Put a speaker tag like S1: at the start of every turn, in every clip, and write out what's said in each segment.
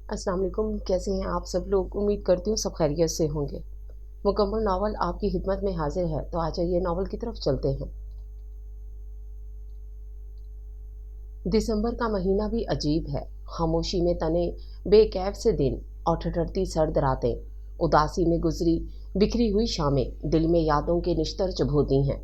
S1: अस्सलाम वालेकुम। कैसे हैं आप सब लोग? उम्मीद करती हूँ सब खैरियत से होंगे। मुकम्मल नावल आपकी खिदमत में हाजिर है, तो आ जाइए नावल की तरफ चलते हैं। दिसंबर का महीना भी अजीब है। खामोशी में तने बेकैफ से दिन और ठठरती सर्द रातें, उदासी में गुजरी बिखरी हुई शामें दिल में यादों के निश्तर चुभोती हैं,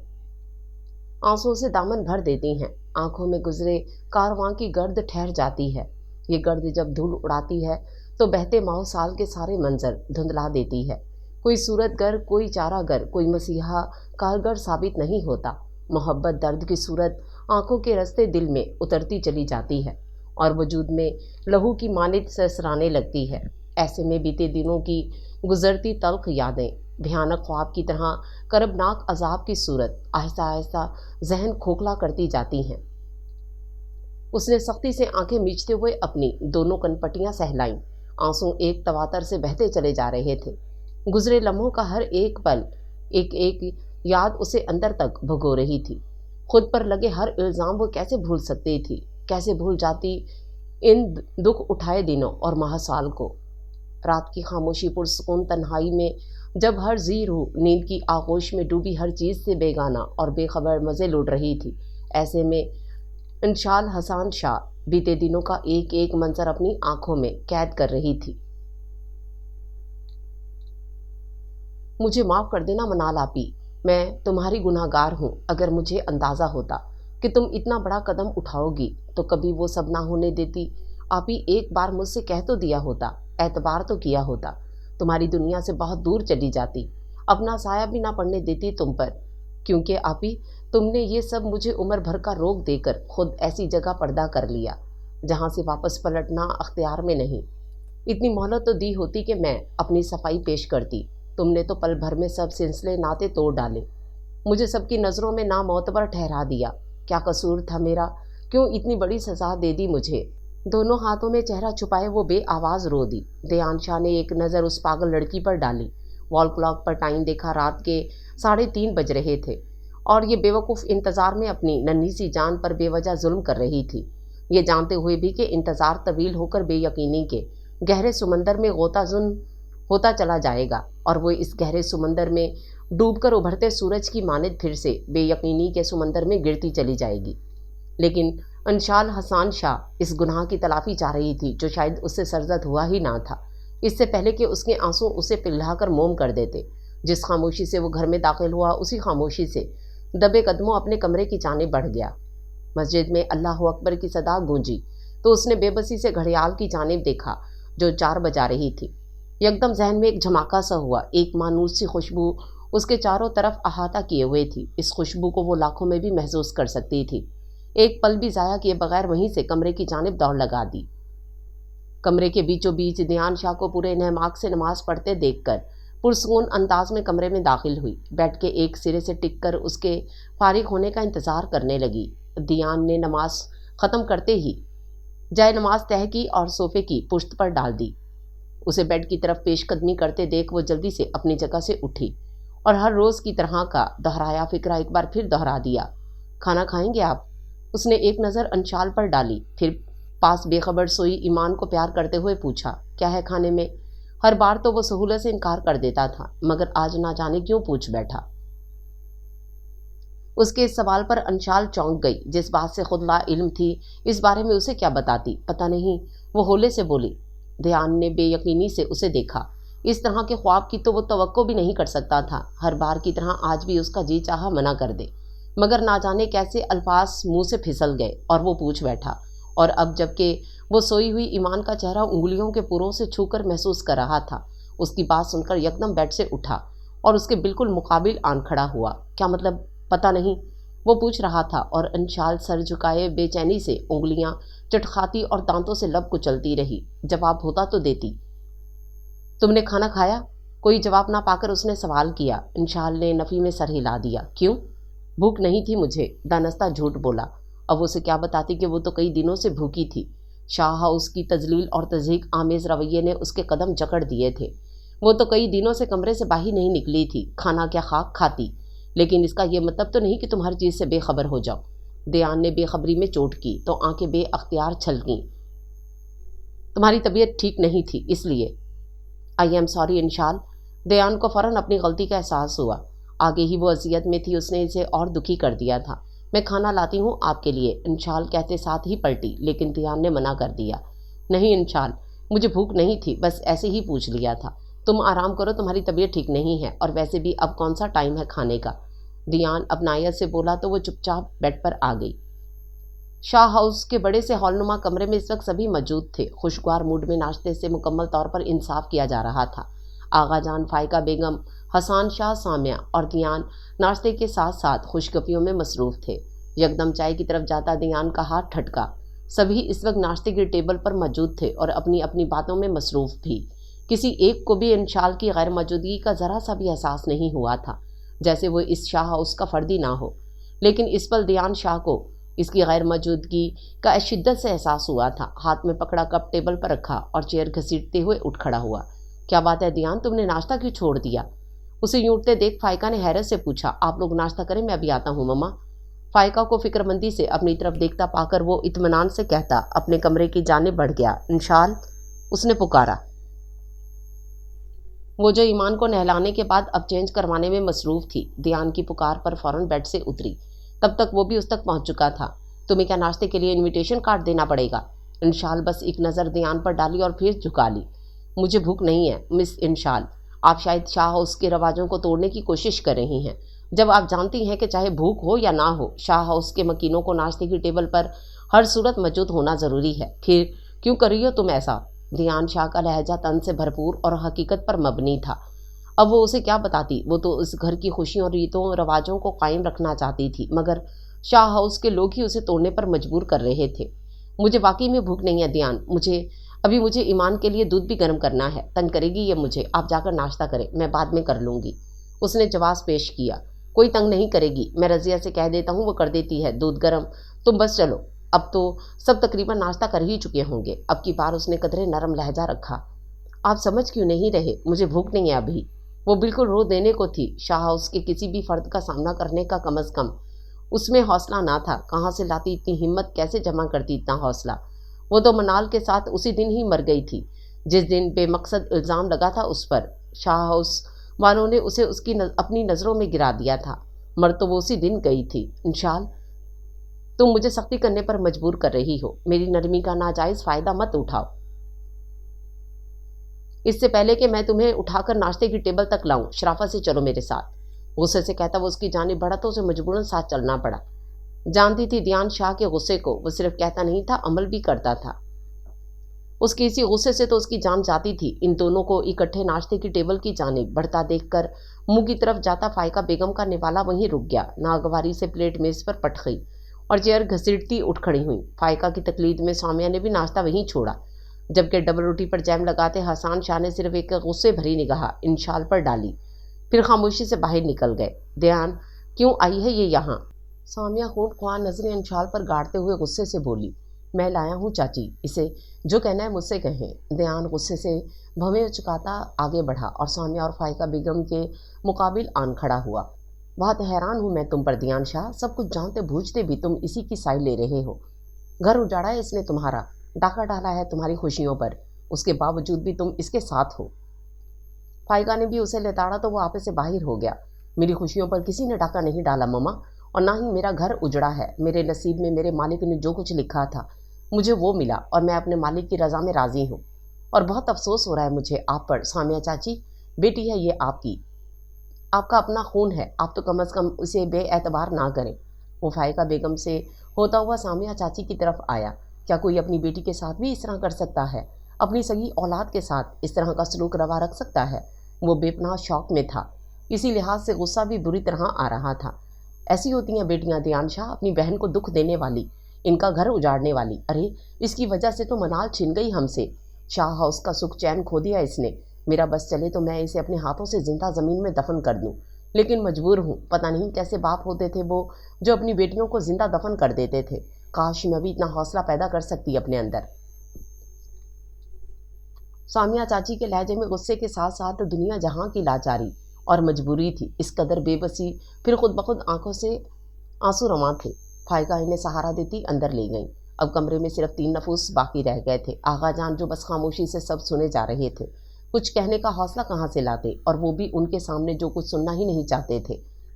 S1: आंसुओं से दामन भर देती हैं। आंखों में गुजरे कारवां की गर्द ठहर जाती है। ये गर्द जब धूल उड़ाती है तो बहते माह साल के सारे मंजर धुंधला देती है। कोई सूरतगर, कोई चारागर, कोई मसीहा कारगर साबित नहीं होता। मोहब्बत दर्द की सूरत आंखों के रास्ते दिल में उतरती चली जाती है और वजूद में लहू की मानित सरसराने लगती है। ऐसे में बीते दिनों की गुजरती तल्ख यादें भयानक ख्वाब की तरह करबनाक अजाब की सूरत आहिस्ता आहिस्ता जहन खोखला करती जाती हैं। उसने सख्ती से आंखें मीचते हुए अपनी दोनों कनपटियां सहलाईं। आंसू एक तवातर से बहते चले जा रहे थे। गुजरे लम्हों का हर एक पल, एक एक याद उसे अंदर तक भगो रही थी। खुद पर लगे हर इल्ज़ाम वो कैसे भूल सकती थी, कैसे भूल जाती इन दुख उठाए दिनों और महासाल को। रात की खामोशी पुरसुकून तन्हाई में जब हर जी रूह नींद की आगोश में डूबी हर चीज़ से बेगाना और बेखबर मज़े लूट रही थी, ऐसे में इंशाल हसन शाह बीते दिनों का एक एक मंजर अपनी आंखों में कैद कर रही थी। मुझे माफ़ कर देना मनाल आपी, मैं तुम्हारी गुनाहगार हूँ। अगर मुझे अंदाज़ा होता कि तुम इतना बड़ा कदम उठाओगी तो कभी वो सब ना होने देती। आपी, एक बार मुझसे कह तो दिया होता, एतबार तो किया होता, तुम्हारी दुनिया से बहुत दूर चली जाती, अपना साया भी ना पड़ने देती तुम पर। क्योंकि आपी, तुमने ये सब मुझे उम्र भर का रोग देकर खुद ऐसी जगह पर्दा कर लिया जहाँ से वापस पलटना अख्तियार में नहीं। इतनी मोहलत तो दी होती कि मैं अपनी सफाई पेश करती। तुमने तो पल भर में सब सिलसिले नाते तोड़ डाले, मुझे सबकी नज़रों में नामौतबर ठहरा दिया। क्या कसूर था मेरा? क्यों इतनी बड़ी सज़ा दे दी मुझे? दोनों हाथों में चेहरा छुपाए वो बेआवाज़ रो दी। देयांशा ने एक नज़र उस पागल लड़की पर डाली। वॉल क्लॉक पर टाइम देखा, रात के 3:30 बज रहे थे और ये बेवकूफ़ इंतज़ार में अपनी नन्ही सी जान पर बेवजह जुल्म कर रही थी, ये जानते हुए भी कि इंतज़ार तवील होकर बेयकीनी के गहरे समंदर में गोताजुन होता चला जाएगा और वो इस गहरे समंदर में डूबकर उभरते सूरज की मानिद फिर से बेयकीनी के समंदर में गिरती चली जाएगी। लेकिन अंशाल हसन शाह इस गुनाह की तलाफी चाह रही थी जो शायद उससे सरजद हुआ ही ना था, इससे पहले कि उसके आंसू उसे पिघलाकर मोम कर देते। जिस खामोशी से वो घर में दाखिल हुआ, उसी खामोशी से दबे कदमों अपने कमरे की जानिब बढ़ गया। मस्जिद में अल्लाह अकबर की सदा गूंजी तो उसने बेबसी से घड़ियाल की जानिब देखा जो 4 बजा रही थी। एकदम जहन में एक झमाका सा हुआ। एक मानूस सी खुशबू उसके चारों तरफ अहाता किए हुए थी। इस खुशबू को वो लाखों में भी महसूस कर सकती थी। एक पल भी ज़ाया किए बगैर वहीं से कमरे की जानिब दौड़ लगा दी। कमरे के बीचों बीच दियान शाह को पूरे नहमाक से नमाज पढ़ते देखकर पुरसकून अंदाज में कमरे में दाखिल हुई। बैठ के एक सिरे से टिक कर उसके फारिग होने का इंतज़ार करने लगी। दियान ने नमाज ख़त्म करते ही जाए नमाज तह की और सोफे की पुश्त पर डाल दी। उसे बेड की तरफ पेशकदमी करते देख वो जल्दी से अपनी जगह से उठी और हर रोज़ की तरह का दोहराया फिक्रा एक बार फिर दोहरा दिया। खाना खाएंगे आप? उसने एक नज़र अंशाल पर डाली, फिर पास बेखबर सोई ईमान को प्यार करते हुए पूछा, क्या है खाने में? हर बार तो वो सहूलत से इनकार कर देता था, मगर आज ना जाने क्यों पूछ बैठा। उसके इस सवाल पर अंशाल चौंक गई। जिस बात से खुद ला इल्म थी, इस बारे में उसे क्या बताती? पता नहीं। वो होले से बोली। ध्यान ने बेयकीनी से उसे देखा। इस तरह के ख्वाब की तो वो तवक्को भी नहीं कर सकता था। हर बार की तरह आज भी उसका जी चाहा मना कर दे, मगर ना जाने कैसे अल्फाज मुंह से फिसल गए और वो पूछ बैठा। और अब जबकि वो सोई हुई ईमान का चेहरा उंगलियों के पुरों से छूकर महसूस कर रहा था, उसकी बात सुनकर यकदम बेड से उठा और उसके बिल्कुल मुकाबिल आन खड़ा हुआ। क्या मतलब? पता नहीं, वो पूछ रहा था और अंशाल सर झुकाए बेचैनी से उंगलियां चटखाती और दांतों से लब कुचलती रही। जवाब होता तो देती। तुमने खाना खाया? कोई जवाब ना पाकर उसने सवाल किया। अंशाल ने नफ़ी में सर हिला दिया। क्यों? भूख नहीं थी मुझे, दानस्ता झूठ बोला। अब उसे क्या बताती कि वो तो कई दिनों से भूखी थी। शाह हाउस की तजलील और तज़हीक आमेज़ रवैये ने उसके कदम जकड़ दिए थे। वो तो कई दिनों से कमरे से बाहर नहीं निकली थी। खाना क्या खाक खाती, लेकिन इसका ये मतलब तो नहीं कि तुम हर चीज़ से बेखबर हो जाओ। दयान ने बेखबरी में चोट की तो आंखें बेअख्तियार छलकीं। तुम्हारी तबीयत ठीक नहीं थी इसलिए। I am sorry इंशाल। दयान को फ़ौरन अपनी गलती का एहसास हुआ। आगे ही वो अजियत में थी, उसने इसे और दुखी कर दिया था। मैं खाना लाती हूँ आपके लिए, इंशाल कहते साथ ही पलटी, लेकिन दयान ने मना कर दिया। नहीं इंशाल, मुझे भूख नहीं थी, बस ऐसे ही पूछ लिया था। तुम आराम करो, तुम्हारी तबीयत ठीक नहीं है, और वैसे भी अब कौन सा टाइम है खाने का। दयान अपनायत से बोला तो वो चुपचाप बेड पर आ गई। शाह हाउस के बड़े से हॉलनुमा कमरे में इस वक्त सभी मौजूद थे। खुशगवार मूड में नाश्ते से मुकम्मल तौर पर इंसाफ किया जा रहा था। आगा जान, फाइका बेगम, हसान शाह, सामिया और दियान नाश्ते के साथ साथ खुशगपियों में मसरूफ़ थे। यकदम चाय की तरफ जाता दियान का हाथ ठटका। सभी इस वक्त नाश्ते के टेबल पर मौजूद थे और अपनी अपनी बातों में मसरूफ़ भी। किसी एक को भी इंशाल की गैर मौजूदगी का ज़रा सा भी एहसास नहीं हुआ था, जैसे वो इस शाह हाउस का फ़र्दी ना हो। लेकिन इस पल दियान शाह को इसकी गैर मौजूदगी का शिद्दत से एहसास हुआ था। हाथ में पकड़ा कप टेबल पर रखा और चेयर घसीटते हुए उठ खड़ा हुआ। क्या बात है दियान, तुमने नाश्ता क्यों छोड़ दिया? उसे यूं उठते देख फाइका ने हैरत से पूछा। आप लोग नाश्ता करें, मैं अभी आता हूँ मम्मा। फाइका को फिक्रमंदी से अपनी तरफ देखता पाकर वो इत्मीनान से कहता अपने कमरे की जानिब बढ़ गया। इंशाल, उसने पुकारा। वो जो ईमान को नहलाने के बाद अब चेंज करवाने में मसरूफ़ थी, दियान की पुकार पर फ़ौरन बेड से उतरी। तब तक वो भी उस तक पहुंच चुका था। तुम्हें क्या नाश्ते के लिए इनविटेशन कार्ड देना पड़ेगा? इंशाल बस एक नज़र दियान पर डाली और फिर झुका ली। मुझे भूख नहीं है मिस इंशाल, आप शायद शाह हाउस के रवाजों को तोड़ने की कोशिश कर रही हैं, जब आप जानती हैं कि चाहे भूख हो या ना हो, शाह हाउस के मकीनों को नाश्ते की टेबल पर हर सूरत मौजूद होना ज़रूरी है। फिर क्यों कर रही हो तुम ऐसा? दियान शाह का लहजा तन से भरपूर और हकीकत पर मबनी था। अब वो उसे क्या बताती, वो तो इस घर की खुशियों, रीतों, रवाजों को कायम रखना चाहती थी, मगर शाह हाउस के लोग ही उसे तोड़ने पर मजबूर कर रहे थे। मुझे वाकई में भूख नहीं है दियान, मुझे ईमान के लिए दूध भी गर्म करना है। तंग करेगी ये मुझे, आप जाकर नाश्ता करें, मैं बाद में कर लूँगी। उसने जवाब पेश किया। कोई तंग नहीं करेगी, मैं रज़िया से कह देता हूँ, वो कर देती है दूध गर्म। तुम बस चलो, अब तो सब तकरीबन नाश्ता कर ही चुके होंगे। अब की बार उसने कदरे नरम लहजा रखा। आप समझ क्यों नहीं रहे, मुझे भूख नहीं है अभी। वो बिल्कुल रो देने को थी। शाह हाउस के किसी भी फ़र्द का सामना करने का कम अज़ कम उसमें हौसला ना था। कहाँ से लाती इतनी हिम्मत, कैसे जमा करती इतना हौसला? वो तो मनाल के साथ उसी दिन ही मर गई थी, जिस दिन बेमकसद इल्ज़ाम लगा था उस पर। शाह हाउस वालों ने उसे अपनी नज़रों में गिरा दिया था। मर तो वो उसी दिन गई थी। इंशाल, तुम मुझे सख्ती करने पर मजबूर कर रही हो, मेरी नरमी का नाजायज़ फ़ायदा मत उठाओ। इससे पहले कि मैं तुम्हें उठाकर नाश्ते की टेबल तक लाऊं, शराफत से चलो मेरे साथ। गुस्से से कहता वो उसकी जानिब बढ़ा तो उसे मजबूरन साथ चलना पड़ा। जानती थी दियान शाह के गुस्से को, वो सिर्फ कहता नहीं था, अमल भी करता था। उसके इसी गुस्से से तो उसकी जान जाती थी। इन दोनों को इकट्ठे नाश्ते की टेबल की जानिब बढ़ता देखकर मुंह की तरफ जाता फाइका बेगम का निवाला वहीं रुक गया। नागवारी से प्लेट मेज़ पर पट गई और चेयर घसीटती उठ खड़ी हुई। फाइका की तकलीद में सामिया ने भी नाश्ता वहीं छोड़ा, जबकि डबल रोटी पर जैम लगाते हसान शाह ने सिर्फ एक गुस्से भरी निगाह इंशाल पर डाली, फिर खामोशी से बाहर निकल गए। दयान, क्यों आई है ये यहाँ? सामिया खून ख्वाह नजरें इंशाल पर गाड़ते हुए गुस्से से बोली। मैं लाया हूँ चाची, इसे जो कहना है मुझसे कहें। दयान गुस्से से भवें चुकाता आगे बढ़ा और सामिया और फाइका बेगम के मुकाबिल आन खड़ा हुआ। बहुत हैरान हूँ मैं तुम पर दियान शाह, सब कुछ जानते बूझते भी तुम इसी की साइड ले रहे हो। घर उजाड़ा है इसने तुम्हारा, डाका डाला है तुम्हारी खुशियों पर, उसके बावजूद भी तुम इसके साथ हो। फाइका ने भी उसे लेताड़ा तो वो आपे से बाहर हो गया। मेरी खुशियों पर किसी ने डाका नहीं डाला मम्मा, और ना ही मेरा घर उजड़ा है। मेरे नसीब में मेरे मालिक ने जो कुछ लिखा था मुझे वो मिला, और मैं अपने मालिक की रज़ा में राज़ी हूँ। और बहुत अफसोस हो रहा है मुझे आप पर सामिया चाची, बेटी है ये आपकी, आपका अपना खून है, आप तो कम अज़ कम उसे बेएतबार ना करें। वो फाइका बेगम से होता हुआ सामिया चाची की तरफ आया। क्या कोई अपनी बेटी के साथ भी इस तरह कर सकता है? अपनी सगी औलाद के साथ इस तरह का सलूक रवा रख सकता है? वो बेपनाह शौक में था, इसी लिहाज से गुस्सा भी बुरी तरह आ रहा था। ऐसी होती हैं बेटियां दियान शाह, अपनी बहन को दुख देने वाली, इनका घर उजाड़ने वाली। अरे इसकी वजह से तो मनाल छिन गई हमसे। शाह हाउस का सुख चैन खो दिया इसने। मेरा बस चले तो मैं इसे अपने हाथों से जिंदा ज़मीन में दफन कर दूं, लेकिन मजबूर हूँ। पता नहीं कैसे बाप होते थे वो जो अपनी बेटियों को जिंदा दफन कर देते थे। काश मैं भी इतना हौसला पैदा कर सकती अपने अंदर। सामिया चाची के लहजे में गुस्से के साथ साथ दुनिया जहां की लाचारी और मजबूरी थी। इस कदर बेबसी, फिर खुद बखुद आंखों से आंसू रवां थे। फाइका इन्हें सहारा देती अंदर ले गई। अब कमरे में सिर्फ 3 नफूस बाकी रह गए थे। आगा जान जो बस खामोशी से सब सुने जा रहे थे, कुछ कहने का हौसला कहाँ से लाते, और वो भी उनके सामने जो कुछ सुनना ही नहीं चाहते थे।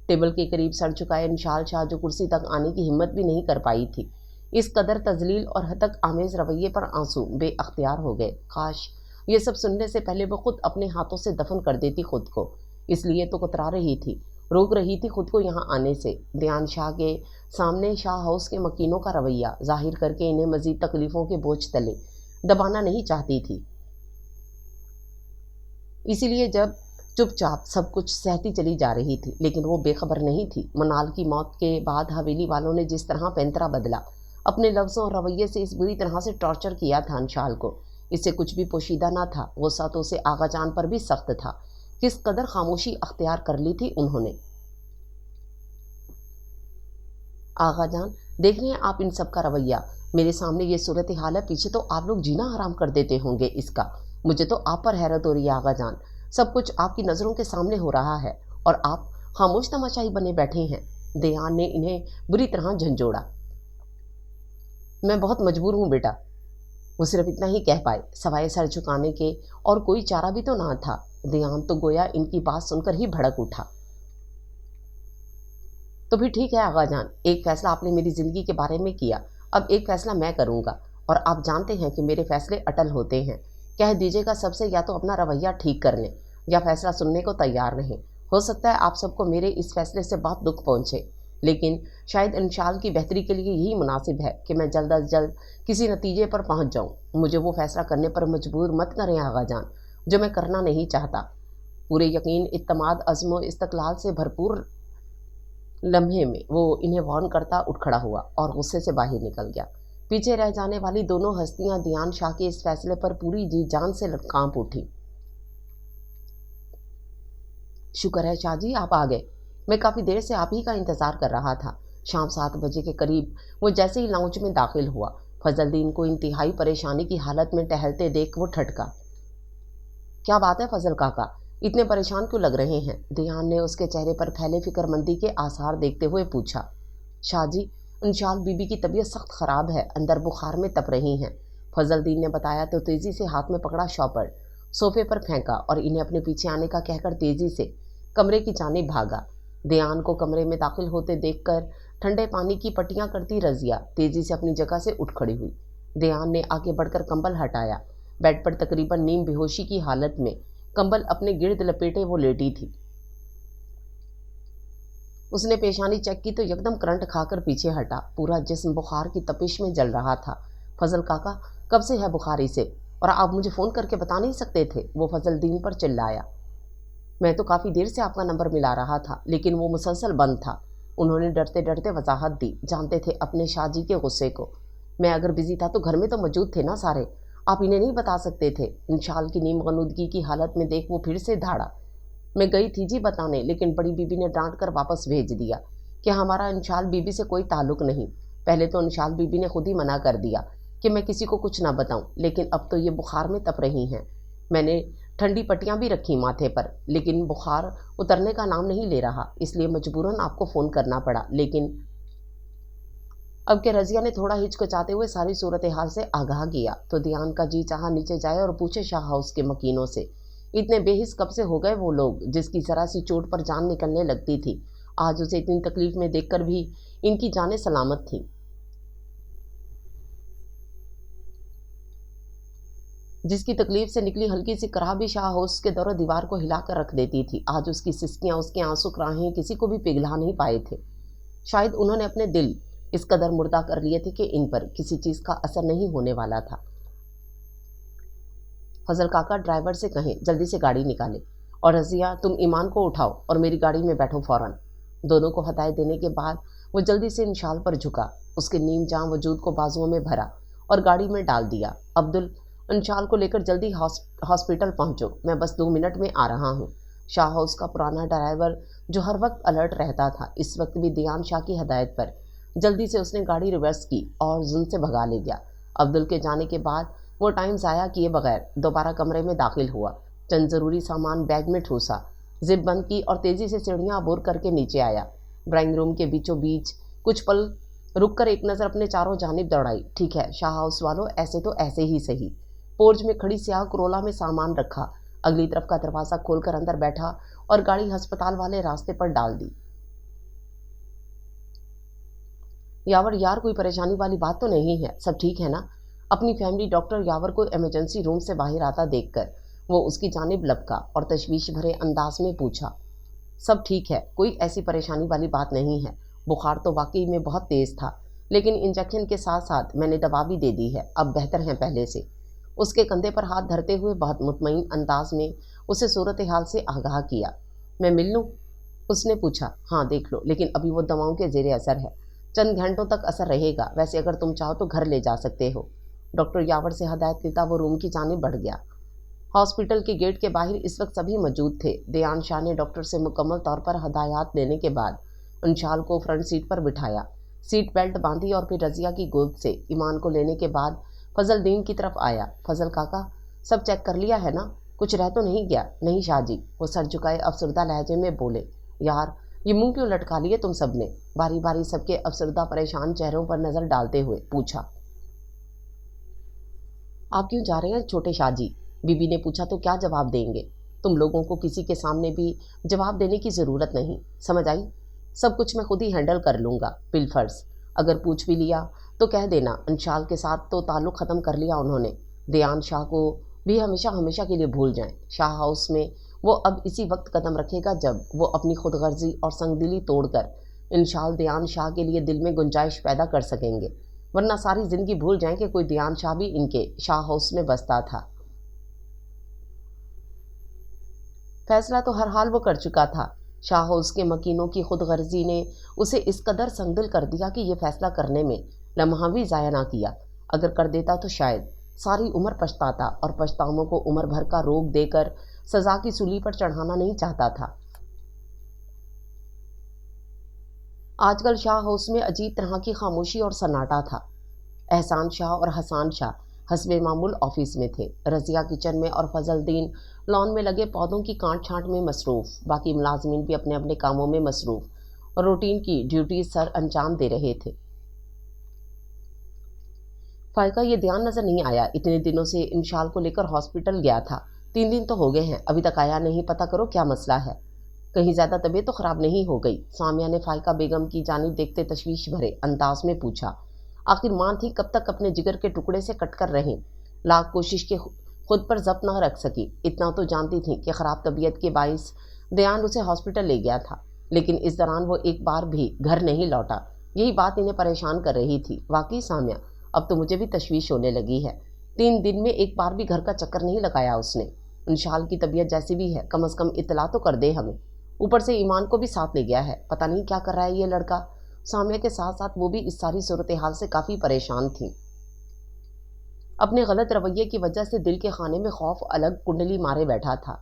S1: टेबल के करीब सड़ चुकाए निशाल शाह जो कुर्सी तक आने की हिम्मत भी नहीं कर पाई थी। इस कदर तजलील और हतक आमेज रवैये पर आंसू बेअख्तियार हो गए। काश ये सब सुनने से पहले वो खुद अपने हाथों से दफन कर देती खुद को। इसलिए तो कतरा रही थी, रोक रही थी खुद को यहाँ आने से। दयान शाह के सामने शाह हाउस के मकीनों का रवैया जाहिर करके इन्हें मजीद तकलीफ़ों के बोझ तले दबाना नहीं चाहती थी। इसीलिए जब चुपचाप सब कुछ सहती चली जा रही थी, लेकिन वो बेखबर नहीं थी। मनाल की मौत के बाद हवेली वालों ने जिस तरह पैंतरा बदला, अपने लफ्ज़ों और रवैये से इस बुरी तरह से टॉर्चर किया था अंशाल को, इससे कुछ भी पोशीदा ना था। गुस्सा तो उसे आगा जान पर भी सख्त था। किस कदर खामोशी अख्तियार कर ली थी उन्होंने। आगा जान, देख रहे हैं आप इन सब का रवैया, मेरे सामने ये सूरत हाल है, पीछे तो आप लोग जीना हराम कर देते होंगे इसका। मुझे तो आप पर हैरत हो रही है आगा जान, सब कुछ आपकी नज़रों के सामने हो रहा है और आप खामोश तमाशाई बने बैठे हैं। दयान ने इन्हें बुरी तरह झंझोड़ा। मैं बहुत मजबूर हूँ बेटा, वो सिर्फ इतना ही कह पाए, सवाए सर झुकाने के, और कोई चारा भी तो ना था। दयान तो गोया इनकी बात सुनकर ही भड़क उठा। तो भी ठीक है आगा जान, एक फैसला आपने मेरी ज़िंदगी के बारे में किया, अब एक फैसला मैं करूँगा, और आप जानते हैं कि मेरे फैसले अटल होते हैं। कह दीजिएगा सबसे या तो अपना रवैया ठीक कर लें या फैसला सुनने को तैयार रहें। हो सकता है आप सबको मेरे इस फैसले से बहुत दुख पहुँचे, लेकिन शायद इंशाल्लाह की बेहतरी के लिए यही मुनासिब है कि मैं जल्द अज जल्द किसी नतीजे पर पहुँच जाऊँ। मुझे वो फैसला करने पर मजबूर मत करें आगा जान जो मैं करना नहीं चाहता। पूरे यकीन, इत्तमाद, अज़्म, इस्तक़लाल से भरपूर लम्हे में वो इन्हें वार्न करता उठ खड़ा हुआ और गुस्से से बाहर निकल गया। पीछे रह जाने वाली दोनों हस्तियां दयान शाह के इस फैसले पर पूरी जी जान से कांप उठी। शुक्र है शाह जी आप आ गए, मैं काफ़ी देर से आप ही का इंतज़ार कर रहा था। शाम 7 बजे के करीब वो जैसे ही लाउंज में दाखिल हुआ, फजलदीन को इंतहाई परेशानी की हालत में टहलते देख वो ठटका। क्या बात है फजल काका, इतने परेशान क्यों लग रहे हैं? दयान ने उसके चेहरे पर फैले फिक्रमंदी के आसार देखते हुए पूछा। शाह जी, इंशाल बीबी की तबीयत सख्त ख़राब है, अंदर बुखार में तप रही हैं, फजलदीन ने बताया तो तेज़ी से हाथ में पकड़ा शॉपर सोफे पर फेंका और इन्हें अपने पीछे आने का कहकर तेज़ी से कमरे की जानिब भागा। दयान को कमरे में दाखिल होते देखकर ठंडे पानी की पट्टियाँ करती रज़िया तेज़ी से अपनी जगह से उठ खड़ी हुई। दयान ने आगे बढ़कर कंबल हटाया। बेड पर तकरीबन नीम बेहोशी की हालत में कंबल अपने गिर्द लपेटे वो लेटी थी। उसने पेशानी चेक की तो एकदम करंट खाकर पीछे हटा। पूरा जिस्म बुखार की तपिश में जल रहा था। फजल काका, कब से है बुखार इसे, और आप मुझे फ़ोन करके बता नहीं सकते थे? वो फजलदीन पर चिल्लाया। मैं तो काफ़ी देर से आपका नंबर मिला रहा था, लेकिन वो मुसलसल बंद था, उन्होंने डरते डरते वजाहत दी। जानते थे अपने शाहजी के गुस्से को। मैं अगर बिजी था तो घर में तो मौजूद थे ना सारे, आप इन्हें नहीं बता सकते थे? इंशाल की नीम गनुदगी की हालत में देख वो फिर से धाड़ा। मैं गई थी जी बताने, लेकिन बड़ी बीबी ने डांट कर वापस भेज दिया कि हमारा इंशाल बीबी से कोई ताल्लुक़ नहीं। पहले तो इंशाल बीबी ने खुद ही मना कर दिया कि मैं किसी को कुछ ना बताऊं, लेकिन अब तो ये बुखार में तप रही हैं। मैंने ठंडी पट्टियां भी रखी माथे पर, लेकिन बुखार उतरने का नाम नहीं ले रहा, इसलिए मजबूरन आपको फ़ोन करना पड़ा। लेकिन अब के रज़िया ने थोड़ा हिचकिचाते हुए सारी सूरत हाल से आगाह किया तो दयान का जी चाहा नीचे जाए और पूछे शाह हाउस के मकीनों से, इतने बेहिस कब से हो गए वो लोग जिसकी ज़रा सी चोट पर जान निकलने लगती थी? आज उसे इतनी तकलीफ़ में देखकर भी इनकी जानें सलामत थीं। जिसकी तकलीफ़ से निकली हल्की सी कराह भी शाह हाउस के दौर दीवार को हिला कर रख देती थी। आज उसकी सिसकियाँ, उसके आंसू कराहें किसी को भी पिघला नहीं पाए थे। शायद उन्होंने अपने दिल इस कदर मुर्दा कर लिए थे कि इन पर किसी चीज़ का असर नहीं होने वाला था। फजल काका ड्राइवर से कहें जल्दी से गाड़ी निकाले, और रज़िया तुम ईमान को उठाओ और मेरी गाड़ी में बैठो फ़ौरन। दोनों को हदायत देने के बाद वो जल्दी से इंशाल पर झुका, उसके नीम जाम वजूद को बाजुओं में भरा और गाड़ी में डाल दिया। अब्दुल, इंशाल को लेकर जल्दी हॉस्पिटल पहुँचो, मैं बस 2 मिनट में आ रहा हूँ। शाह हाउस का पुराना ड्राइवर जो हर वक्त अलर्ट रहता था, इस वक्त भी दयान शाह की हदायत पर जल्दी से उसने गाड़ी रिवर्स की और जुन से भगा ले गया। अब्दुल के जाने के बाद वो टाइम ज़ाया किए बगैर दोबारा कमरे में दाखिल हुआ, चंद ज़रूरी सामान बैग में ठूसा, जिप बंद की और तेज़ी से सीढ़ियाँ अबूर करके नीचे आया। ड्राइंग रूम के बीचों बीच कुछ पल रुक कर एक नज़र अपने चारों जानिब दौड़ाई। ठीक है शाह हाउस वालों, ऐसे तो ऐसे ही सही। पोर्च में खड़ी स्याह करोला में सामान रखा, अगली तरफ का दरवाज़ा खोलकर अंदर बैठा और गाड़ी अस्पताल वाले रास्ते पर डाल दी। यावर यार, कोई परेशानी वाली बात तो नहीं है, सब ठीक है ना? अपनी फैमिली डॉक्टर यावर को इमरजेंसी रूम से बाहर आता देखकर वो उसकी जानिब लपका और तशवीश भरे अंदाज में पूछा। सब ठीक है, कोई ऐसी परेशानी वाली बात नहीं है। बुखार तो वाकई में बहुत तेज़ था, लेकिन इंजेक्शन के साथ साथ मैंने दवा भी दे दी है, अब बेहतर हैं पहले से। उसके कंधे पर हाथ धरते हुए बहुत मुतमईन अंदाज में उसे सूरत हाल से आगाह किया। मैं मिल लूँ? उसने पूछा। हाँ देख लो, लेकिन अभी वो दवाओं के ज़ेरे असर है, चंद घंटों तक असर रहेगा। वैसे अगर तुम चाहो तो घर ले जा सकते हो। डॉक्टर यावर से हदायत लेता वो रूम की जानिब बढ़ गया। हॉस्पिटल के गेट के बाहर इस वक्त सभी मौजूद थे। दयान शाह ने डॉक्टर से मुकम्मल तौर पर हदायत लेने के बाद अंशाल को फ्रंट सीट पर बिठाया, सीट बेल्ट बांधी और फिर रजिया की गोद से ईमान को लेने के बाद फजल दीन की तरफ आया। फजल काका, सब चेक कर लिया है ना? कुछ रह तो नहीं गया? नहीं शाह जी, वो सर झुकाए अफसरदा लहजे में बोले। यार ये मुंह क्यों लटका लिए तुम सब ने? बारी बारी सबके अफसरदा परेशान चेहरों पर नजर डालते हुए पूछा। आप क्यों जा रहे हैं छोटे शाह जी? बीबी ने पूछा। तो क्या जवाब देंगे? तुम लोगों को किसी के सामने भी जवाब देने की ज़रूरत नहीं, समझ आई? सब कुछ मैं खुद ही हैंडल कर लूँगा, बिलफर्ज। अगर पूछ भी लिया तो कह देना अंशाल के साथ तो ताल्लुक़ ख़त्म कर लिया उन्होंने। दयान शाह को भी हमेशा हमेशा के लिए भूल जाएं। शाह हाउस में वो अब इसी वक्त कदम रखेगा जब वो अपनी खुदगर्जी और संगदिली तोड़कर इंशाल दयान शाह के लिए दिल में गुंजाइश पैदा कर सकेंगे, वरना सारी ज़िंदगी भूल जाएं कि कोई दयान शाह भी इनके शाह हाउस में बसता था। फैसला तो हर हाल वो कर चुका था। शाह हाउस के मकीनों की खुदगर्जी ने उसे इस कदर संगदिल कर दिया कि ये फैसला करने में लम्हा भी ज़ाया ना किया। अगर कर देता तो शायद सारी उम्र पछताता, और पछतावों को उम्र भर का रोग देकर सज़ा की सूली पर चढ़ाना नहीं चाहता था। आजकल शाह हाउस में अजीब तरह की खामोशी और सन्नाटा था। एहसान शाह और हसान शाह हस्बे मामूल ऑफिस में थे, रज़िया किचन में और फजलदीन लॉन में लगे पौधों की काट छांट में मसरूफ़। बाकी मुलाजमीन भी अपने अपने कामों में मसरूफ़ और रूटीन की ड्यूटीज सर अंजाम दे रहे थे। फायका ये ध्यान नज़र नहीं आया, इतने दिनों से इंशाल को लेकर हॉस्पिटल गया था, 3 दिन तो हो गए हैं, अभी तक आया नहीं। पता करो क्या मसला है, कहीं ज़्यादा तबीयत तो ख़राब नहीं हो गई? सामिया ने फायका बेगम की जानिब देखते तशवीश भरे अंदाज में पूछा। आखिर मां थी, कब तक अपने जिगर के टुकड़े से कटकर रहें? लाख कोशिश के खुद पर जब्त न रख सकी। इतना तो जानती थी कि ख़राब तबीयत के बाइस दयान उसे हॉस्पिटल ले गया था, लेकिन इस दौरान वो एक बार भी घर नहीं लौटा। यही बात इन्हें परेशान कर रही थी। वाकई सामिया, अब तो मुझे भी तशवीश होने लगी है। 3 दिन में एक बार भी घर का चक्कर नहीं लगाया उसने। इंशाल की तबीयत जैसी भी है, कम से कम इत्तला तो कर दे हमें। ऊपर से ईमान को भी साथ ले गया है, पता नहीं क्या कर रहा है ये लड़का। सामिया के साथ साथ वो भी इस सारी सूरत हाल से काफ़ी परेशान थी। अपने गलत रवैये की वजह से दिल के खाने में खौफ अलग कुंडली मारे बैठा था।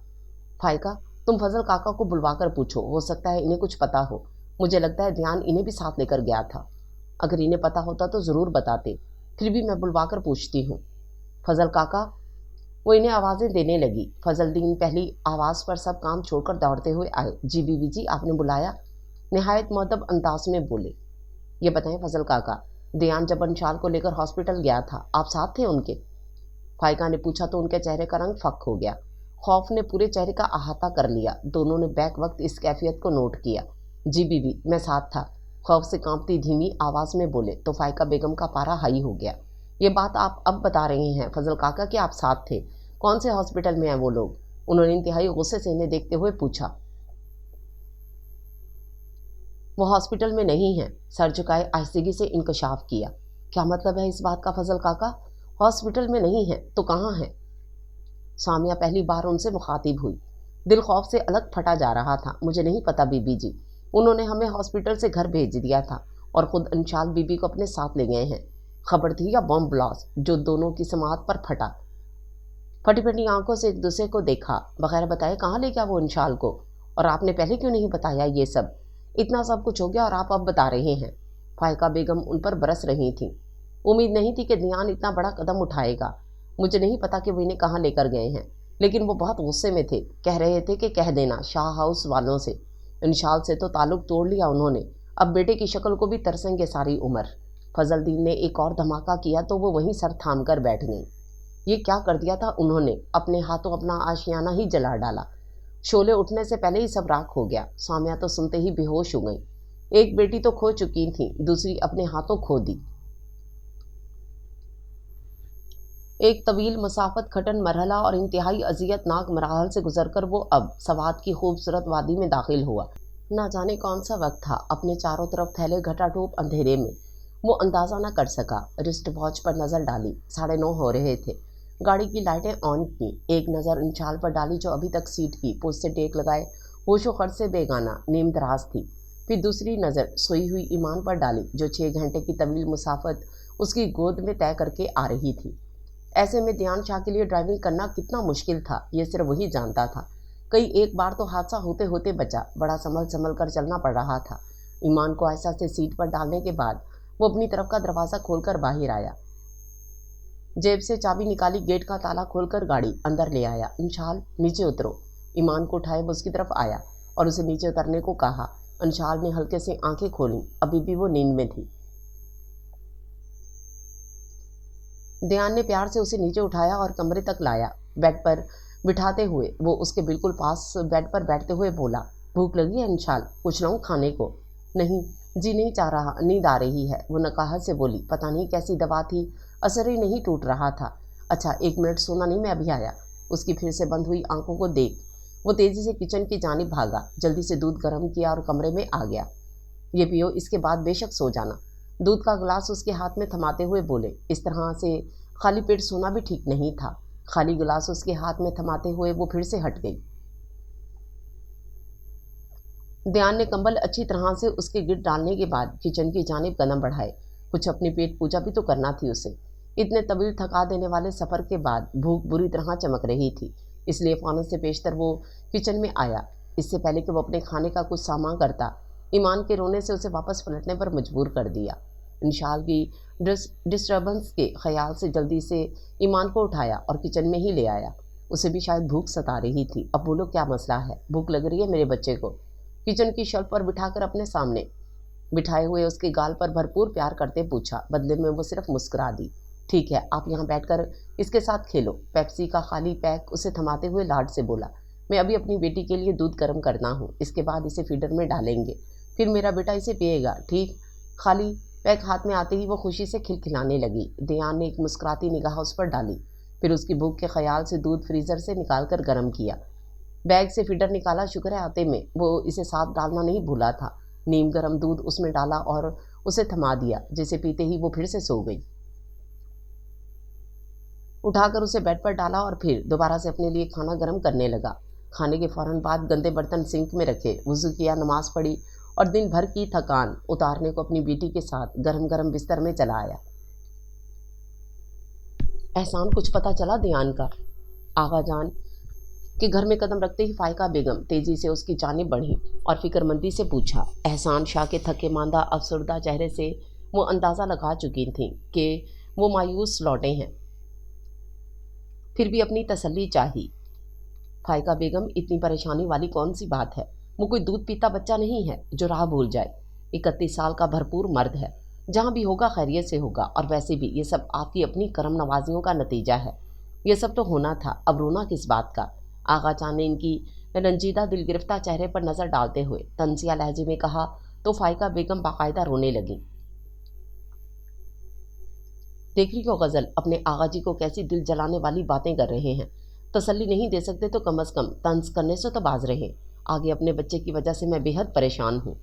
S1: फायका, तुम फजल काका को बुलवा कर पूछो, हो सकता है इन्हें कुछ पता हो। मुझे लगता है ध्यान इन्हें भी साथ लेकर गया था। अगर इन्हें पता होता तो ज़रूर बताते, फिर भी मैं बुलवा कर पूछती हूँ। फजल काका, वो इन्हें आवाज़ें देने लगी। फजलदीन पहली आवाज़ पर सब काम छोड़कर दौड़ते हुए आए। जी बीबी जी, आपने बुलाया? नहायत मुअद्दब अंदाज में बोले। ये बताएं फजल काका, दयान जब अंशाल को लेकर हॉस्पिटल गया था, आप साथ थे उनके? फायका ने पूछा तो उनके चेहरे का रंग फक हो गया। खौफ ने पूरे चेहरे का अहाता कर लिया। दोनों ने बैक वक्त इस कैफियत को नोट किया। जी बीबी, मैं साथ था, खौफ से कांपती धीमी आवाज़ में बोले तो फायका बेगम का पारा हाई हो गया। ये बात आप अब बता रहे हैं फजल काका कि आप साथ थे? कौन से हॉस्पिटल में हैं वो लोग? उन्होंने इंतहाई गुस्से से इन्हें देखते हुए पूछा। वो हॉस्पिटल में नहीं है, सर झुकाए आहिस्तगी से इंकशाफ किया। क्या मतलब है इस बात का फजल काका? हॉस्पिटल में नहीं है तो कहाँ है? सामिया पहली बार उनसे मुखातिब हुई। दिल खौफ से अलग फटा जा रहा था। मुझे नहीं पता बीबी जी, उन्होंने हमें हॉस्पिटल से घर भेज दिया था और ख़ुद अंशाल बीबी को अपने साथ ले गए हैं। खबर थी या बॉम्ब ब्लास्ट जो दोनों की समात पर फटा? फटी फटी आंखों से एक दूसरे को देखा, बगैर बताए कहाँ ले गया वो अंशाल को? और आपने पहले क्यों नहीं बताया ये सब? इतना सब कुछ हो गया और आप अब बता रहे हैं। फायका बेगम उन पर बरस रही थी। उम्मीद नहीं थी कि दयान इतना बड़ा कदम उठाएगा। मुझे नहीं पता कि वो इन्हें कहाँ लेकर गए हैं, लेकिन वो बहुत गुस्से में थे। कह रहे थे कि कह देना शाह हाउस वालों से। इंशाल से तो ताल्लुक़ तोड़ लिया उन्होंने, अब बेटे की शक्ल को भी तरसेंगे सारी उम्र। फजल दीन ने एक और धमाका किया तो वो वहीं सर थाम कर बैठ गई। ये क्या कर दिया था उन्होंने, अपने हाथों अपना आशियाना ही जला डाला। शोले उठने से पहले ही सब राख हो गया। सामिया तो सुनते ही बेहोश हो गई। एक बेटी तो खो चुकी थी, दूसरी अपने हाथों खो दी। एक तवील मुसाफत खटन मरहला और इंतहाई अजियतनाक मराहल से गुजरकर वो अब सवात की खूबसूरत वादी में दाखिल हुआ। ना जाने कौन सा वक्त था, अपने चारों तरफ फैले घटाटोप अंधेरे में वो अंदाज़ा न कर सका। रिस्ट वॉच पर नज़र डाली, 9:30 हो रहे थे। गाड़ी की लाइटें ऑन की, एक नज़र इंशाल पर डाली जो अभी तक सीट की पोस्ट से टेक लगाए होशो खर्च से बेगाना नीम दराज थी। फिर दूसरी नज़र सोई हुई ईमान पर डाली जो 6 घंटे की तवील मुसाफत उसकी गोद में तय करके आ रही थी। ऐसे में ध्यान शाह के लिए ड्राइविंग करना कितना मुश्किल था ये सिर्फ वही जानता था। कई एक बार तो हादसा होते होते बचा, बड़ा संभल संभल कर चलना पड़ रहा था। ईमान को आयशा से सीट पर डालने के बाद वो अपनी तरफ का दरवाज़ा खोलकर बाहर आया। जेब से चाबी निकाली, गेट का ताला खोलकर गाड़ी अंदर ले आया। अंशाल नीचे उतरो। ईमान को उठाए वो उसकी तरफ आया और उसे नीचे उतरने को कहा। अंशाल ने हल्के से आंखें खोली, अभी भी वो नींद में थी। ध्यान ने प्यार से उसे नीचे उठाया और कमरे तक लाया। बेड पर बिठाते हुए वो उसके बिल्कुल पास बेड पर बैठते हुए बोला, भूख लगी है अंशाल, कुछ लाऊं खाने को? नहीं, जी नहीं चाह रहा, नींद आ रही है, वो नकाहत से बोली। पता नहीं कैसी दवा थी, असर ही नहीं टूट रहा था। अच्छा 1 मिनट सोना नहीं, मैं अभी आया। उसकी फिर से बंद हुई आंखों को देख वो तेज़ी से किचन की जानिब भागा, जल्दी से दूध गर्म किया और कमरे में आ गया। ये पियो, इसके बाद बेशक सो जाना। दूध का गिलास उसके हाथ में थमाते हुए बोले। इस तरह से खाली पेट सोना भी ठीक नहीं था। खाली गिलास उसके हाथ में थमाते हुए वो फिर से हट गई। ध्यान ने कंबल अच्छी तरह से उसके गिर डालने के बाद किचन की जानिब कदम बढ़ाए। कुछ अपनी पेट पूजा भी तो करना थी उसे। इतने तवील थका देने वाले सफ़र के बाद भूख बुरी तरह चमक रही थी, इसलिए फ़ौरन से पेशतर वो किचन में आया। इससे पहले कि वो अपने खाने का कुछ सामान करता, ईमान के रोने से उसे वापस पलटने पर मजबूर कर दिया। इंशाल की डिस्टर्बेंस के ख्याल से जल्दी से ईमान को उठाया और किचन में ही ले आया। उसे भी शायद भूख सता रही थी। अब बोलो क्या मसला है, भूख लग रही है मेरे बच्चे को? किचन की शेल्फ पर बिठाकर अपने सामने बिठाए हुए उसके गाल पर भरपूर प्यार करते पूछा। बदले में वो सिर्फ मुस्कुरा दी। ठीक है, आप यहाँ बैठकर इसके साथ खेलो। पेप्सी का खाली पैक उसे थमाते हुए लाड से बोला। मैं अभी अपनी बेटी के लिए दूध गर्म करना हूँ, इसके बाद इसे फीडर में डालेंगे, फिर मेरा बेटा इसे पिएगा, ठीक? खाली पैक हाथ में आते ही वो खुशी से खिलखिलाने लगी। ध्यान ने एक मुस्कुराती निगाह उस पर डाली, फिर उसकी भूख के ख्याल से दूध फ्रीज़र से निकाल कर गर्म किया। बैग से फीडर निकाला, शुक्र है आते में वो इसे साथ डालना नहीं भूला था। नीम गर्म दूध उसमें डाला और उसे थमा दिया, जिसे पीते ही वो फिर से सो गई। उठाकर उसे बेड पर डाला और फिर दोबारा से अपने लिए खाना गर्म करने लगा। खाने के फ़ौरन बाद गंदे बर्तन सिंक में रखे, वुज़ू किया, नमाज पढ़ी और दिन भर की थकान उतारने को अपनी बेटी के साथ गरम गरम बिस्तर में चला आया। एहसान कुछ पता चला ध्यान का? आगा जान के घर में कदम रखते ही फायका बेगम तेज़ी से उसकी जानिब बढ़ी और फिक्रमंदी से पूछा। एहसान शाह के थके मांदा अफसरदा चेहरे से वो अंदाज़ा लगा चुकी थी कि वो मायूस लौटे हैं, फिर भी अपनी तसल्ली चाही। फायका बेगम, इतनी परेशानी वाली कौन सी बात है? वो कोई दूध पीता बच्चा नहीं है जो राह भूल जाए। 31 साल का भरपूर मर्द है, जहाँ भी होगा खैरियत से होगा। और वैसे भी ये सब आपकी अपनी करम नवाजियों का नतीजा है। ये सब तो होना था, अब रोना किस बात का? आगा जान ने इनकी रंजीदा दिल गिरफ्ता चेहरे पर नज़र डालते हुए तंजिया लहजे में कहा तो फायका बेगम बाकायदा रोने लगी। देख रही हो गज़ल, अपने आगा जी को कैसी दिल जलाने वाली बातें कर रहे हैं। तसल्ली नहीं दे सकते तो कम अज़ कम तंज करने से तो बाज रहे। आगे अपने बच्चे की वजह से मैं बेहद परेशान हूँ।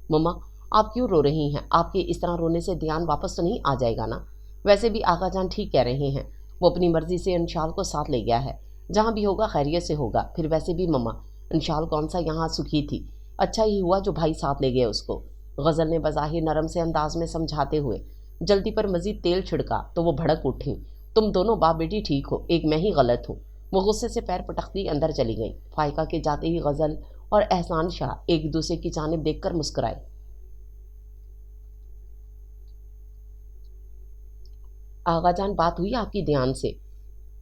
S1: मम्मा, आप क्यों रो रही हैं? आपके इस तरह रोने से ध्यान वापस तो नहीं आ जाएगा ना? वैसे भी आगा जान ठीक कह रहे हैं, वो अपनी मर्ज़ी से अंशाल को साथ ले गया है। जहाँ भी होगा खैरियत से होगा। फिर वैसे भी मम्मा, अंशाल कौन सा यहाँ सुखी थी? अच्छा ही हुआ जो भाई साथ ले गए उसको। गज़ल ने बज़ाहिर नरम से अंदाज में समझाते हुए जल्दी पर मज़ीद तेल छिड़का तो वो भड़क उठी। तुम दोनों बाप बेटी ठीक हो, एक मैं ही गलत हूँ। वो गुस्से से पैर पटकती अंदर चली गई। फायका के जाते ही गज़ल और एहसान शाह एक दूसरे की जानिब देखकर मुस्कुराए। आगा जान, बात हुई आपकी ध्यान से?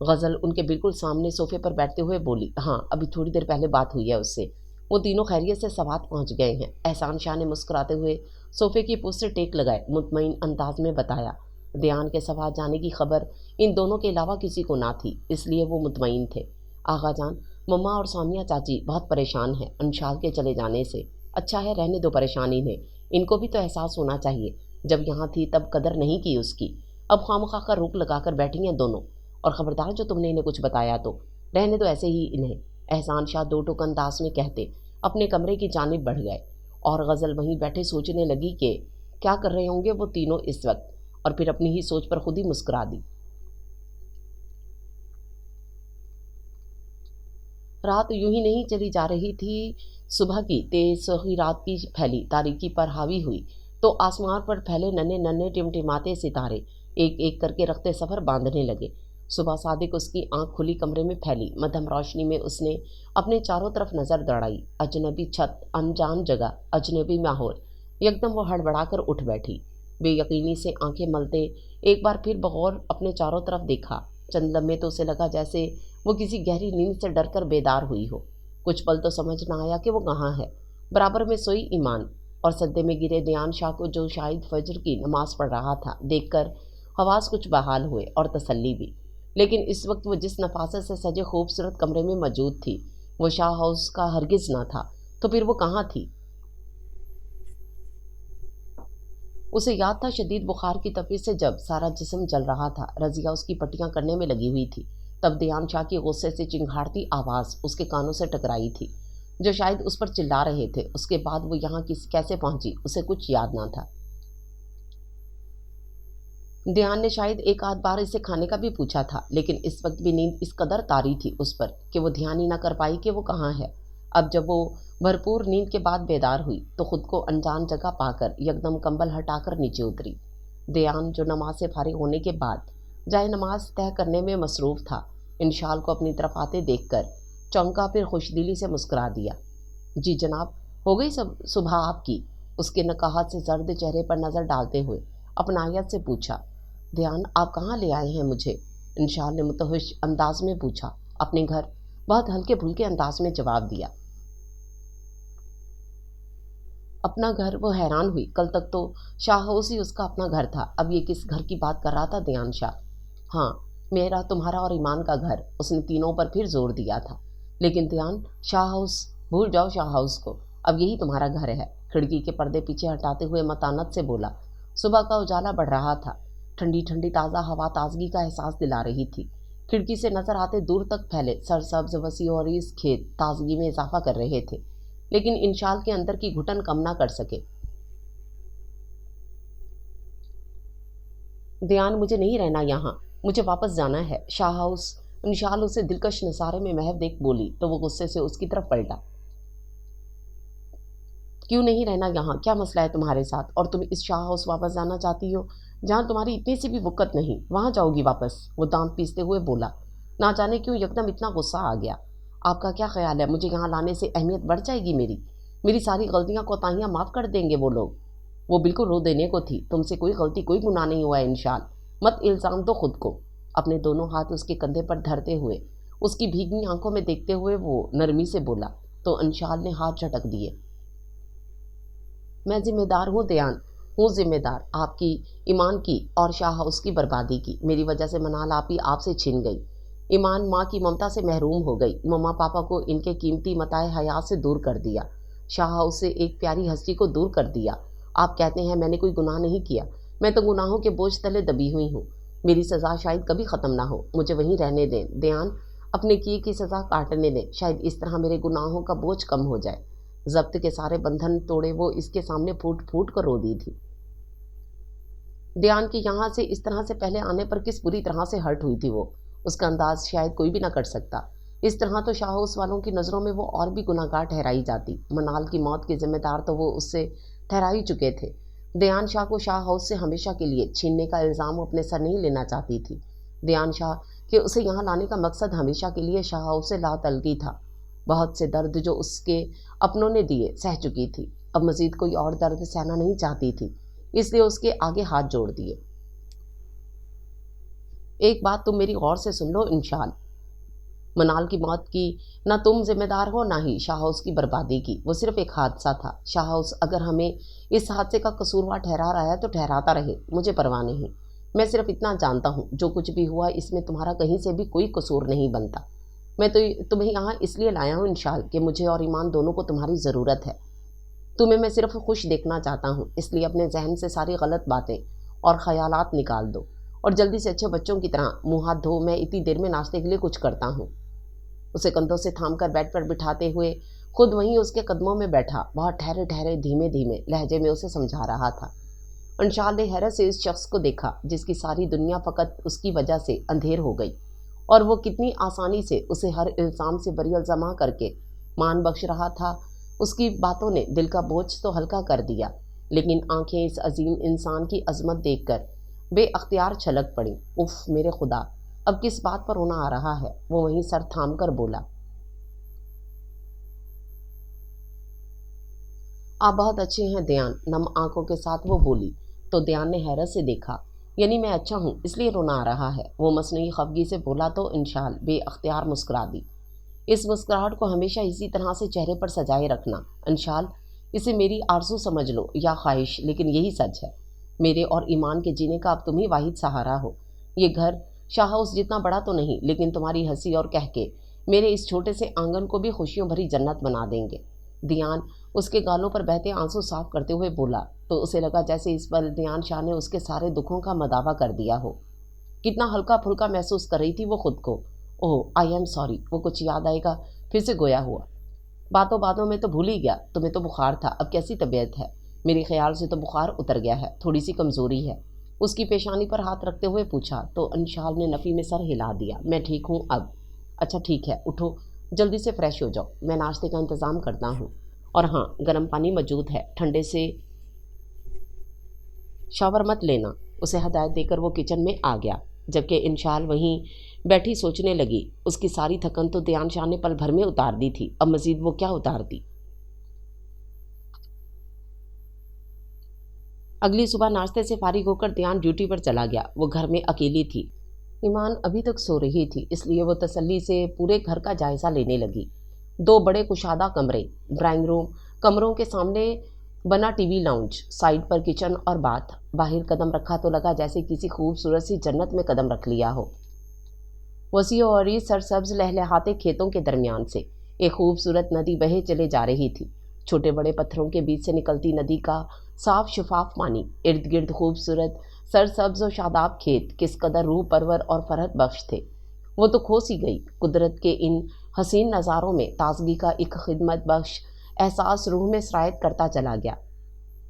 S1: गज़ल उनके बिल्कुल सामने सोफे पर बैठते हुए बोली। हाँ, अभी थोड़ी देर पहले बात हुई है उससे। वो तीनों खैरियत से सवात पहुँच गए हैं। एहसान शाह ने मुस्कुराते हुए सोफे की पोस्ट से टेक लगाए मुतमईन अंदाज में बताया। ध्यान के सवाल जाने की खबर इन दोनों के अलावा किसी को ना थी, इसलिए वो मुतमईन थे। आगा जान, मम्मा और सामिया चाची बहुत परेशान हैं अंशाल के चले जाने से। अच्छा है, रहने दो परेशानी इन्हें, इनको भी तो एहसास होना चाहिए, जब यहाँ थी तब कदर नहीं की उसकी। अब खामखा का रुख लगाकर बैठी हैं दोनों। और ख़बरदार जो तुमने इन्हें कुछ बताया तो रहने दो ऐसे ही इन्हें, एहसान शाह दो टोक अंदाज में कहते अपने कमरे की जानिब बढ़ गए। और गज़ल वहीं बैठे सोचने लगी कि क्या कर रहे होंगे वो तीनों इस वक्त, और फिर अपनी ही सोच पर खुद ही मुस्कुरा दी। रात यूं ही नहीं चली जा रही थी। सुबह की तेज सोही रात की फैली तारीकी पर हावी हुई तो आसमान पर फैले नन्हे नन्हे टिमटिमाते सितारे एक एक करके रखते सफ़र बांधने लगे। सुबह सादिक उसकी आंख खुली कमरे में फैली मध्यम रोशनी में उसने अपने चारों तरफ नज़र दौड़ाई। अजनबी छत, अनजान जगह, अजनबी माहौल। एकदम वो हड़बड़ा कर उठ बैठी, बेयकीनी से आंखें मलते एक बार फिर बगौर अपने चारों तरफ देखा। चंद लम्हे तो उसे लगा जैसे वो किसी गहरी नींद से डरकर बेदार हुई हो। कुछ पल तो समझ न आया कि वो कहाँ है। बराबर में सोई ईमान और सद्दे में गिरे ध्यान शाह को, जो शायद फजर की नमाज पढ़ रहा था, देखकर हवास कुछ बहाल हुए और तसल्ली भी। लेकिन इस वक्त वो जिस नफासत से सजे खूबसूरत कमरे में मौजूद थी वो शाह हाउस का हरगिज़ न था। तो फिर वो कहाँ थी? उसे याद था शदीद बुखार की तपिश से जब सारा जिस्म जल रहा था, रज़िया उसकी पट्टियाँ करने में लगी हुई थी, तब ध्यान शाह की गुस्से से चिंघाड़ती आवाज़ उसके कानों से टकराई थी, जो शायद उस पर चिल्ला रहे थे। उसके बाद वो यहाँ कैसे पहुंची उसे कुछ याद ना था। ध्यान ने शायद एक आध बार इसे खाने का भी पूछा था, लेकिन इस वक्त भी नींद इस कदर तारी थी उस पर कि वो ध्यान ही ना कर पाई कि वो कहाँ है। अब जब वो भरपूर नींद के बाद बेदार हुई तो खुद को अनजान जगह पाकर यकदम कंबल हटाकर नीचे उतरी। ध्यान, जो नमाज से फारिग होने के बाद जाए नमाज तय करने में मसरूफ़ था, इंशाल को अपनी तरफ आते देखकर चौंका, फिर खुशदिली से मुस्कुरा दिया। जी जनाब, हो गई सब सुबह आपकी? उसके नकाहत से जर्द चेहरे पर नज़र डालते हुए अपनायत से पूछा। ध्यान, आप कहाँ ले आए हैं मुझे? इंशाल ने मुतहश अंदाज में पूछा। अपने घर, बहुत हल्के फुल्के अंदाज में जवाब दिया। अपना घर? वो हैरान हुई। कल तक तो शाह हाउस ही उसका अपना घर था, अब ये किस घर की बात कर रहा था ध्यान शाह? हाँ, मेरा, तुम्हारा और ईमान का घर, उसने तीनों पर फिर जोर दिया था। लेकिन ध्यान, शाह हाउस भूल जाओ, शाह हाउस को, अब यही तुम्हारा घर है। खिड़की के पर्दे पीछे हटाते हुए मतानत से बोला। सुबह का उजाला बढ़ रहा था, ठंडी ठंडी ताज़ा हवा ताजगी का एहसास दिला रही थी। खिड़की से नजर आते दूर तक फैले सरसब्ज वसी और इस खेत ताजगी में इजाफा कर रहे थे, लेकिन इंशाल के अंदर की घुटन कम ना कर सके। ध्यान, मुझे नहीं रहना यहाँ, मुझे वापस जाना है शाह हाउस। इंशाल उसे दिलकश नज़ारे में महव देख बोली तो वो गुस्से से उसकी तरफ पलटा। क्यों नहीं रहना यहाँ? क्या मसला है तुम्हारे साथ? और तुम इस शाह हाउस वापस जाना चाहती हो जहाँ तुम्हारी इतनी सी भी वक़्त नहीं, वहाँ जाओगी वापस? वो दांत पीसते हुए बोला। ना जाने क्यों एकदम इतना गुस्सा आ गया। आपका क्या ख्याल है, मुझे यहाँ लाने से अहमियत बढ़ जाएगी मेरी सारी गलतियाँ कोताहियाँ माफ़ कर देंगे वो लोग? वो बिल्कुल रो देने को थी। तुमसे कोई गलती कोई गुनाह नहीं हुआ है इंशाल, मत इल्ज़ाम दो खुद को। अपने दोनों हाथ उसके कंधे पर धरते हुए उसकी भीगी आंखों में देखते हुए वो नरमी से बोला तो अंशाल ने हाथ झटक दिए। मैं जिम्मेदार हूँ ध्यान, हूँ जिम्मेदार आपकी, ईमान की और शाह हाउस की बर्बादी की। मेरी वजह से मनाल आपी आपसे छिन गई। ईमान माँ की ममता से महरूम हो गई। मम्मा पापा को इनके कीमती मताए हयात से दूर कर दिया। शाह हाउस से एक प्यारी हस्ती को दूर कर दिया। आप कहते हैं मैंने कोई गुनाह नहीं किया, मैं तो गुनाहों के बोझ तले दबी हुई हूँ। मेरी सज़ा शायद कभी ख़त्म ना हो, मुझे वहीं रहने दें ध्यान, अपने किए की सज़ा काटने दें, शायद इस तरह मेरे गुनाहों का बोझ कम हो जाए। जब्त के सारे बंधन तोड़े वो इसके सामने फूट फूट कर रो दी थी। ध्यान की यहाँ से इस तरह से पहले आने पर किस बुरी तरह से हर्ट हुई थी वो, उसका अंदाज शायद कोई भी ना कर सकता। इस तरह तो शाह हाउस वालों की नज़रों में वो और भी गुनाहगार ठहराई जाती। मनाल की मौत के जिम्मेदार तो वो उससे ठहरा ही चुके थे। ध्यान शाह को शाह हाउस से हमेशा के लिए छीनने का इल्ज़ाम अपने सर नहीं लेना चाहती थी। ध्यान शाह के उसे यहाँ लाने का मकसद हमेशा के लिए शाह हाउस से लातलगी था। बहुत से दर्द जो उसके अपनों ने दिए सह चुकी थी, अब मज़ीद कोई और दर्द सहना नहीं चाहती थी, इसलिए उसके आगे हाथ जोड़ दिए। एक बात तुम मेरी गौर से सुन लो इंशाल, منال کی موت کی نہ تم ذمہ دار ہو نہ ہی شاہ ہاؤس کی بربادی کی، وہ صرف ایک حادثہ تھا۔ شاہ ہاؤس اگر ہمیں اس حادثے کا قصوروار ٹھہرا رہا ہے تو ٹھہراتا رہے، مجھے پرواہ نہیں۔ میں صرف اتنا جانتا ہوں جو کچھ بھی ہوا اس میں تمہارا کہیں سے بھی کوئی قصور نہیں بنتا۔ میں تو تمہیں یہاں اس لیے لایا ہوں انشال کہ مجھے اور ایمان دونوں کو تمہاری ضرورت ہے۔ تمہیں میں صرف خوش دیکھنا چاہتا ہوں، اس لیے اپنے ذہن سے ساری غلط باتیں اور خیالات نکال دو اور جلدی سے اچھے بچوں کی طرح منہ ہاتھ دھو، میں اتنی دیر میں ناشتے کے لیے کچھ کرتا ہوں۔ اسے کندھوں سے تھام کر بیڈ پر بٹھاتے ہوئے خود وہیں اس کے قدموں میں بیٹھا بہت ٹھہرے ٹھہرے دھیمے دھیمے لہجے میں اسے سمجھا رہا تھا۔ انشال نے حیرت سے اس شخص کو دیکھا جس کی ساری دنیا فقط اس کی وجہ سے اندھیر ہو گئی، اور وہ کتنی آسانی سے اسے ہر الزام سے بری الزامہ کر کے مان بخش رہا تھا۔ اس کی باتوں نے دل کا بوجھ تو ہلکا کر دیا، لیکن آنکھیں اس عظیم انسان کی عظمت دیکھ کر بے اختیار چھلک پڑیں۔ اف میرے خدا، اب کس بات پر رونا آ رہا ہے؟ وہ وہیں سر تھام کر بولا۔ آپ بہت اچھے ہیں دیان، نم آنکھوں کے ساتھ وہ بولی۔ تو دیان نے حیرت سے دیکھا، یعنی میں اچھا ہوں اس لیے رونا آ رہا ہے؟ وہ مصنوعی خفگی سے بولا تو انشال بے اختیار مسکرا دی۔ اس مسکراہٹ کو ہمیشہ اسی طرح سے چہرے پر سجائے رکھنا انشال، اسے میری آرزو سمجھ لو یا خواہش، لیکن یہی سچ ہے۔ میرے اور ایمان کے جینے کا اب تم ہی واحد سہارا ہو۔ یہ گھر شاہ ہاؤس جتنا بڑا تو نہیں، لیکن تمہاری ہنسی اور کہہ کے میرے اس چھوٹے سے آنگن کو بھی خوشیوں بھری جنت بنا دیں گے۔ دیان اس کے گالوں پر بہتے آنسو صاف کرتے ہوئے بولا تو اسے لگا جیسے اس پر دیان شاہ نے اس کے سارے دکھوں کا مداوع کر دیا ہو۔ کتنا ہلکا پھلکا محسوس کر رہی تھی وہ خود کو۔ اوہ آئی ایم سوری، وہ کچھ یاد آئے گا پھر سے گویا ہوا۔ باتوں باتوں میں تو بھول ہی گیا، تمہیں تو بخار تھا، اب کیسی طبیعت ہے؟ میرے خیال سے تو بخار اتر گیا ہے، تھوڑی سی کمزوری ہے۔ اس کی پیشانی پر ہاتھ رکھتے ہوئے پوچھا تو انشال نے نفی میں سر ہلا دیا۔ میں ٹھیک ہوں اب۔ اچھا ٹھیک ہے، اٹھو جلدی سے فریش ہو جاؤ، میں ناشتے کا انتظام کرتا ہوں، اور ہاں گرم پانی موجود ہے، ٹھنڈے سے شاور مت لینا۔ اسے ہدایت دے کر وہ کچن میں آ گیا، جبکہ انشال وہیں بیٹھی سوچنے لگی۔ اس کی ساری تھکن تو دیان شاہ نے پل بھر میں اتار دی تھی، اب مزید وہ کیا اتارتی؟ اگلی صبح ناشتے سے فارغ ہو کر دیان ڈیوٹی پر چلا گیا۔ وہ گھر میں اکیلی تھی، ایمان ابھی تک سو رہی تھی، اس لیے وہ تسلی سے پورے گھر کا جائزہ لینے لگی۔ دو بڑے کشادہ کمرے، ڈرائنگ روم، کمروں کے سامنے بنا ٹی وی لاؤنج، سائڈ پر کچن اور باتھ۔ باہر قدم رکھا تو لگا جیسے کسی خوبصورت سی جنت میں قدم رکھ لیا ہو۔ وسیع و عریض سرسبز لہلہاتے کھیتوں کے درمیان سے ایک خوبصورت ندی بہے چلے جا رہی تھی۔ چھوٹے بڑے پتھروں کے بیچ سے نکلتی ندی کا صاف شفاف پانی، ارد گرد خوبصورت سرسبز و شاداب کھیت کس قدر روح پرور اور فرحت بخش تھے۔ وہ تو کھو سی گئی۔ قدرت کے ان حسین نظاروں میں تازگی کا ایک خدمت بخش احساس روح میں سرایت کرتا چلا گیا۔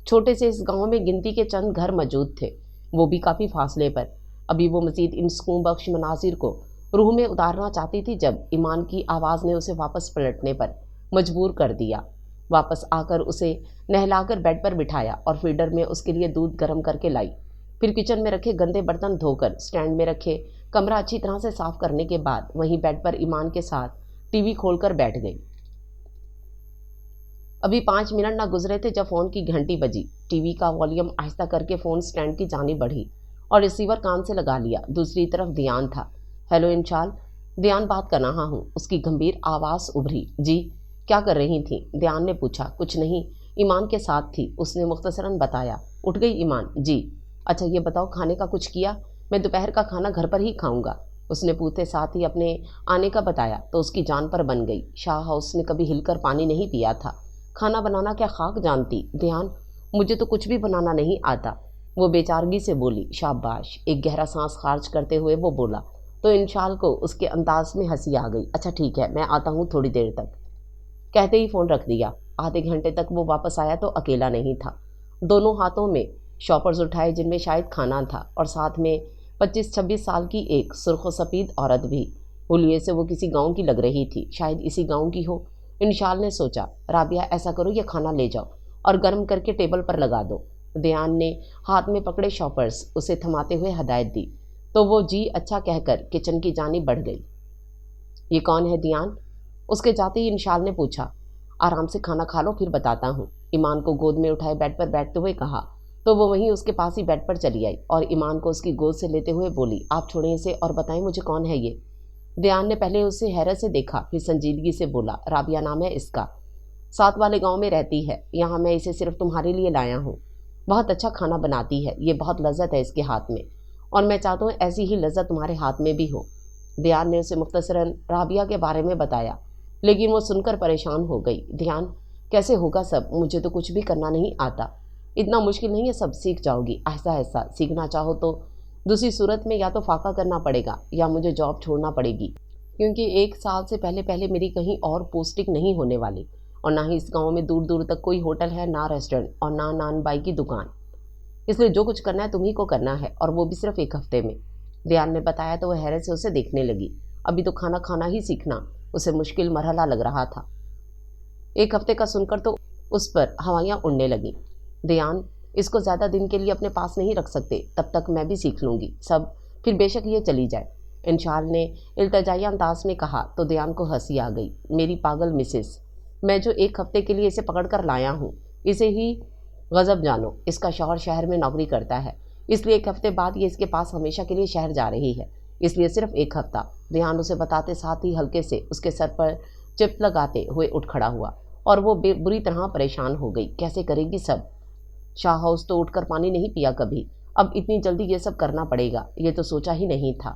S1: چھوٹے سے اس گاؤں میں گنتی کے چند گھر موجود تھے، وہ بھی کافی فاصلے پر۔ ابھی وہ مزید ان سکون بخش مناظر کو روح میں اتارنا چاہتی تھی جب ایمان کی آواز نے اسے واپس پلٹنے پر مجبور کر دیا۔ واپس آ کر اسے نہلا کر بیڈ پر بٹھایا اور فیڈر میں اس کے لیے دودھ گرم کر کے لائی۔ پھر کچن میں رکھے گندے برتن دھو کر سٹینڈ میں رکھے، کمرہ اچھی طرح سے صاف کرنے کے بعد وہیں بیڈ پر ایمان کے ساتھ ٹی وی کھول کر بیٹھ گئی۔ ابھی 5 منٹ نہ گزرے تھے جب فون کی گھنٹی بجی۔ ٹی وی کا والیوم آہستہ کر کے فون سٹینڈ کی جانب بڑھی اور ریسیور کان سے لگا لیا۔ دوسری طرف دیان تھا۔ ہیلو انشال، دیان بات کر رہا ہوں، اس کی گمبھیر آواز ابھری۔ جی، کیا کر رہی تھیں؟ دیان نے پوچھا۔ کچھ نہیں، ایمان کے ساتھ تھی، اس نے مختصراً بتایا۔ اٹھ گئی ایمان؟ جی۔ اچھا یہ بتاؤ کھانے کا کچھ کیا؟ میں دوپہر کا کھانا گھر پر ہی کھاؤں گا، اس نے پوچھتے ساتھ ہی اپنے آنے کا بتایا تو اس کی جان پر بن گئی۔ شاہ ہاؤس نے کبھی ہل کر پانی نہیں پیا تھا، کھانا بنانا کیا خاک جانتی؟ دیان، مجھے تو کچھ بھی بنانا نہیں آتا، وہ بیچارگی سے بولی۔ شاباش، ایک گہرا سانس خارج کرتے ہوئے وہ بولا تو انشال کو اس کے انداز میں ہنسی آ گئی۔ اچھا ٹھیک ہے، میں آتا ہوں تھوڑی دیر تک، کہتے ہی فون رکھ دیا۔ آدھے گھنٹے تک وہ واپس آیا تو اکیلا نہیں تھا، دونوں ہاتھوں میں شاپرز اٹھائے جن میں شاید کھانا تھا، اور ساتھ میں 25-26 سال کی ایک سرخ و سفید عورت بھی۔ حلیے سے وہ کسی گاؤں کی لگ رہی تھی، شاید اسی گاؤں کی ہو۔ انشال نے سوچا، رابعہ ایسا کرو یہ کھانا لے جاؤ اور گرم کر کے ٹیبل پر لگا دو۔ دیان نے ہاتھ میں پکڑے شاپرز اسے تھماتے ہوئے ہدایت دی تو وہ جی اچھا کہہ کر کچن کی جانب بڑھ گئی۔ یہ کون ہے دیان؟ اس کے جاتے ہی انشال نے پوچھا۔ آرام سے کھانا کھا لو پھر بتاتا ہوں، ایمان کو گود میں اٹھائے بیڈ پر بیٹھتے ہوئے کہا تو وہ وہیں اس کے پاس ہی بیڈ پر چلی آئی اور ایمان کو اس کی گود سے لیتے ہوئے بولی، آپ چھوڑیں اسے اور بتائیں مجھے کون ہے یہ؟ دیان نے پہلے اسے حیرت سے دیکھا، پھر سنجیدگی سے بولا، رابعہ نام ہے اس کا، ساتھ والے گاؤں میں رہتی ہے، یہاں میں اسے صرف تمہارے لیے لایا ہوں۔ بہت اچھا کھانا بناتی ہے، یہ بہت لذت ہے اس کے ہاتھ میں، اور میں چاہتا ہوں ایسی ہی لذت تمہارے ہاتھ میں بھی ہو۔ دیان نے اسے مختصراً رابعہ کے بارے میں بتایا، لیکن وہ سن کر پریشان ہو گئی۔ دیان، کیسے ہوگا سب؟ مجھے تو کچھ بھی کرنا نہیں آتا۔ اتنا مشکل نہیں ہے، سب سیکھ جاؤ گی آہستہ آہستہ۔ سیکھنا چاہو تو دوسری صورت میں یا تو فاقہ کرنا پڑے گا یا مجھے جاب چھوڑنا پڑے گی، کیونکہ 1 سال سے پہلے میری کہیں اور پوسٹنگ نہیں ہونے والی، اور نہ ہی اس گاؤں میں دور دور تک کوئی ہوٹل ہے، نہ ریسٹورنٹ، اور نہ نان بائی کی دکان۔ اس لیے جو کچھ کرنا ہے تمہیں کو کرنا ہے، اور وہ بھی صرف 1 ہفتے میں۔ دیان نے بتایا تو وہ حیرت سے اسے دیکھنے لگی۔ ابھی تو کھانا کھانا ہی سیکھنا اسے مشکل مرحلہ لگ رہا تھا۔ 1 ہفتے کا سن کر تو اس پر ہوائیاں اڑنے لگیں۔ دیان، اس کو زیادہ دن کے لیے اپنے پاس نہیں رکھ سکتے، تب تک میں بھی سیکھ لوں گی سب، پھر بے شک یہ چلی جائے۔ انشال نے التجائی انداز میں کہا تو دیان کو ہنسی آ گئی۔ میری پاگل مسز، میں جو 1 ہفتے کے لیے اسے پکڑ کر لایا ہوں، اسے ہی غضب جانو۔ اس کا شوہر شہر میں نوکری کرتا ہے، اس لیے 1 ہفتے بعد یہ اس کے پاس ہمیشہ کے لیے شہر جا رہی ہے، اس لیے صرف 1 ہفتہ۔ دیان اسے بتاتے ساتھ ہی ہلکے سے اس کے سر پر چپت لگاتے ہوئے اٹھ کھڑا ہوا، اور وہ بری طرح پریشان ہو گئی۔ کیسے کرے گی سب؟ شاہ ہاؤس تو اٹھ کر پانی نہیں پیا کبھی، اب اتنی جلدی یہ سب کرنا پڑے گا، یہ تو سوچا ہی نہیں تھا۔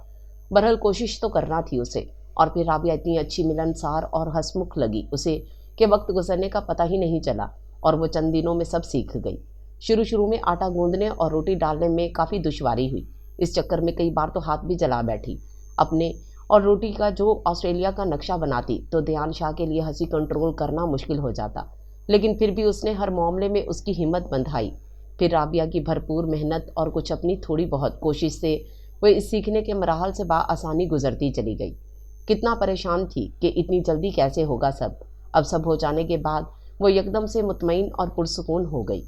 S1: بہرحال کوشش تو کرنا تھی اسے، اور پھر رابعہ اتنی اچھی ملنسار اور ہنسمکھ لگی اسے کہ وقت گزرنے کا پتہ ہی نہیں چلا، اور وہ چند دنوں میں سب سیکھ گئی۔ شروع میں آٹا گوندنے اور روٹی ڈالنے میں کافی دشواری ہوئی، اس چکر میں کئی بار تو ہاتھ بھی جلا بیٹھی اپنے، اور روٹی کا جو آسٹریلیا کا نقشہ بناتی تو دیان شاہ کے لیے ہنسی کنٹرول کرنا مشکل ہو جاتا، لیکن پھر بھی اس نے ہر معاملے میں اس کی ہمت بندھائی۔ پھر رابعہ کی بھرپور محنت اور کچھ اپنی تھوڑی بہت کوشش سے وہ اس سیکھنے کے مراحل سے بآسانی گزرتی چلی گئی۔ کتنا پریشان تھی کہ اتنی جلدی کیسے ہوگا سب۔ اب سب ہو جانے کے بعد وہ یکدم سے مطمئن اور پرسکون ہو گئی۔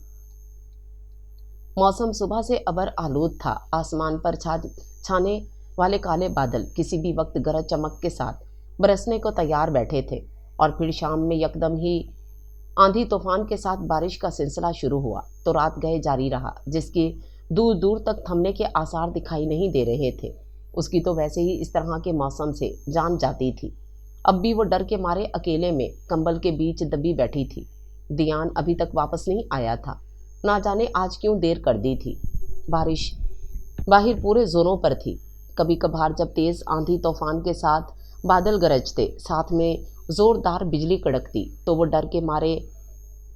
S1: موسم صبح سے ابر آلود تھا، آسمان پر چھانے والے کالے بادل کسی بھی وقت گرج چمک کے ساتھ برسنے کو تیار بیٹھے تھے، اور پھر شام میں یکدم ہی آندھی طوفان کے ساتھ بارش کا سلسلہ شروع ہوا تو رات گئے جاری رہا، جس کی دور دور تک تھمنے کے آثار دکھائی نہیں دے رہے تھے۔ اس کی تو ویسے ہی اس طرح کے موسم سے جان جاتی تھی۔ اب بھی وہ ڈر کے مارے اکیلے میں کمبل کے بیچ دبی بیٹھی تھی۔ دیان ابھی تک واپس نہیں آیا تھا، نہ جانے آج کیوں دیر کر دی تھی۔ بارش باہر پورے زوروں پر تھی۔ کبھی کبھار جب تیز آندھی طوفان کے ساتھ بادل گرجتے، ساتھ میں زوردار بجلی کڑکتی، تو وہ ڈر کے مارے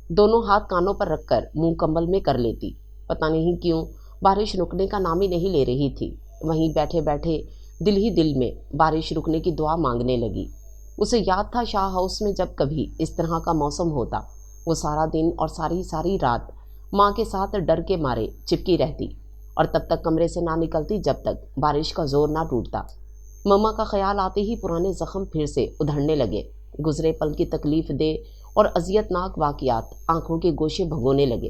S1: دونوں ہاتھ کانوں پر رکھ کر منہ کمبل میں کر لیتی۔ پتہ نہیں کیوں بارش رکنے کا نام ہی نہیں لے رہی تھی۔ وہیں بیٹھے بیٹھے دل ہی دل میں بارش رکنے کی دعا مانگنے لگی۔ اسے یاد تھا شاہ ہاؤس میں جب کبھی اس طرح کا موسم ہوتا، وہ سارا دن اور ساری رات ماں کے ساتھ ڈر کے مارے چپکی رہتی، اور تب تک کمرے سے نہ نکلتی جب تک بارش کا زور نہ ٹوٹتا۔ مما کا خیال آتے ہی پرانے زخم پھر سے ادھڑنے لگے، گزرے پل کی تکلیف دہ اور اذیت ناک واقعات آنکھوں کے گوشے بھگونے لگے۔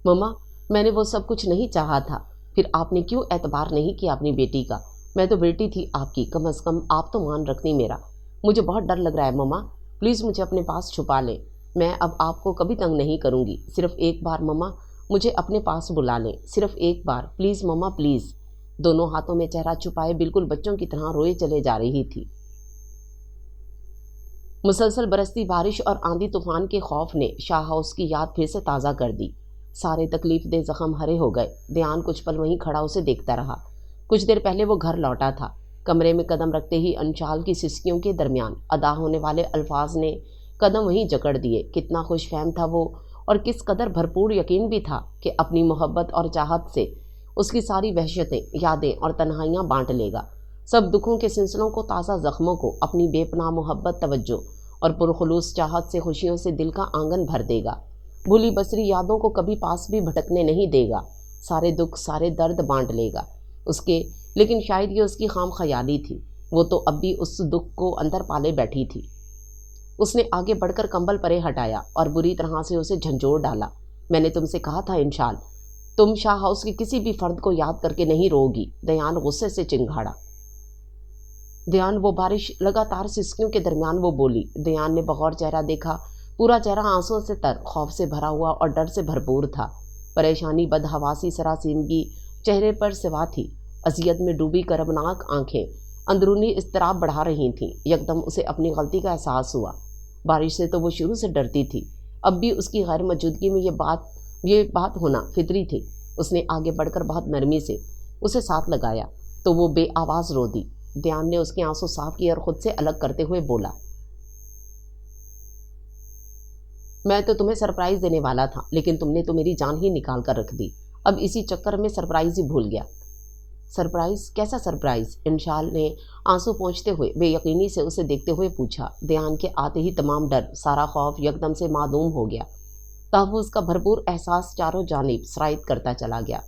S1: مما، میں نے وہ سب کچھ نہیں چاہا تھا، پھر آپ نے کیوں اعتبار نہیں کیا اپنی بیٹی کا؟ میں تو بیٹی تھی آپ کی، کم از کم آپ تو مان رکھتی میرا۔ مجھے بہت ڈر لگ رہا ہے مما، پلیز مجھے اپنے پاس چھپا لیں، میں اب آپ کو کبھی تنگ نہیں کروں گی، صرف ایک بار مما مجھے اپنے پاس بلا لیں، صرف ایک بار، پلیز مما پلیز۔ دونوں ہاتھوں میں چہرہ چھپائے بالکل بچوں کی طرح روئے چلے جا رہی تھی۔ مسلسل برستی بارش اور آندھی طوفان کے خوف نے شاہ ہاؤس کی یاد پھر سے تازہ کر دی۔ سارے تکلیف دہ زخم ہرے ہو گئے۔ دیان کچھ پل وہیں کھڑا اسے دیکھتا رہا۔ کچھ دیر پہلے وہ گھر لوٹا تھا۔ کمرے میں قدم رکھتے ہی انشال کی سسکیوں کے درمیان ادا ہونے والے الفاظ نے قدم وہیں جکڑ دیے۔ کتنا خوش فہم تھا وہ، اور کس قدر بھرپور یقین بھی تھا کہ اپنی محبت اور چاہت سے اس کی ساری وحشتیں، یادیں اور تنہائیاں بانٹ لے گا، سب دکھوں کے سلسلوں کو، تازہ زخموں کو اپنی بے پناہ محبت، توجہ اور پرخلوص چاہت سے خوشیوں سے دل کا آنگن بھر دے گا۔ بھولی بسری یادوں کو کبھی پاس بھی بھٹکنے نہیں دے گا، سارے دکھ، سارے درد بانٹ لے گا اس کے۔ لیکن شاید یہ اس کی خام خیالی تھی، وہ تو اب بھی اس دکھ کو اندر پالے بیٹھی تھی۔ اس نے آگے بڑھ کر کمبل پرے ہٹایا اور بری طرح سے اسے جھنجھوڑ ڈالا۔ میں نے تم سے کہا تھا انشال، تم شاہ ہاؤس کے کسی بھی فرد کو یاد کر کے نہیں رو گی، دیان غصے سے چنگھاڑا۔ دیان، وہ بارش لگاتار سسکیوں کے درمیان وہ بولی۔ دیان نے بغور چہرہ دیکھا، پورا چہرہ آنسوں سے تر، خوف سے بھرا ہوا اور ڈر سے بھرپور تھا۔ پریشانی، بدحواسی، سراسیمگی چہرے پر سوا تھی۔ अजियत में डूबी करबनाक आंखें अंदरूनी इज़्तिराब बढ़ा रही थीं। यकदम उसे अपनी गलती का एहसास हुआ। बारिश से तो वो शुरू से डरती थी, अब भी उसकी गैर मौजूदगी में ये बात होना फितरी थी। उसने आगे बढ़कर बहुत नरमी से उसे साथ लगाया तो वो बेआवाज़ रो दी। ध्यान ने उसके आंसू साफ किए और खुद से अलग करते हुए बोला, मैं तो तुम्हें सरप्राइज़ देने वाला था, लेकिन तुमने तो मेरी जान ही निकाल कर रख दी। अब इसी चक्कर में सरप्राइज़ ही भूल गया। सरप्राइज़? कैसा सरप्राइज़? इंशाल ने आंसू पोंछते हुए बेयकीनी से उसे देखते हुए पूछा। ध्यान के आते ही तमाम डर, सारा खौफ यकदम से मादूम हो गया। तहफ़्फ़ुज़ का भरपूर एहसास चारों जानिब सराइत करता चला गया।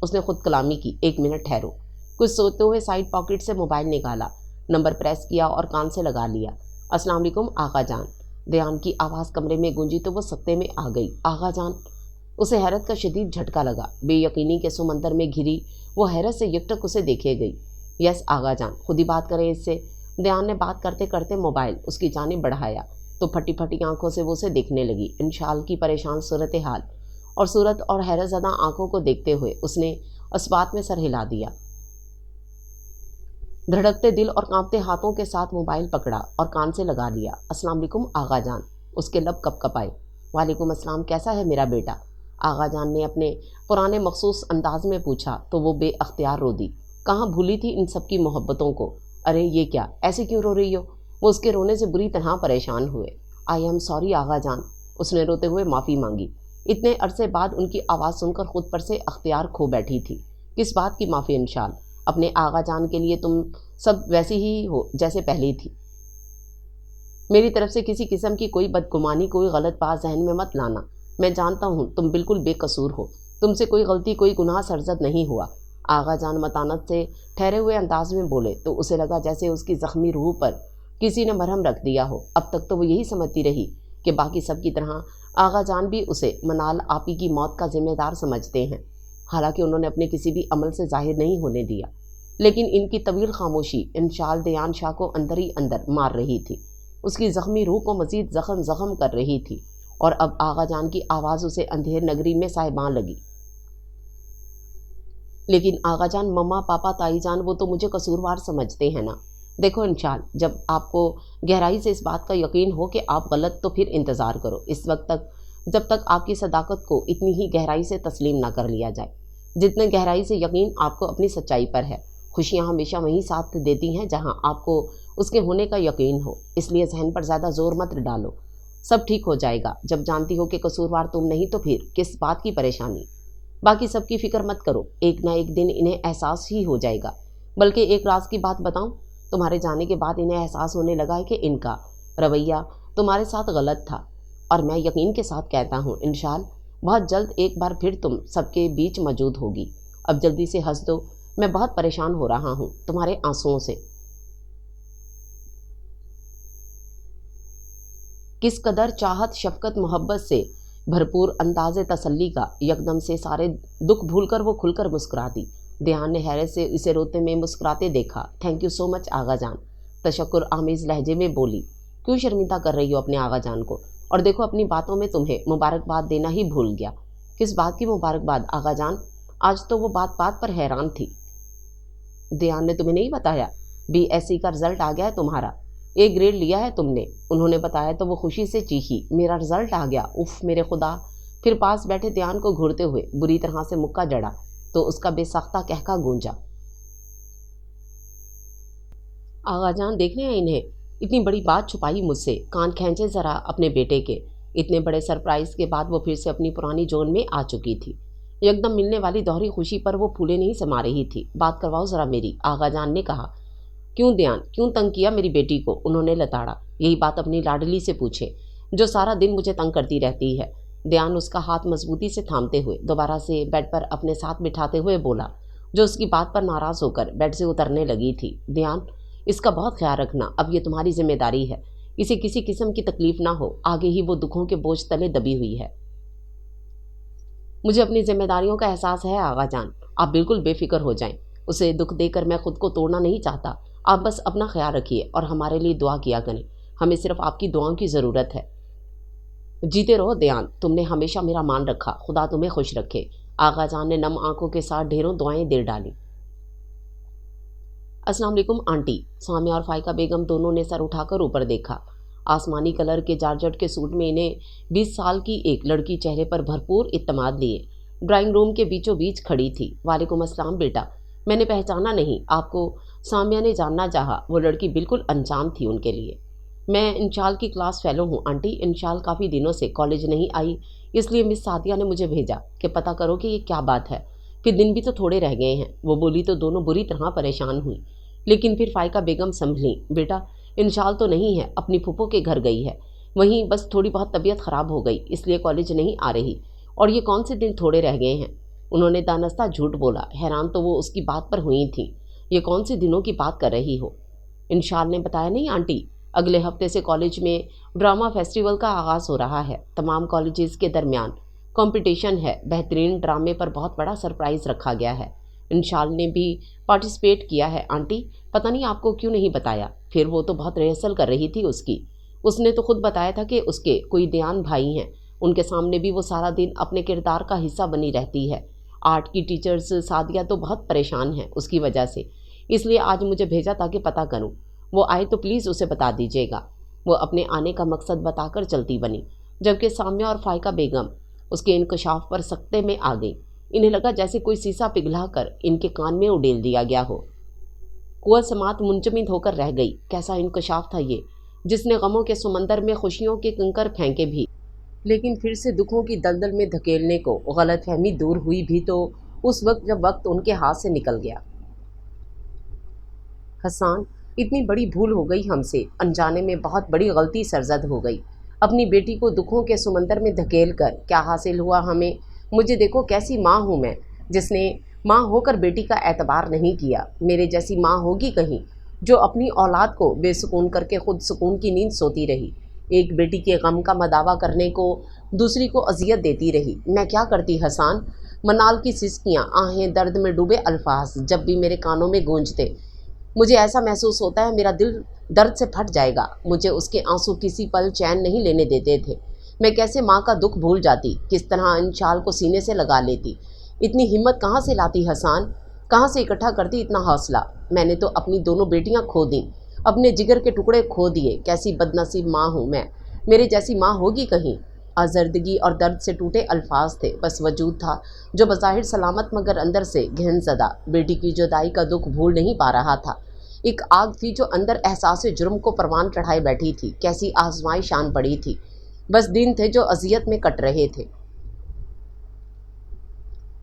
S1: उसने खुद कलामी की। 1 मिनट ठहरो। कुछ सोचते हुए साइड पॉकेट से मोबाइल निकाला, नंबर प्रेस किया और कान से लगा लिया। अस्सलाम वालेकुम आगा जान। ध्यान की आवाज़ कमरे में गूंजी तो वो सत्ते में आ गई। आगा जान? उसे हैरत का शदीद झटका लगा। बेयकीनी के समंदर में घिरी वो हैरत से यकटक उसे देखे गई। यस आगा जान, खुद ही बात करें इससे। ध्यान ने बात करते करते मोबाइल उसकी जानिब बढ़ाया तो फटी फटी आंखों से वो उसे देखने लगी। इंशाल की परेशान सूरत हाल और सूरत और हैरत ज़दा आंखों को देखते हुए उसने इस बात में सर हिला दिया। धड़कते दिल और कांपते हाथों के साथ मोबाइल पकड़ा और कान से लगा लिया। अस्सलाम वालेकुम आगा जान। उसके लब कपकपाए। वालेकुम अस्सलाम, कैसा है मेरा बेटा? आगा जान ने अपने पुराने मखसूस अंदाज में पूछा तो वो बेअख्तियार रो दी। कहाँ भूली थी इन सब की मोहब्बतों को। अरे ये क्या, ऐसे क्यों रो रही हो? वो उसके रोने से बुरी तरह परेशान हुए। आई एम सॉरी आगा जान, उसने रोते हुए माफ़ी मांगी। इतने अरसे बाद उनकी आवाज़ सुनकर खुद पर से अख्तियार खो बैठी थी। किस बात की माफ़ी इंशाल? अपने आगा जान के लिए तुम सब वैसी ही हो जैसे पहले थी। मेरी तरफ से किसी किस्म की कोई बदगुमानी, कोई गलत बात जहन में मत लाना। मैं जानता हूँ तुम बिल्कुल बेकसूर हो, तुमसे कोई गलती, कोई गुनाह सरजद नहीं हुआ। आगा जान मतानत से ठहरे हुए अंदाज में बोले तो उसे लगा जैसे उसकी ज़ख्मी रूह पर किसी ने मरहम रख दिया हो। अब तक तो वो यही समझती रही कि बाकी सब की तरह आगा जान भी उसे मनाल आपी की मौत का जिम्मेदार समझते हैं। हालांकि उन्होंने अपने किसी भी अमल से जाहिर नहीं होने दिया, लेकिन इनकी तवील खामोशी इंशाल दयान शाह को अंदर ही अंदर मार रही थी। उसकी ज़ख्मी रूह को मज़ीद ज़ख्म कर रही थी और अब आगा जान की आवाज़ उसे अंधेर नगरी में साहिबान लगी। लेकिन आगा जान, मम्मा पापा ताई जान, वो तो मुझे कसूरवार समझते हैं ना। देखो इंशाल, जब आपको गहराई से इस बात का यकीन हो कि आप गलत, तो फिर इंतज़ार करो इस वक्त तक जब तक आपकी सदाकत को इतनी ही गहराई से तस्लीम ना कर लिया जाए जितने गहराई से यकीन आपको अपनी सच्चाई पर है। खुशियाँ हमेशा वहीं साथ देती हैं जहाँ आपको उसके होने का यकीन हो, इसलिए जहन पर ज़्यादा ज़ोर मत डालो। सब ठीक हो जाएगा। जब जानती हो कि कसूरवार तुम नहीं तो फिर किस बात की परेशानी। बाकी सब की फ़िक्र मत करो, एक ना एक दिन इन्हें एहसास ही हो जाएगा। बल्कि एक राज की बात बताऊं, तुम्हारे जाने के बाद इन्हें एहसास होने लगा है कि इनका रवैया तुम्हारे साथ गलत था। और मैं यकीन के साथ कहता हूँ इंशाल बहुत जल्द एक बार फिर तुम सबके बीच मौजूद होगी। अब जल्दी से हंस दो, मैं बहुत परेशान हो रहा हूँ तुम्हारे आंसुओं से। किस कदर चाहत, शफकत, मोहब्बत से भरपूर अंदाज़े तसल्ली का। यकदम से सारे दुख भूलकर वो खुलकर मुस्कुरा दी। ध्यान ने हैरत से इसे रोते में मुस्कुराते देखा। थैंक यू सो मच आगा जान, तशक्कुर आमेज़ लहजे में बोली। क्यों शर्मिंदा कर रही हो अपने आगा जान को? और देखो अपनी बातों में तुम्हें मुबारकबाद देना ही भूल गया। किस बात की मुबारकबाद आगा जान? आज तो वो बात बात पर हैरान थी। ध्यान ने तुम्हें नहीं बताया? BSc का रिज़ल्ट आ गया है तुम्हारा, A ग्रेड लिया है तुमने। उन्होंने बताया तो वो खुशी से चीखी, मेरा रिज़ल्ट आ गया, उफ़ मेरे खुदा। फिर पास बैठे ध्यान को घूरते हुए बुरी तरह से मुक्का जड़ा तो उसका बेसाख्ता कहका गूंजा। आगा जान देखने हैं इन्हें, इतनी बड़ी बात छुपाई मुझसे। कान खींचे ज़रा अपने बेटे के। इतने बड़े सरप्राइज़ के बाद वो फिर से अपनी पुरानी जोन में आ चुकी थी। एकदम मिलने वाली दोहरी खुशी पर वो फूले नहीं समा रही थी। बात करवाओ ज़रा मेरी, आगा जान ने कहा। क्यों ध्यान, क्यों तंग किया मेरी बेटी को? उन्होंने लताड़ा। यही बात अपनी लाडली से पूछे जो सारा दिन मुझे तंग करती रहती है। ध्यान उसका हाथ मजबूती से थामते हुए दोबारा से बेड पर अपने साथ बिठाते हुए बोला, जो उसकी बात पर नाराज़ होकर बेड से उतरने लगी थी। ध्यान, इसका बहुत ख्याल रखना, अब ये तुम्हारी जिम्मेदारी है। इसे किसी किस्म की तकलीफ ना हो, आगे ही वो दुखों के बोझ तले दबी हुई है। मुझे अपनी जिम्मेदारियों का एहसास है आगा जान, आप बिल्कुल बेफिक्र हो जाएं। उसे दुख देकर मैं खुद को तोड़ना नहीं चाहता। आप बस अपना ख्याल रखिए और हमारे लिए दुआ किया करें। हमें सिर्फ आपकी दुआओं की ज़रूरत है। जीते रहो ध्यान, तुमने हमेशा मेरा मान रखा, खुदा तुम्हें खुश रखे। आगा जान ने नम आंखों के साथ ढेरों दुआएं दे डाली। अस्सलाम वालेकुम आंटी। सामिया और फाइका बेगम दोनों ने सर उठाकर ऊपर देखा। आसमानी कलर के जारजट के सूट में इन्हें 20 साल की एक लड़की चेहरे पर भरपूर इत्तेमाद लिए ड्राइंग रूम के बीचों बीच खड़ी थी। वालेकुम अस्सलाम बेटा। मैंने पहचाना नहीं आपको। सामिया ने जानना चाहा। वो लड़की बिल्कुल अनजान थी उनके लिए। मैं इंशाल की क्लास फेलो हूँ आंटी। इंशाल काफ़ी दिनों से कॉलेज नहीं आई, इसलिए मिस सादिया ने मुझे भेजा कि पता करो कि ये क्या बात है। फिर दिन भी तो थोड़े रह गए हैं। वो बोली तो दोनों बुरी तरह परेशान हुई, लेकिन फिर फाइका बेगम संभली। बेटा इंशाल तो नहीं है, अपनी फूफो के घर गई है, वहीं बस थोड़ी बहुत तबीयत ख़राब हो गई, इसलिए कॉलेज नहीं आ रही। और ये कौन से दिन थोड़े रह गए हैं। उन्होंने दानस्ता झूठ बोला। हैरान तो वो उसकी बात पर हुई थी। ये कौन से दिनों की बात कर रही हो। इंशाल ने बताया नहीं आंटी, अगले हफ्ते से कॉलेज में ड्रामा फेस्टिवल का आगाज़ हो रहा है। तमाम कॉलेजेस के दरमियान कंपटीशन है। बेहतरीन ड्रामे पर बहुत बड़ा सरप्राइज़ रखा गया है। इंशाल ने भी पार्टिसिपेट किया है आंटी। पता नहीं आपको क्यों नहीं बताया। फिर वो तो बहुत रिहर्सल कर रही थी उसकी। उसने तो खुद बताया था कि उसके कोई दयान भाई हैं, उनके सामने भी वो सारा दिन अपने किरदार का हिस्सा बनी रहती है। आर्ट की टीचर्स सादिया तो बहुत परेशान हैं उसकी वजह से, इसलिए आज मुझे भेजा ताकि पता करूं। वो आए तो प्लीज़ उसे बता दीजिएगा। वो अपने आने का मकसद बताकर चलती बनी, जबकि सामिया और फाइका बेगम उसके इंकशाफ पर सख्ते में आ गई। इन्हें लगा जैसे कोई सीसा पिघला कर इनके कान में उड़ेल दिया गया हो। कुआ समात मुंजमद होकर रह गई। कैसा इंकशाफ था ये, जिसने गमों के समंदर में खुशियों के कंकर फेंके भी, लेकिन फिर से दुखों की दलदल में धकेलने को गलतफहमी दूर हुई भी तो उस वक्त जब वक्त उनके हाथ से निकल गया। हसन, इतनी बड़ी भूल हो गई हमसे, अनजाने में बहुत बड़ी गलती सरजद हो गई। अपनी बेटी को दुखों के समंदर में धकेल कर क्या हासिल हुआ हमें। मुझे देखो कैसी माँ हूँ मैं, जिसने माँ होकर बेटी का एतबार नहीं किया। मेरे जैसी माँ होगी कहीं, जो अपनी औलाद को बेसुकून करके खुद सुकून की नींद सोती रही। एक बेटी के गम का मदावा करने को दूसरी को अजियत देती रही। मैं क्या करती हसन। मनाल की सिसकियाँ, आहें, दर्द में डूबे अल्फाज जब भी मेरे कानों में गूंजते, मुझे ऐसा महसूस होता है मेरा दिल दर्द से फट जाएगा। मुझे उसके आंसू किसी पल चैन नहीं लेने देते थे। मैं कैसे माँ का दुख भूल जाती, किस तरह इंशाल को सीने से लगा लेती। इतनी हिम्मत कहाँ से लाती हसन, कहाँ से इकट्ठा करती इतना हौसला। मैंने तो अपनी दोनों बेटियाँ खो दी, अपने जिगर के टुकड़े खो दिए। कैसी बदनसीब माँ हूँ मैं। मेरे जैसी माँ होगी कहीं। आज़र्दगी और दर्द से टूटे अल्फाज थे, बस वजूद था जो बज़ाहिर सलामत मगर अंदर से गहनज़दा। बेटी की जुदाई का दुख भूल नहीं पा रहा था। एक आग थी जो अंदर एहसास जुर्म को परवान चढ़ाए बैठी थी। कैसी आजमाइश आन पड़ी थी। बस दिन थे जो अजियत में कट रहे थे।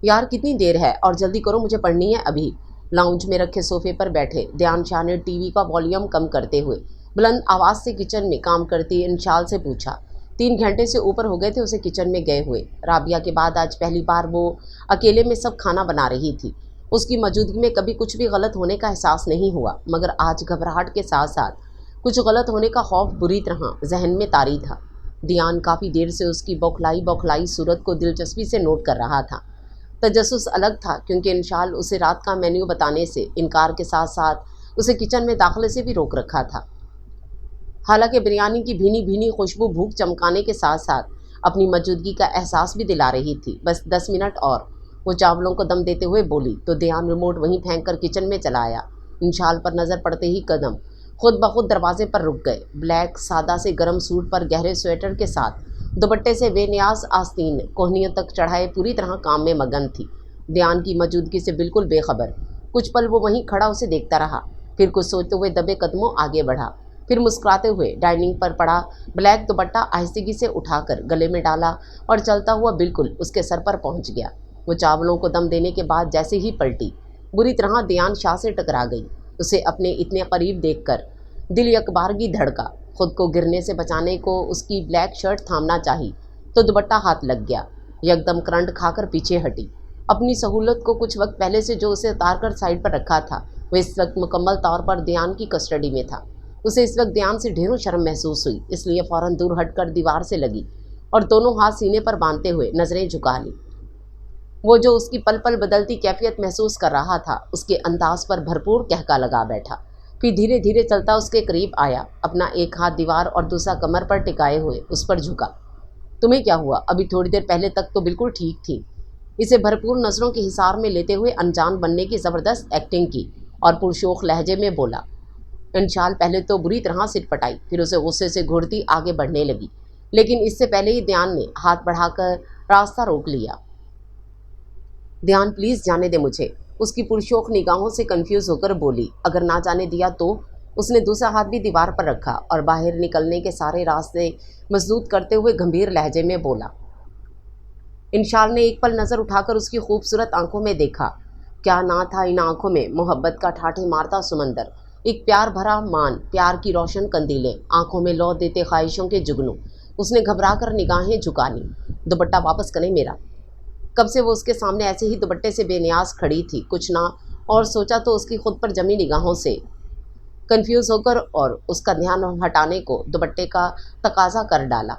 S1: यार कितनी देर है, और जल्दी करो, मुझे पढ़नी है अभी। लाउंज में रखे सोफे पर बैठे ध्यान शाह ने टीवी का वॉल्यूम कम करते हुए बुलंद आवाज़ से किचन में काम करती इंशाल से पूछा। 3 घंटे से ऊपर हो गए थे उसे किचन में गए हुए। राबिया के बाद आज पहली बार वो अकेले में सब खाना बना रही थी। उसकी मौजूदगी में कभी कुछ भी गलत होने का एहसास नहीं हुआ, मगर आज घबराहट के साथ साथ कुछ गलत होने का खौफ बुरी तरह जहन में तारी था। दियान काफ़ी देर से उसकी बौखलाई बौखलाई सूरत को दिलचस्पी से नोट कर रहा था। तजस्सुस अलग था, क्योंकि इंशाल उसे रात का मेन्यू बताने से इनकार के साथ साथ उसे किचन में दाखिले से भी रोक रखा था। हालांकि बिरयानी की भीनी भीनी खुशबू भूख चमकाने के साथ साथ अपनी मौजूदगी का एहसास भी दिला रही थी। बस 10 मिनट और, वो चावलों को दम देते हुए बोली तो ध्यान रिमोट वहीं फेंक कर किचन में चला आया। इंशाल पर नज़र पड़ते ही कदम खुद ब खुद दरवाजे पर रुक गए। ब्लैक सादा से गर्म सूट पर गहरे स्वेटर के साथ दुपट्टे से बेनियाज आस्तीन कोहनियों तक चढ़ाए पूरी तरह काम में मगन थी। ध्यान की मौजूदगी से बिल्कुल बेखबर। कुछ पल वो वहीं खड़ा उसे देखता रहा, फिर कुछ सोचते हुए दबे कदमों आगे बढ़ा। फिर मुस्कुराते हुए डाइनिंग पर पड़ा ब्लैक दुपट्टा आहिस्तेगी से उठाकर गले में डाला और चलता हुआ बिल्कुल उसके सर पर पहुंच गया। वो चावलों को दम देने के बाद जैसे ही पलटी, बुरी तरह ध्यान शाह से टकरा गई। उसे अपने इतने करीब देखकर दिल यकबारगी धड़का। खुद को गिरने से बचाने को उसकी ब्लैक शर्ट थामना चाहिए तो दुपट्टा हाथ लग गया। यकदम करंट खाकर पीछे हटी। अपनी सहूलत को कुछ वक्त पहले से जो उसे उतार कर साइड पर रखा था, वह इस वक्त मुकम्मल तौर पर ध्यान की कस्टडी में था। उसे इस वक्त ध्यान से ढेरों शर्म महसूस हुई, इसलिए फ़ौरन दूर हटकर दीवार से लगी और दोनों हाथ सीने पर बांधते हुए नज़रें झुका ली। वो जो उसकी पल पल बदलती कैफियत महसूस कर रहा था, उसके अंदाज पर भरपूर कहका लगा बैठा। फिर धीरे धीरे चलता उसके करीब आया, अपना एक हाथ दीवार और दूसरा कमर पर टिकाए हुए उस पर झुका। तुम्हें क्या हुआ? अभी थोड़ी देर पहले तक तो बिल्कुल ठीक थी। इसे भरपूर नज़रों के हिसार में लेते हुए अनजान बनने की ज़बरदस्त एक्टिंग की और पुरशोख लहजे में बोला। इंशाल पहले तो बुरी तरह सिटपटाई, फिर उसे गुस्से से घुड़ती आगे बढ़ने लगी, लेकिन इससे पहले ही ध्यान ने हाथ बढ़ाकर रास्ता रोक लिया। ध्यान प्लीज़ जाने दे मुझे, उसकी पुरशोख निगाहों से कंफ्यूज होकर बोली। अगर ना जाने दिया तो? उसने दूसरा हाथ भी दीवार पर रखा और बाहर निकलने के सारे रास्ते मजबूत करते हुए गंभीर लहजे में बोला। इंशाल ने एक पल नज़र उठाकर उसकी खूबसूरत आंखों में देखा। क्या ना था इन आंखों में मोहब्बत का ठाठे मारता समंदर, एक प्यार भरा मान, प्यार की रोशन कंदीलें, आंखों में लौ देते ख्वाहिशों के जुगनू। उसने घबरा कर निगाहें झुका ली। दुपट्टा वापस करें मेरा। कब से वो उसके सामने ऐसे ही दुपट्टे से बेनियाज खड़ी थी, कुछ ना और सोचा तो उसकी खुद पर जमी निगाहों से कंफ्यूज होकर और उसका ध्यान हटाने को दुपट्टे का तकाजा कर डाला।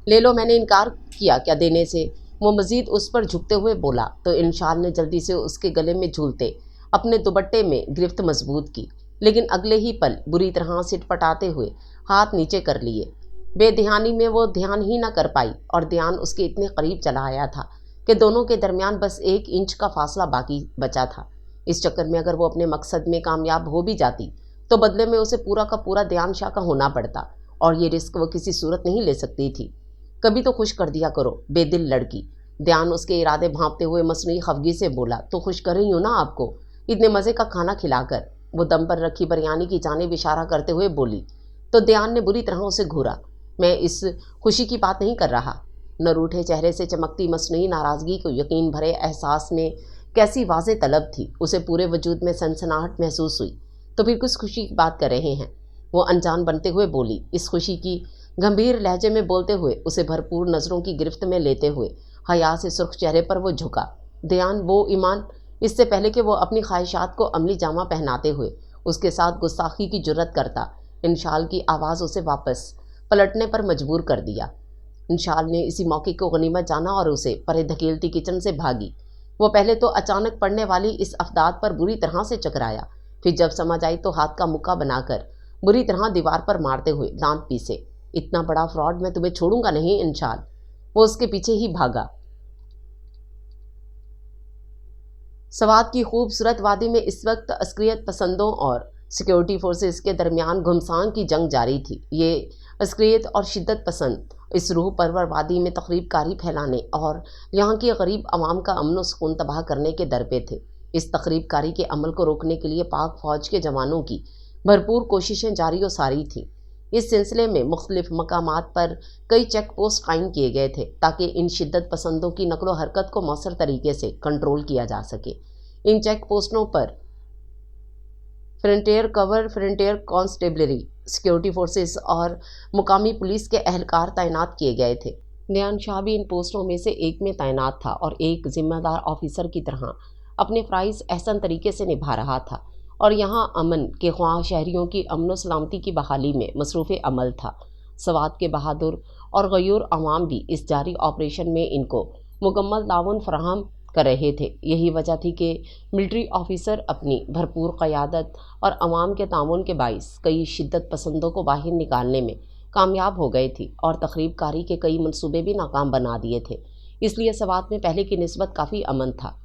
S1: ले लो, मैंने इनकार किया क्या देने से? वो मज़ीद उस पर झुकते हुए बोला तो इंशाल ने जल्दी से उसके गले में झूलते अपने दुपट्टे में गिरफ्त मजबूत की, लेकिन अगले ही पल बुरी तरह सिटपटाते हुए हाथ नीचे कर लिए। बेध्यानी में वो ध्यान ही न कर पाई और ध्यान उसके इतने करीब चला आया था कि दोनों के दरमियान बस 1 इंच का फासला बाकी बचा था। इस चक्कर में अगर वो अपने मकसद में कामयाब हो भी जाती तो बदले में उसे पूरा का पूरा ध्यान शाह का होना पड़ता, और ये रिस्क वो किसी सूरत नहीं ले सकती थी। कभी तो खुश कर दिया करो बेदिल लड़की। ध्यान उसके इरादे भांपते हुए मसनूई खफगी से बोला। तो खुश कर रही हूँ ना आपको, इतने मज़े का खाना खिलाकर। वो दम पर रखी बिरयानी की जानिब इशारा करते हुए बोली तो ध्यान ने बुरी तरह उसे घूरा। मैं इस खुशी की बात नहीं कर रहा। न रूठे चेहरे से चमकती मसनूई नाराज़गी को यकीन भरे एहसास ने कैसी वाज़े तलब थी, उसे पूरे वजूद में सनसनाहट महसूस हुई। तो फिर किस खुशी की बात कर रहे हैं? वो अनजान बनते हुए बोली। इस खुशी की गंभीर लहजे में बोलते हुए उसे भरपूर नज़रों की गिरफ्त में लेते हुए हया से सुर्ख चेहरे पर वो झुका। ध्यान वो ईमान, इससे पहले कि वो अपनी ख्वाहिशात को अमली जामा पहनाते हुए उसके साथ गुस्ताखी की जुर्रत करता, इंशाल की आवाज़ उसे वापस पलटने पर मजबूर कर दिया। इंशाल ने इसी मौके को गनीमत जाना और उसे परे धकेलती किचन से भागी। वो पहले तो अचानक पड़ने वाली इस अफदाद पर बुरी तरह से चकराया, फिर जब समझ आई तो हाथ का मुक्का बनाकर बुरी तरह दीवार पर मारते हुए दांत पीसे। इतना बड़ा फ्रॉड मैं तुम्हें छोड़ूंगा नहीं इंशाल। वो उसके पीछे ही भागा। सवात की खूबसूरत वादी में इस वक्त अस्करियत पसंदों और सिक्योरिटी फोर्सेस के दरमियान घुमसान की जंग जारी थी। ये अस्करियत और शिद्दत पसंद इस रूह परवर वादी में तकरीब कारी फैलाने और यहाँ की गरीब आवाम का अमन व सुकून तबाह करने के दर पे थे। इस तकरीब कारी के अमल को रोकने के लिए पाक फौज के जवानों की भरपूर कोशिशें जारी व सारी थीं। इस सिलसिले में मुख्तलिफ मकामात पर कई चेक पोस्ट कायम किए गए थे ताकि इन शिद्दत पसंदों की नकलो हरकत को मौसर तरीके से कंट्रोल किया जा सके। इन चेक पोस्टों पर frontier cover, frontier constabulary, security forces और मुकामी पुलिस के एहलकार तैनात किए गए थे। ध्यान शाह भी इन पोस्टों में से एक में तैनात था और एक जिम्मेदार ऑफिसर की तरह अपने फ़राइज़ अहसन तरीके से निभा रहा था और यहाँ अमन के ख्वाह शहरियों की अमन व सलामती की बहाली में मसरूफ़ अमल था। सवात के बहादुर और गयूर अवाम भी इस जारी ऑपरेशन में इनको मुकम्मल ताउन फराहम कर रहे थे। यही वजह थी कि मिलिट्री ऑफिसर अपनी भरपूर क़यादत और अवाम के ताउन के बाइस कई शिद्दत पसंदों को बाहर निकालने में कामयाब हो गए थी और तकरीब कारी के कई मंसूबे भी नाकाम बना दिए थे। इसलिए सवात में पहले की निस्बत काफ़ी अमन था।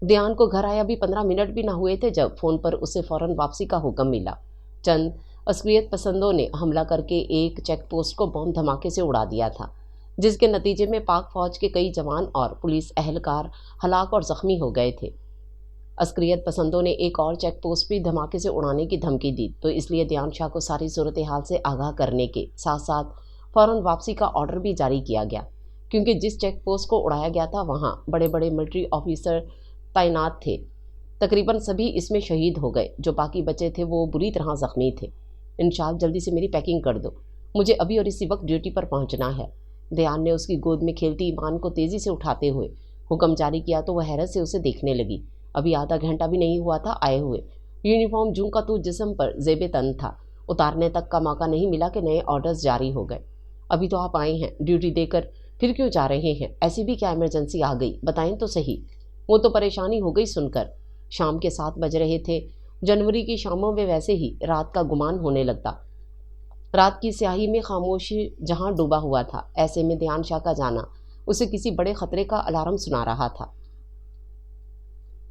S1: ध्यान को घर आया भी 15 मिनट भी ना हुए थे जब फ़ोन पर उसे फ़ौरन वापसी का हुक्म मिला। चंद अस्करियत पसंदों ने हमला करके एक चेक पोस्ट को बम धमाके से उड़ा दिया था, जिसके नतीजे में पाक फ़ौज के कई जवान और पुलिस एहलकार हलाक और ज़ख्मी हो गए थे। अस्करियत पसंदों ने एक और चेक पोस्ट भी धमाके से उड़ाने की धमकी दी, तो इसलिए ध्यान शाह को सारी सूरत हाल से आगाह करने के साथ साथ फ़ौरन वापसी का ऑर्डर भी जारी किया गया, क्योंकि जिस चेक पोस्ट को उड़ाया गया था वहाँ बड़े बड़े मिलिट्री ऑफिसर तैनात थे। तकरीबन सभी इसमें शहीद हो गए, जो बाकी बचे थे वो बुरी तरह ज़ख्मी थे। इंशाल्लाह जल्दी से मेरी पैकिंग कर दो, मुझे अभी और इसी वक्त ड्यूटी पर पहुंचना है। ध्यान ने उसकी गोद में खेलती ईमान को तेज़ी से उठाते हुए हुक्म जारी किया तो वह हैरत से उसे देखने लगी। अभी आधा घंटा भी नहीं हुआ था आए हुए। यूनिफॉर्म जूं का तू जिस्म पर ज़ेबे तन था, उतारने तक का मौका नहीं मिला कि नए ऑर्डर्स जारी हो गए। अभी तो आप आए हैं, ड्यूटी देकर फिर क्यों जा रहे हैं? ऐसी भी क्या इमरजेंसी आ गई, बताएं तो सही। वो तो परेशानी हो गई सुनकर। शाम के 7 बज रहे थे। जनवरी की शामों में वैसे ही रात का गुमान होने लगता। رات کی سیاہی میں خاموشی جہاں ڈوبا ہوا تھا، ایسے میں دیان شاہ کا جانا اسے کسی بڑے خطرے کا الارم سنا رہا تھا۔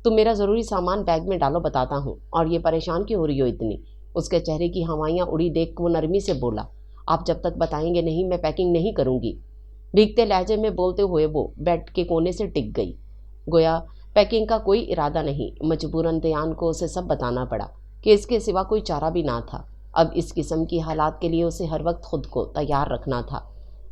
S1: تم میرا ضروری سامان بیگ میں ڈالو، بتاتا ہوں، اور یہ پریشان کیوں ہو رہی ہو اتنی؟ اس کے چہرے کی ہوائیاں اڑی دیکھ وہ نرمی سے بولا، آپ جب تک بتائیں گے نہیں میں پیکنگ نہیں کروں گی۔ بھیگتے لہجے میں بولتے ہوئے وہ بیڈ کے کونے سے ٹک گئی، گویا پیکنگ کا کوئی ارادہ نہیں۔ مجبوراً دیان کو اسے سب بتانا پڑا کہ اس کے سوا کوئی چارہ بھی نہ تھا۔ اب اس قسم کی حالات کے لیے اسے ہر وقت خود کو تیار رکھنا تھا،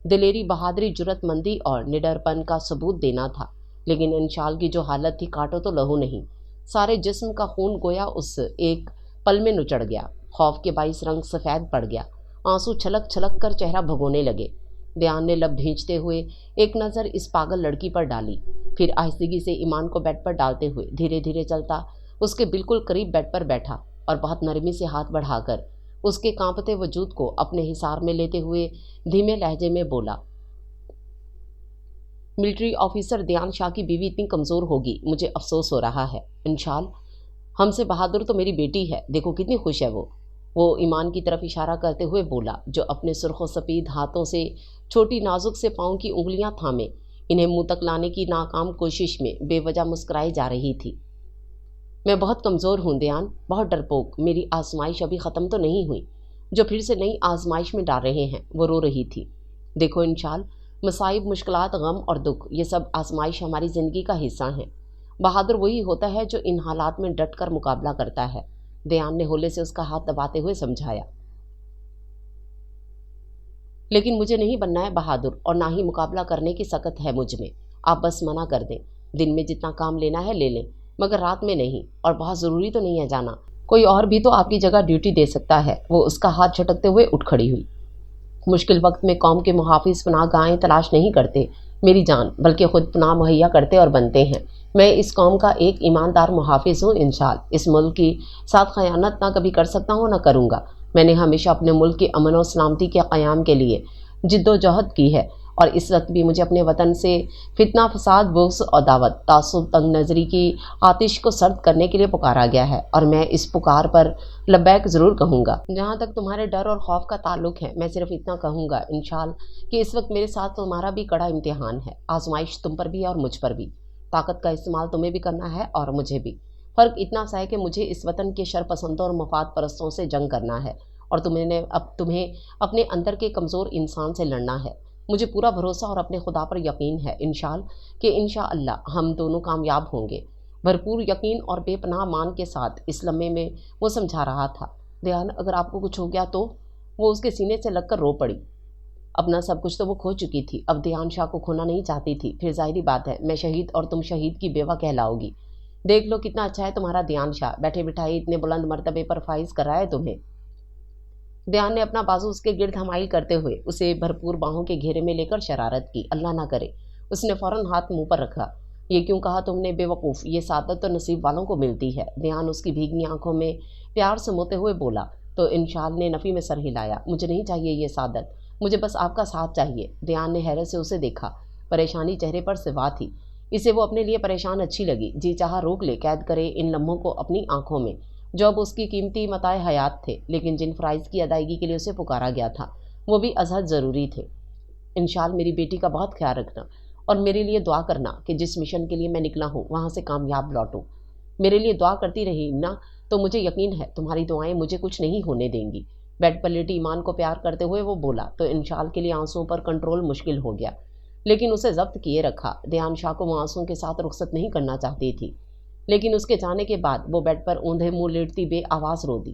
S1: دلیری، بہادری، جرأت مندی اور نڈر پن کا ثبوت دینا تھا۔ لیکن انشال کی جو حالت تھی، کاٹو تو لہو نہیں، سارے جسم کا خون گویا اس ایک پل میں نچڑ گیا۔ خوف کے باعث رنگ سفید پڑ گیا، آنسو چھلک چھلک کر چہرہ بھگونے لگے۔ دیان نے لب بھینچتے ہوئے ایک نظر اس پاگل لڑکی پر ڈالی، پھر آہستگی سے ایمان کو بیڈ پر ڈالتے ہوئے دھیرے دھیرے چلتا اس کے بالکل قریب بیڈ پر بیٹھا اور بہت نرمی سے ہاتھ بڑھا کر اس کے کانپتے وجود کو اپنے حصار میں لیتے ہوئے دھیمے لہجے میں بولا، ملٹری آفیسر دیان شاہ کی بیوی اتنی کمزور ہوگی، مجھے افسوس ہو رہا ہے۔ انشال، ہم سے بہادر تو میری بیٹی ہے، دیکھو کتنی خوش ہے وہ ایمان کی طرف اشارہ کرتے ہوئے بولا، جو اپنے سرخ و سفید ہاتھوں سے چھوٹی نازک سے پاؤں کی انگلیاں تھامے انہیں منہ تک لانے کی ناکام کوشش میں بے وجہ مسکرائی جا رہی تھی۔ میں بہت کمزور ہوں دیان، بہت ڈرپوک، میری آزمائش ابھی ختم تو نہیں ہوئی، جو پھر سے نئی آزمائش میں ڈال رہے ہیں۔ وہ رو رہی تھی۔ دیکھو انشال، مصائب، مشکلات، غم اور دکھ، یہ سب آزمائش ہماری زندگی کا حصہ ہیں۔ بہادر وہی ہوتا ہے جو ان حالات میں ڈٹ کر مقابلہ کرتا ہے، دیان نے ہولے سے اس کا ہاتھ دباتے ہوئے سمجھایا۔ لیکن مجھے نہیں بننا ہے بہادر، اور نہ ہی مقابلہ کرنے کی سکت ہے مجھ میں۔ آپ بس منع کر دیں، دن میں جتنا کام لینا ہے لے لیں، مگر رات میں نہیں، اور بہت ضروری تو نہیں ہے جانا، کوئی اور بھی تو آپ کی جگہ ڈیوٹی دے سکتا ہے۔ وہ اس کا ہاتھ جھٹکتے ہوئے اٹھ کھڑی ہوئی۔ مشکل وقت میں قوم کے محافظ پناہ گاہیں تلاش نہیں کرتے میری جان، بلکہ خود پناہ مہیا کرتے اور بنتے ہیں۔ میں اس قوم کا ایک ایماندار محافظ ہوں انشال، اس ملک کی ساتھ خیانت نہ کبھی کر سکتا ہوں نہ کروں گا۔ میں نے ہمیشہ اپنے ملک کی امن و سلامتی کے قیام کے لیے جد و جہد کی ہے، اور اس وقت بھی مجھے اپنے وطن سے فتنہ، فساد، بغض، عداوت، تعصب، تنگ نظری کی آتش کو سرد کرنے کے لیے پکارا گیا ہے، اور میں اس پکار پر لبیک ضرور کہوں گا۔ جہاں تک تمہارے ڈر اور خوف کا تعلق ہے، میں صرف اتنا کہوں گا انشال کہ اس وقت میرے ساتھ تمہارا بھی کڑا امتحان ہے، آزمائش تم پر بھی اور مجھ پر بھی۔ طاقت کا استعمال تمہیں بھی کرنا ہے اور مجھے بھی۔ فرق اتنا سا ہے کہ مجھے اس وطن کے شر پسندوں اور مفاد پرستوں سے جنگ کرنا ہے، اور تمہیں اپنے اندر کے کمزور انسان سے لڑنا ہے۔ مجھے پورا بھروسہ اور اپنے خدا پر یقین ہے انشال کہ انشاءاللہ ہم دونوں کامیاب ہوں گے۔ بھرپور یقین اور بے پناہ مان کے ساتھ اس لمحے میں وہ سمجھا رہا تھا، دیان اگر آپ کو کچھ ہو گیا تو؟ وہ اس کے سینے سے لگ کر رو پڑی۔ اپنا سب کچھ تو وہ کھو چکی تھی، اب دیان شاہ کو کھونا نہیں چاہتی تھی۔ پھر ظاہری بات ہے میں شہید اور تم شہید کی بیوہ کہلاؤ گی۔ دیکھ لو کتنا اچھا ہے تمہارا دیان شاہ، بیٹھے بٹھائی اتنے بلند مرتبے پر فائز کر رہا ہے تمہیں۔ دیان نے اپنا بازو اس کے گرد حمائل کرتے ہوئے اسے بھرپور باہوں کے گھیرے میں لے کر شرارت کی۔ اللہ نہ کرے، اس نے فوراً ہاتھ منہ پر رکھا۔ یہ کیوں کہا تم نے بے وقوف، یہ سعادت تو نصیب والوں کو ملتی ہے۔ دیان اس کی بھیگی آنکھوں میں پیار سموتے ہوئے بولا، تو انشال نے نفی میں سر ہلایا۔ مجھے نہیں چاہیے یہ سعادت، مجھے بس آپ کا ساتھ چاہیے۔ دیان نے حیرت سے اسے دیکھا، پریشانی چہرے پر سوا تھی۔ اسے وہ اپنے لیے پریشان اچھی لگی، جی چاہا روک لے، قید کرے ان لمحوں کو اپنی آنکھوں میں جو اب اس کی قیمتی متاع حیات تھے، لیکن جن فرائض کی ادائیگی کے لیے اسے پکارا گیا تھا وہ بھی ازحد ضروری تھے۔ انشال میری بیٹی کا بہت خیال رکھنا، اور میرے لیے دعا کرنا کہ جس مشن کے لیے میں نکلا ہوں وہاں سے کامیاب لوٹوں۔ میرے لیے دعا کرتی رہی نا، تو مجھے یقین ہے تمہاری دعائیں مجھے کچھ نہیں ہونے دیں گی۔ بیڈ پر لیٹی ایمان کو پیار کرتے ہوئے وہ بولا، تو انشال کے لیے آنسوؤں پر کنٹرول مشکل ہو گیا، لیکن اسے ضبط کیے رکھا۔ دیان شاہ کو وہ آنسوؤں کے ساتھ رخصت نہیں کرنا چاہتی تھی، لیکن اس کے جانے کے بعد وہ بیڈ پر اوندھے منہ لیٹتی بے آواز رو دی۔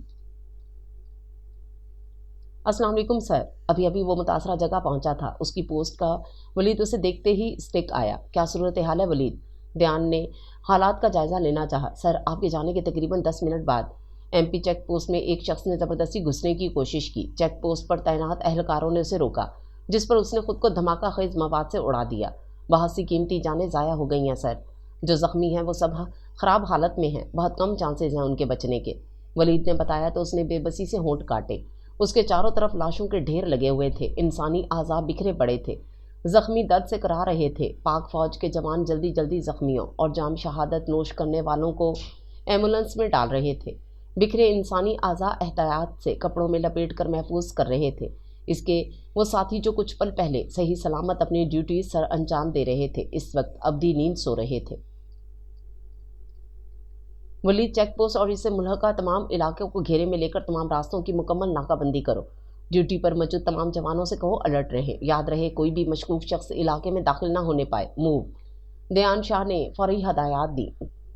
S1: السلام علیکم سر، ابھی وہ متاثرہ جگہ پہنچا تھا، اس کی پوسٹ کا ولید اسے دیکھتے ہی اسٹک آیا۔ کیا صورتحال ہے ولید؟ دیان نے حالات کا جائزہ لینا چاہا۔ سر، آپ کے جانے کے تقریباً 10 منٹ بعد ایم پی چیک پوسٹ میں ایک شخص نے زبردستی گھسنے کی کوشش کی۔ چیک پوسٹ پر تعینات اہلکاروں نے اسے روکا، جس پر اس نے خود کو دھماکہ خیز مواد سے اڑا دیا۔ بہت سی قیمتی جانیں ضائع ہو گئی ہیں سر، جو زخمی ہیں وہ سب خراب حالت میں ہیں، بہت کم چانسز ہیں ان کے بچنے کے، ولید نے بتایا تو اس نے بے بسی سے ہونٹ کاٹے۔ اس کے چاروں طرف لاشوں کے ڈھیر لگے ہوئے تھے، انسانی اعضاء بکھرے پڑے تھے، زخمی درد سے کرا رہے تھے۔ پاک فوج کے جوان جلدی جلدی زخمیوں اور جام شہادت نوش کرنے والوں کو ایمبولینس میں ڈال رہے تھے۔ बिखरे इंसानी आज़ा एहतियात से कपड़ों में लपेट कर महफूज कर रहे थे। इसके वो साथी जो कुछ पल पहले सही सलामत अपनी ड्यूटी सर अंजाम दे रहे थे, इस वक्त अवधि नींद सो रहे थे। वलीद चेक पोस्ट और इससे मुल्हका तमाम इलाकों को घेरे में लेकर तमाम रास्तों की मुकम्मल नाकाबंदी करो। ड्यूटी पर मौजूद तमाम जवानों से कहो अलर्ट रहे। याद रहे कोई भी मशकूक शख्स इलाके में दाखिल ना होने पाए। मूव। दयान शाह ने फौरी हदायत दी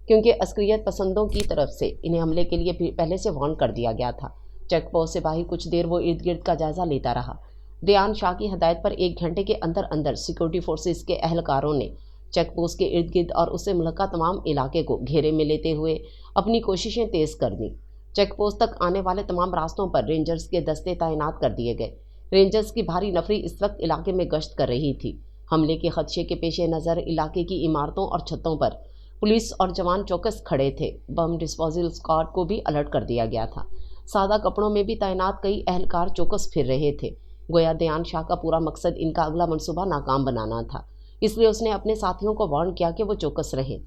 S1: क्योंकि अस्करियत पसंदों की तरफ से इन्हें हमले के लिए पहले से वार्न कर दिया गया था। चेक पोस्ट से बाहर कुछ देर वो इर्द गिर्द का जायजा लेता रहा। दयान शाह की हदायत पर 1 घंटे के अंदर अंदर सिक्योरिटी फोर्सेस के अहलकारों ने चेक पोस्ट के इर्द गिर्द और उससे मुल्का तमाम इलाके को घेरे में लेते हुए अपनी कोशिशें तेज कर दी। चेक पोस्ट तक आने वाले तमाम रास्तों पर रेंजर्स के दस्ते तैनात कर दिए गए। रेंजर्स की भारी नफरी इस वक्त इलाके में गश्त कर रही थी। हमले के खदशे के पेश नज़र इलाके की इमारतों और छतों पर पुलिस और जवान चौकस खड़े थे। बम डिस्पोजल स्क्वाड को भी अलर्ट कर दिया गया था। सादा कपड़ों में भी तैनात कई अहलकार चौकस फिर रहे थे। गोया दयान शाह का पूरा मकसद इनका अगला मनसूबा नाकाम बनाना था, इसलिए उसने अपने साथियों को वार्न किया कि वो चौकस रहें।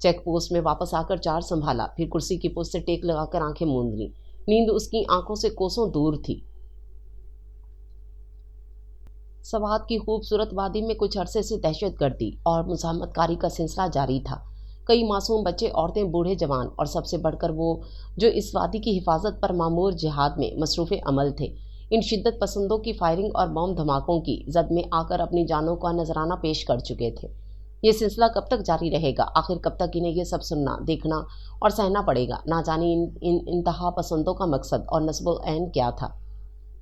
S1: चेक पोस्ट में वापस आकर चार्ज संभाला, फिर कुर्सी की पोस्ट से टेक लगाकर आंखें मूंद ली। नींद उसकी आंखों से कोसों दूर थी। सवात की खूबसूरत वादी में कुछ अरसे से दहशतगर्दी और मुज़ाहमतकारी का सिलसिला जारी था। कई मासूम बच्चे, औरतें, बूढ़े, जवान और सबसे बढ़कर वो जो इस वादी की हिफाजत पर मामूर जिहाद में मसरूफ़ अमल थे, इन शिद्दत पसंदों की फायरिंग और बम धमाकों की जद में आकर अपनी जानों का नजराना पेश कर चुके थे। ये सिलसिला कब तक जारी रहेगा? आखिर कब तक इन्हें ये सब सुनना, देखना और सहना पड़ेगा? ना जाने इन इंतहा पसंदों का मकसद और नस्बुल ऐन क्या था?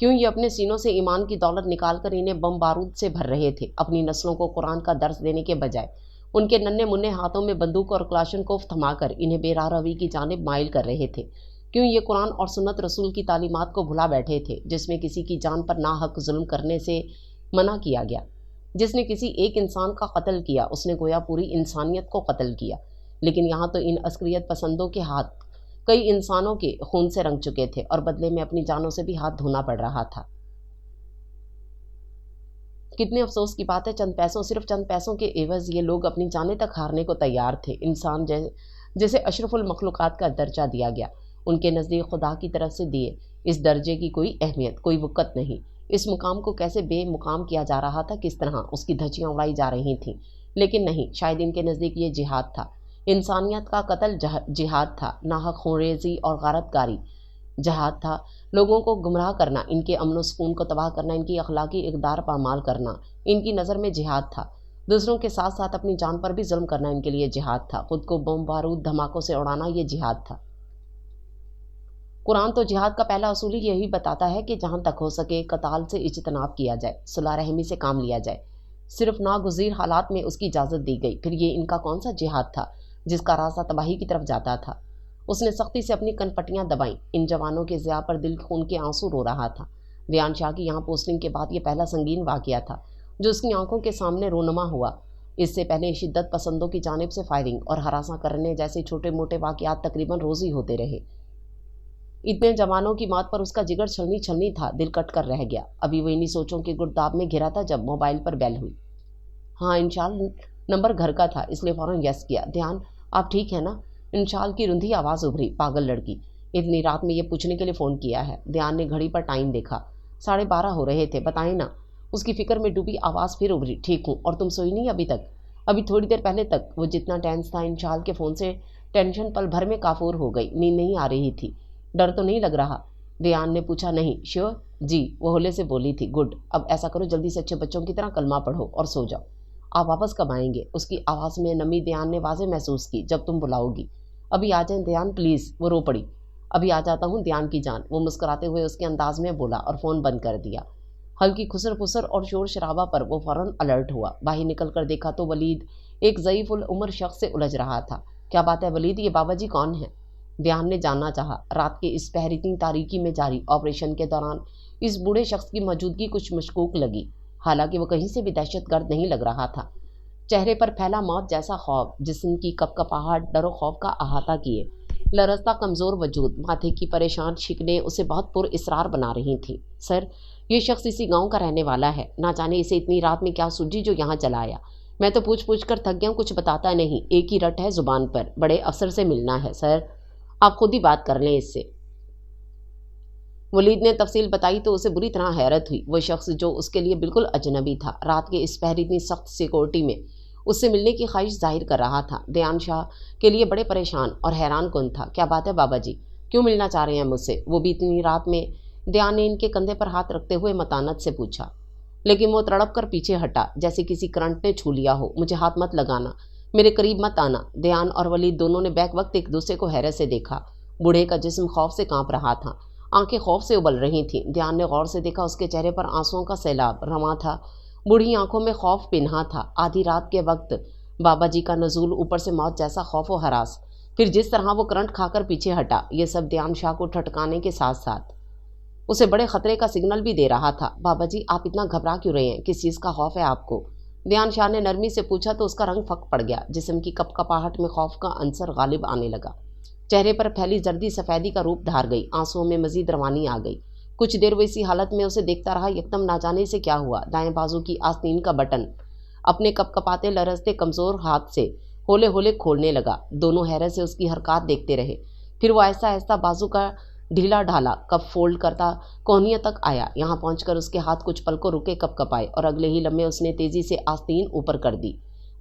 S1: क्यों ये अपने सीनों से ईमान की दौलत निकाल कर इन्हें बम बारूद से भर रहे थे? अपनी नस्लों को कुरान का दर्स देने के बजाय उनके नन्हे मुन्ने हाथों में बंदूक और क्लाशनकोफ थमाकर इन्हें बेराह रवी की जानिब माइल कर रहे थे। क्यों ये कुरान और सुन्नत रसूल की तालीमात को भुला बैठे थे, जिसमें किसी की जान पर नाहक जुल्म करने से मना किया गया। जिसने किसी एक इंसान का कत्ल किया, उसने गोया पूरी इंसानियत को कत्ल किया। लेकिन यहाँ तो इन अस्करियत पसंदों के हाथ कई इंसानों के खून से रंग चुके थे और बदले में अपनी जानों से भी हाथ धोना पड़ रहा था। कितने अफसोस की बात है, सिर्फ चंद पैसों के एवज ये लोग अपनी जानें तक हारने को तैयार थे। इंसान जैसे अशरफुल मखलूक़ात का दर्जा दिया गया, उनके नज़दीक खुदा की तरफ से दिए इस दर्जे की कोई अहमियत, कोई वक़्त नहीं। इस मुकाम को कैसे बेमुकाम किया जा रहा था, किस तरह उसकी धज्जियाँ उड़ाई जा रही थीं। लेकिन नहीं, शायद इनके नज़दीक ये जिहाद था, इंसानियत का कत्ल जिहाद था, नाहक खूनरेज़ी और गारतकारी जहाद था, लोगों को गुमराह करना, इनके अमन सुकून को तबाह करना, इनकी अखलाकी इक़दार पामाल करना इनकी नज़र में जिहाद था। दूसरों के साथ साथ अपनी जान पर भी जुल्म करना इनके लिए जिहाद था। खुद को बम बारूद धमाकों से उड़ाना ये जिहाद था। कुरान तो जिहाद का पहला असूल ही यही बताता है कि जहाँ तक हो सके कताल से इज्तनाब किया जाए, सुलह रहमी से काम लिया जाए। सिर्फ नागुज़ीर हालात में उसकी इजाज़त दी गई। फिर ये इनका कौन सा जिहाद था जिसका रास्ता तबाही की तरफ जाता था? उसने सख्ती से अपनी कनपट्टियाँ दबाईं। इन जवानों के ज़िया पर दिल खून के आंसू रो रहा था। दयान शाह की यहाँ पोस्टिंग के बाद ये पहला संगीन वाक़या था जो उसकी आंखों के सामने रोनमा हुआ। इससे पहले शिद्दत पसंदों की जानिब से फायरिंग और हरासा करने जैसे छोटे मोटे वाक़यात तकरीबन रोज़ ही होते रहे। इतने जवानों की मौत पर उसका जिगर छलनी छलनी था, दिल कट कर रह गया। अभी वो इन्हीं सोचों के गुर्दाब में घिरा था जब मोबाइल पर बेल हुई। हाँ, इंशाल नंबर घर का था, इसलिए फ़ौरन यस किया। ध्यान, आप ठीक है ना? इंशाल की रुंधी आवाज़ उभरी। पागल लड़की, इतनी रात में ये पूछने के लिए फ़ोन किया है। ध्यान ने घड़ी पर टाइम देखा, 12:30 हो रहे थे। बताएं ना? उसकी फ़िक्र में डूबी आवाज़ फिर उभरी। ठीक हूँ, और तुम सोई नहीं अभी तक? अभी थोड़ी देर पहले तक। वो जितना टेंस था, इंशाल के फ़ोन से टेंशन पल भर में काफूर हो गई। नींद नहीं आ रही थी। डर तो नहीं लग रहा? दयान ने पूछा। नहीं। श्योर? जी, वो होले से बोली थी। गुड। अब ऐसा करो, जल्दी से अच्छे बच्चों की तरह कलमा पढ़ो और सो जाओ। आप वापस कब आएंगे? उसकी आवाज़ में नमी दयान ने वाज़े महसूस की। जब तुम बुलाओगी। अभी आ जाएं दयान प्लीज़। वो रो पड़ी। अभी आ जाता हूँ दयान की जान, वो मुस्कुराते हुए उसके अंदाज में बोला और फ़ोन बंद कर दिया। हल्की खुसर फुसर और शोर शराबा पर वो फ़ौरन अलर्ट हुआ। बाहर निकल कर देखा तो वलीद एक ज़ईफ़ उल उम्र शख्स से उलझ रहा था। क्या बात है वलीद, ये बाबा जी कौन है? दयान ने जानना चाहा। रात के इस पहरीती तारीकी में जारी ऑपरेशन के दौरान इस बूढ़े शख्स की मौजूदगी कुछ मशकूक लगी। हालांकि वो कहीं से भी दहशतगर्द नहीं लग रहा था। चेहरे पर फैला मौत जैसा खौफ, जिस्म की कपकपाहट डरो खौफ का अहाता किए, लरजता कमज़ोर वजूद, माथे की परेशान शिकने उसे बहुत पुरइसरार बना रही थी। सर, ये शख्स इसी गांव का रहने वाला है। ना जाने इसे इतनी रात में क्या सूझी जो यहाँ चला आया। मैं तो पूछ पूछ कर थक गया हूँ, कुछ बताता नहीं। एक ही रट है ज़ुबान पर, बड़े अफसर से मिलना है। सर, آپ خود ہی بات کر لیں اس سے۔ ولید نے تفصیل بتائی تو اسے بری طرح حیرت ہوئی۔ وہ شخص جو اس کے لیے بالکل اجنبی تھا، رات کے اس پہر اتنی سخت سیکورٹی میں اس سے ملنے کی خواہش ظاہر کر رہا تھا۔ دیان شاہ کے لیے بڑے پریشان اور حیران کن تھا۔ کیا بات ہے بابا جی، کیوں ملنا چاہ رہے ہیں مجھ سے؟ وہ بھی اتنی رات میں؟ دیان نے ان کے کندھے پر ہاتھ رکھتے ہوئے متانت سے پوچھا، لیکن وہ تڑپ کر پیچھے ہٹا جیسے کسی کرنٹ نے چھو لیا ہو۔ مجھے ہاتھ مت لگانا، میرے قریب مت آنا۔ دیان اور ولید دونوں نے بیک وقت ایک دوسرے کو حیرت سے دیکھا۔ بوڑھے کا جسم خوف سے کانپ رہا تھا، آنکھیں خوف سے ابل رہی تھیں۔ دیان نے غور سے دیکھا، اس کے چہرے پر آنسوؤں کا سیلاب رواں تھا، بوڑھی آنکھوں میں خوف پنہاں تھا۔ آدھی رات کے وقت بابا جی کا نزول، اوپر سے موت جیسا خوف و ہراس، پھر جس طرح وہ کرنٹ کھا کر پیچھے ہٹا، یہ سب دیان شاہ کو ٹھٹکانے کے ساتھ ساتھ اسے بڑے خطرے کا سگنل بھی دے رہا تھا۔ بابا جی آپ اتنا گھبرا کیوں رہے ہیں؟ کس چیز کا خوف ہے آپ کو؟ دیان شاہ نے نرمی سے پوچھا تو اس کا رنگ پھک پڑ گیا، جسم کی کپ کپاہٹ میں خوف کا عنصر غالب آنے لگا، چہرے پر پھیلی زردی سفیدی کا روپ دھار گئی، آنسوؤں میں مزید روانی آ گئی۔ کچھ دیر وہ اسی حالت میں اسے دیکھتا رہا، یکدم نہ جانے سے کیا ہوا، دائیں بازو کی آستین کا بٹن اپنے کپ کپاتے لرزتے کمزور ہاتھ سے ہولے ہولے کھولنے لگا۔ دونوں حیرت سے اس کی حرکات دیکھتے رہے، پھر وہ آہستہ آہستہ بازو کا ڈھیلا ڈھالا کپ فولڈ کرتا کونیا تک آیا۔ یہاں پہنچ کر اس کے ہاتھ کچھ پل کو رکے کپ کپائے اور اگلے ہی لمحے اس نے تیزی سے آستین اوپر کر دی۔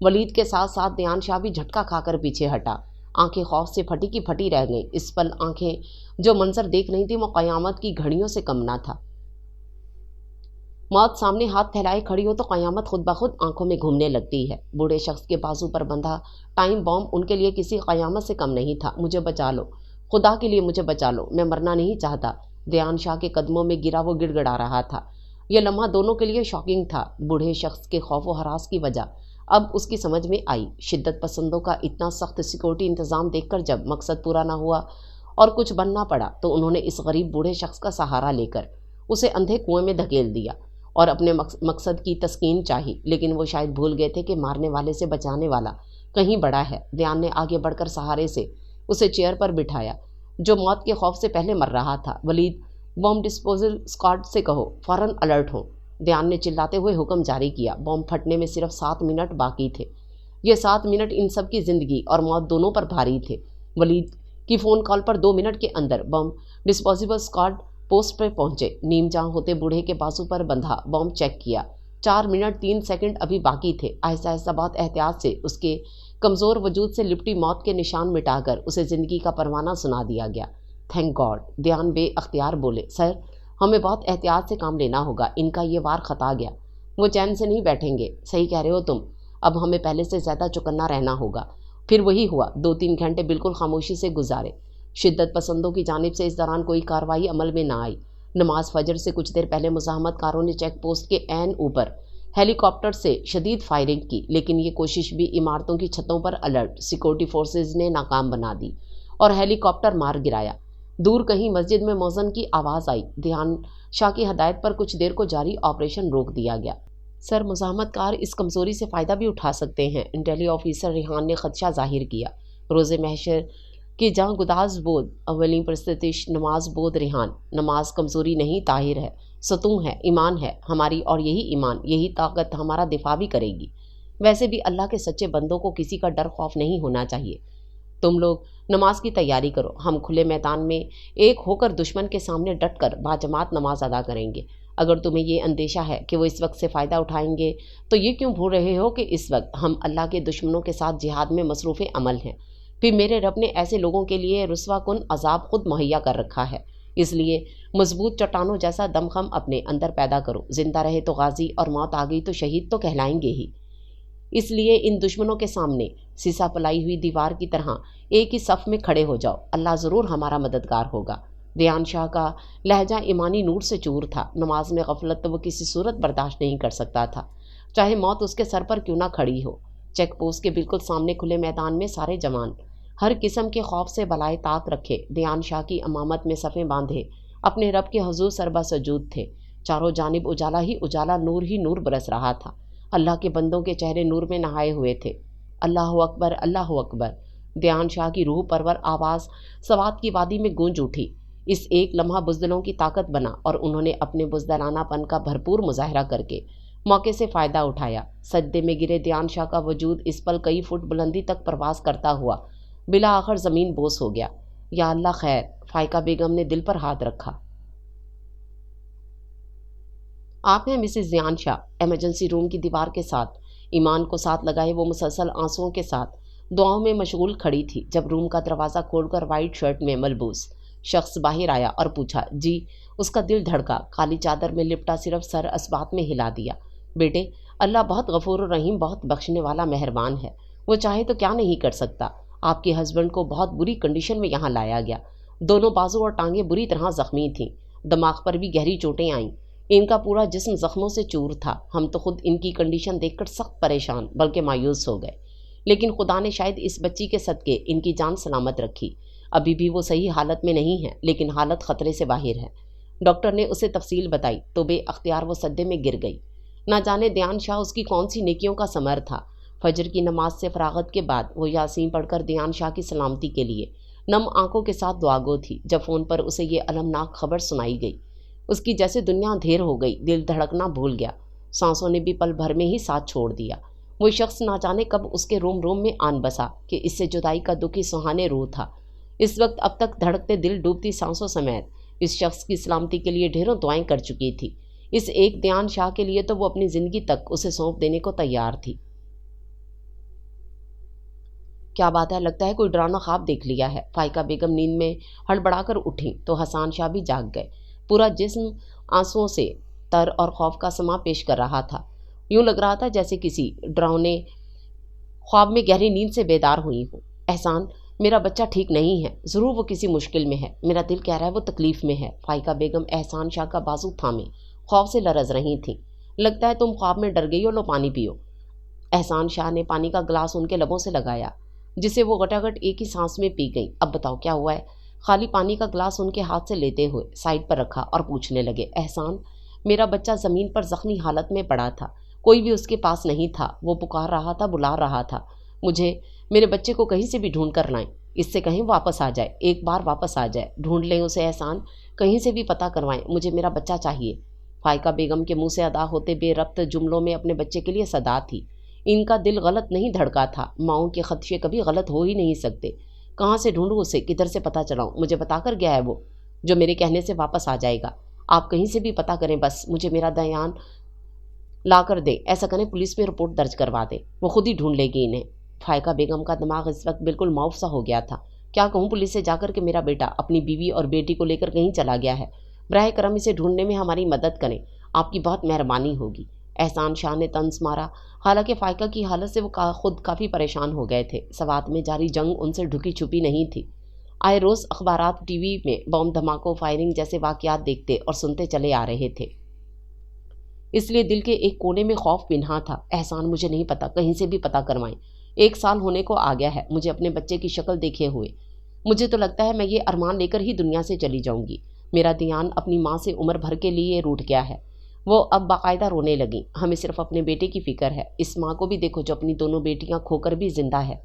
S1: ولید کے ساتھ ساتھ دیان شاہ بھی جھٹکا کھا کر پیچھے ہٹا، آنکھیں خوف سے پھٹی کی پھٹی رہ گئیں۔ اس پل آنکھیں جو منظر دیکھ رہی تھیں وہ قیامت کی گھڑیوں سے کم نہ تھا۔ موت سامنے ہاتھ پھیلائے کھڑی ہو تو قیامت خود بخود آنکھوں میں گھومنے لگتی ہے۔ بوڑھے شخص کے بازو پر بندھا ٹائم بام ان کے لیے کسی قیامت سے کم نہیں تھا۔ مجھے بچا لو، خدا کے لیے مجھے بچا لو، میں مرنا نہیں چاہتا۔ دیان شاہ کے قدموں میں گرا وہ گڑ گڑا رہا تھا۔ یہ لمحہ دونوں کے لیے شاکنگ تھا۔ بوڑھے شخص کے خوف و ہراس کی وجہ اب اس کی سمجھ میں آئی۔ شدت پسندوں کا اتنا سخت سیکورٹی انتظام دیکھ کر جب مقصد پورا نہ ہوا اور کچھ بننا پڑا تو انہوں نے اس غریب بوڑھے شخص کا سہارا لے کر اسے اندھے کنویں میں دھکیل دیا اور اپنے مقصد کی تسکین چاہی، لیکن وہ شاید بھول گئے تھے کہ مارنے والے سے بچانے والا کہیں بڑا ہے۔ دیان نے آگے بڑھ کر سہارے سے اسے چیئر پر بٹھایا جو موت کے خوف سے پہلے مر رہا تھا۔ ولید، بم ڈسپوزل اسکواڈ سے کہو فوراً الرٹ ہوں، دیان نے چلاتے ہوئے حکم جاری کیا۔ بم پھٹنے میں صرف 7 منٹ باقی تھے۔ یہ 7 منٹ ان سب کی زندگی اور موت دونوں پر بھاری تھے۔ ولید کی فون کال پر 2 منٹ کے اندر بم ڈسپوزل اسکواڈ پوسٹ پر پہنچے۔ نیم جاں ہوتے بوڑھے کے بازو پر بندھا بم چیک کیا۔ 4 منٹ 3 سیکنڈ ابھی باقی تھے۔ آہستہ آہستہ بہت احتیاط سے اس کے کمزور وجود سے لپٹی موت کے نشان مٹا کر اسے زندگی کا پروانہ سنا دیا گیا۔ تھینک گاڈ، دیان بے اختیار بولے۔ سر، ہمیں بہت احتیاط سے کام لینا ہوگا، ان کا یہ وار خطا گیا، وہ چین سے نہیں بیٹھیں گے۔ صحیح کہہ رہے ہو تم، اب ہمیں پہلے سے زیادہ چوکنا رہنا ہوگا۔ پھر وہی ہوا، 2-3 گھنٹے بالکل خاموشی سے گزارے۔ شدت پسندوں کی جانب سے اس دوران کوئی کارروائی عمل میں نہ آئی۔ نماز فجر سے کچھ دیر پہلے مزاحمت کاروں نے چیک پوسٹ کے عین اوپر ہیلی کاپٹر سے شدید فائرنگ کی، لیکن یہ کوشش بھی عمارتوں کی چھتوں پر الرٹ سیکورٹی فورسز نے ناکام بنا دی اور ہیلی کاپٹر مار گرایا۔ دور کہیں مسجد میں مؤذن کی آواز آئی۔ دیان شاہ کی ہدایت پر کچھ دیر کو جاری آپریشن روک دیا گیا۔ سر، مزاحمت کار اس کمزوری سے فائدہ بھی اٹھا سکتے ہیں، انٹیلی آفیسر ریحان نے خدشہ ظاہر کیا۔ روز محشر کی جاں گداز بود اولین پرستش نماز بود ریحان، نماز کمزوری نہیں طاہر ہے، ستون ہے، ایمان ہے ہماری، اور یہی ایمان، یہی طاقت ہمارا دفاع بھی کرے گی۔ ویسے بھی اللہ کے سچے بندوں کو کسی کا ڈر خوف نہیں ہونا چاہیے۔ تم لوگ نماز کی تیاری کرو، ہم کھلے میدان میں ایک ہو کر دشمن کے سامنے ڈٹ کر باجماعت نماز ادا کریں گے۔ اگر تمہیں یہ اندیشہ ہے کہ وہ اس وقت سے فائدہ اٹھائیں گے تو یہ کیوں بھول رہے ہو کہ اس وقت ہم اللہ کے دشمنوں کے ساتھ جہاد میں مصروف عمل ہیں۔ پھر میرے رب نے ایسے لوگوں کے لیے رسوا کن عذاب خود مہیا کر رکھا ہے، اس لیے مضبوط چٹانوں جیسا دم خم اپنے اندر پیدا کرو۔ زندہ رہے تو غازی اور موت آ گئی تو شہید تو کہلائیں گے ہی۔ اس لیے ان دشمنوں کے سامنے سیسا پلائی ہوئی دیوار کی طرح ایک ہی صف میں کھڑے ہو جاؤ، اللہ ضرور ہمارا مددگار ہوگا۔ دیان شاہ کا لہجہ ایمانی نور سے چور تھا۔ نماز میں غفلت تو وہ کسی صورت برداشت نہیں کر سکتا تھا، چاہے موت اس کے سر پر کیوں نہ کھڑی ہو۔ چیک پوسٹ کے بالکل سامنے کھلے میدان میں سارے جوان ہر قسم کے خوف سے بالائے طاق رکھے دیان شاہ کی امامت میں صفیں باندھے اپنے رب کے حضور سربا سجود تھے۔ چاروں جانب اجالا ہی اجالا، نور ہی نور برس رہا تھا۔ اللہ کے بندوں کے چہرے نور میں نہائے ہوئے تھے۔ اللہ اکبر، اللہ اکبر، دیان شاہ کی روح پرور آواز سوات کی وادی میں گونج اٹھی۔ اس ایک لمحہ بزدلوں کی طاقت بنا اور انہوں نے اپنے بزدلانہ پن کا بھرپور مظاہرہ کر کے موقع سے فائدہ اٹھایا۔ سجدے میں گرے دیان شاہ کا وجود اس پل کئی فٹ بلندی تک پرواز کرتا ہوا بالآخر زمین بوس ہو گیا۔ یا اللہ خیر، فائقہ بیگم نے دل پر ہاتھ رکھا۔ آپ ہیں مسز زیان شاہ؟ ایمرجنسی روم کی دیوار کے ساتھ ایمان کو ساتھ لگائے وہ مسلسل آنسوؤں کے ساتھ دعاؤں میں مشغول کھڑی تھی جب روم کا دروازہ کھول کر وائٹ شرٹ میں ملبوس شخص باہر آیا اور پوچھا۔ جی۔ اس کا دل دھڑکا، کالی چادر میں لپٹا صرف سر اسبات میں ہلا دیا۔ بیٹے، اللہ بہت غفور و رحیم، بہت بخشنے والا مہربان ہے، وہ چاہے تو کیا نہیں کر سکتا۔ آپ کے ہسبینڈ کو بہت بری کنڈیشن میں یہاں لایا گیا، دونوں بازو اور ٹانگیں بری طرح زخمی تھیں، دماغ پر بھی گہری چوٹیں آئیں، ان کا پورا جسم زخموں سے چور تھا۔ ہم تو خود ان کی کنڈیشن دیکھ کر سخت پریشان بلکہ مایوس ہو گئے، لیکن خدا نے شاید اس بچی کے صدقے ان کی جان سلامت رکھی۔ ابھی بھی وہ صحیح حالت میں نہیں ہے، لیکن حالت خطرے سے باہر ہے۔ ڈاکٹر نے اسے تفصیل بتائی تو بے اختیار وہ سدے میں گر گئی۔ نہ جانے دیان شاہ اس کی کون سی نیکیوں کا ثمر تھا۔ فجر کی نماز سے فراغت کے بعد وہ یاسین پڑھ کر دیان شاہ کی سلامتی کے لیے نم آنکھوں کے ساتھ دعاگو تھی جب فون پر اسے یہ المناک خبر سنائی گئی۔ اس کی جیسے دنیا اندھیر ہو گئی، دل دھڑکنا بھول گیا، سانسوں نے بھی پل بھر میں ہی ساتھ چھوڑ دیا۔ وہ شخص نہ جانے کب اس کے روم میں آن بسا کہ اس سے جدائی کا دکھی سہانے روح تھا۔ اس وقت اب تک دھڑکتے دل، ڈوبتی سانسوں سمیت اس شخص کی سلامتی کے لیے ڈھیروں دعائیں کر چکی تھی۔ اس ایک دیان شاہ کے لیے تو وہ اپنی زندگی تک اسے سونپ دینے کو تیار تھی۔ کیا بات ہے، لگتا ہے کوئی ڈرانا خواب دیکھ لیا ہے۔ فائقہ بیگم نیند میں ہڑبڑا کر اٹھیں تو حسان شاہ بھی جاگ گئے۔ پورا جسم آنسوؤں سے تر اور خوف کا سما پیش کر رہا تھا۔ یوں لگ رہا تھا جیسے کسی ڈراؤنے خواب میں گہری نیند سے بیدار ہوئی ہوں۔ احسان، میرا بچہ ٹھیک نہیں ہے، ضرور وہ کسی مشکل میں ہے، میرا دل کہہ رہا ہے وہ تکلیف میں ہے۔ فائقہ بیگم احسان شاہ کا بازو تھامے خوف سے لرز رہی تھیں۔ لگتا ہے تم خواب میں ڈر گئی ہو، لو پانی پیو۔ احسان شاہ نے پانی کا گلاس ان کے لبوں سے لگایا جسے وہ گٹاگٹ ایک ہی سانس میں پی گئی۔ اب بتاؤ کیا ہوا ہے؟ خالی پانی کا گلاس ان کے ہاتھ سے لیتے ہوئے سائڈ پر رکھا اور پوچھنے لگے۔ احسان، میرا بچہ زمین پر زخمی حالت میں پڑا تھا، کوئی بھی اس کے پاس نہیں تھا، وہ پکار رہا تھا، بلا رہا تھا مجھے، میرے بچے کو کہیں سے بھی ڈھونڈ کر لائیں، اس سے کہیں واپس آ جائے، ایک بار واپس آ جائے، ڈھونڈ لیں اسے احسان، کہیں سے بھی پتہ کروائیں، مجھے میرا بچہ چاہیے۔ فائقہ بیگم کے منہ سے ادا ہوتے بے ربط جملوں میں اپنے بچے کے لیے صدا تھی۔ ان کا دل غلط نہیں دھڑکا تھا، ماؤں کے خدشے کبھی غلط ہو ہی نہیں سکتے۔ کہاں سے ڈھونڈوں اسے، کدھر سے پتہ چلاؤں؟ مجھے بتا کر گیا ہے وہ، جو میرے کہنے سے واپس آ جائے گا۔ آپ کہیں سے بھی پتہ کریں، بس مجھے میرا دیان لا کر دیں، ایسا کریں پولیس میں رپورٹ درج کروا دیں، وہ خود ہی ڈھونڈ لے گی انہیں۔ فائقہ بیگم کا دماغ اس وقت بالکل معاف سا ہو گیا تھا۔ کیا کہوں پولیس سے جا کر کہ میرا بیٹا اپنی بیوی اور بیٹی کو لے کر کہیں چلا گیا ہے، براہ کرم اسے ڈھونڈنے میں ہماری مدد کریں، آپ کی بہت مہربانی ہوگی۔ احسان شاہ نے طنز مارا، حالانکہ فائقہ کی حالت سے وہ خود کافی پریشان ہو گئے تھے۔ سوات میں جاری جنگ ان سے ڈھکی چھپی نہیں تھی۔ آئے روز اخبارات، ٹی وی میں بم دھماکوں، فائرنگ جیسے واقعات دیکھتے اور سنتے چلے آ رہے تھے، اس لیے دل کے ایک کونے میں خوف پنہاں تھا۔ احسان، مجھے نہیں پتا، کہیں سے بھی پتہ کروائیں، 1 سال ہونے کو آ گیا ہے مجھے اپنے بچے کی شکل دیکھے ہوئے، مجھے تو لگتا ہے میں یہ ارمان لے کر ہی دنیا سے چلی جاؤں گی۔ میرا دیان اپنی ماں سے عمر بھر کے لیے روٹھ گیا ہے۔ وہ اب باقاعدہ رونے لگیں۔ ہمیں صرف اپنے بیٹے کی فکر ہے، اس ماں کو بھی دیکھو جو اپنی دونوں بیٹیاں کھو کر بھی زندہ ہے،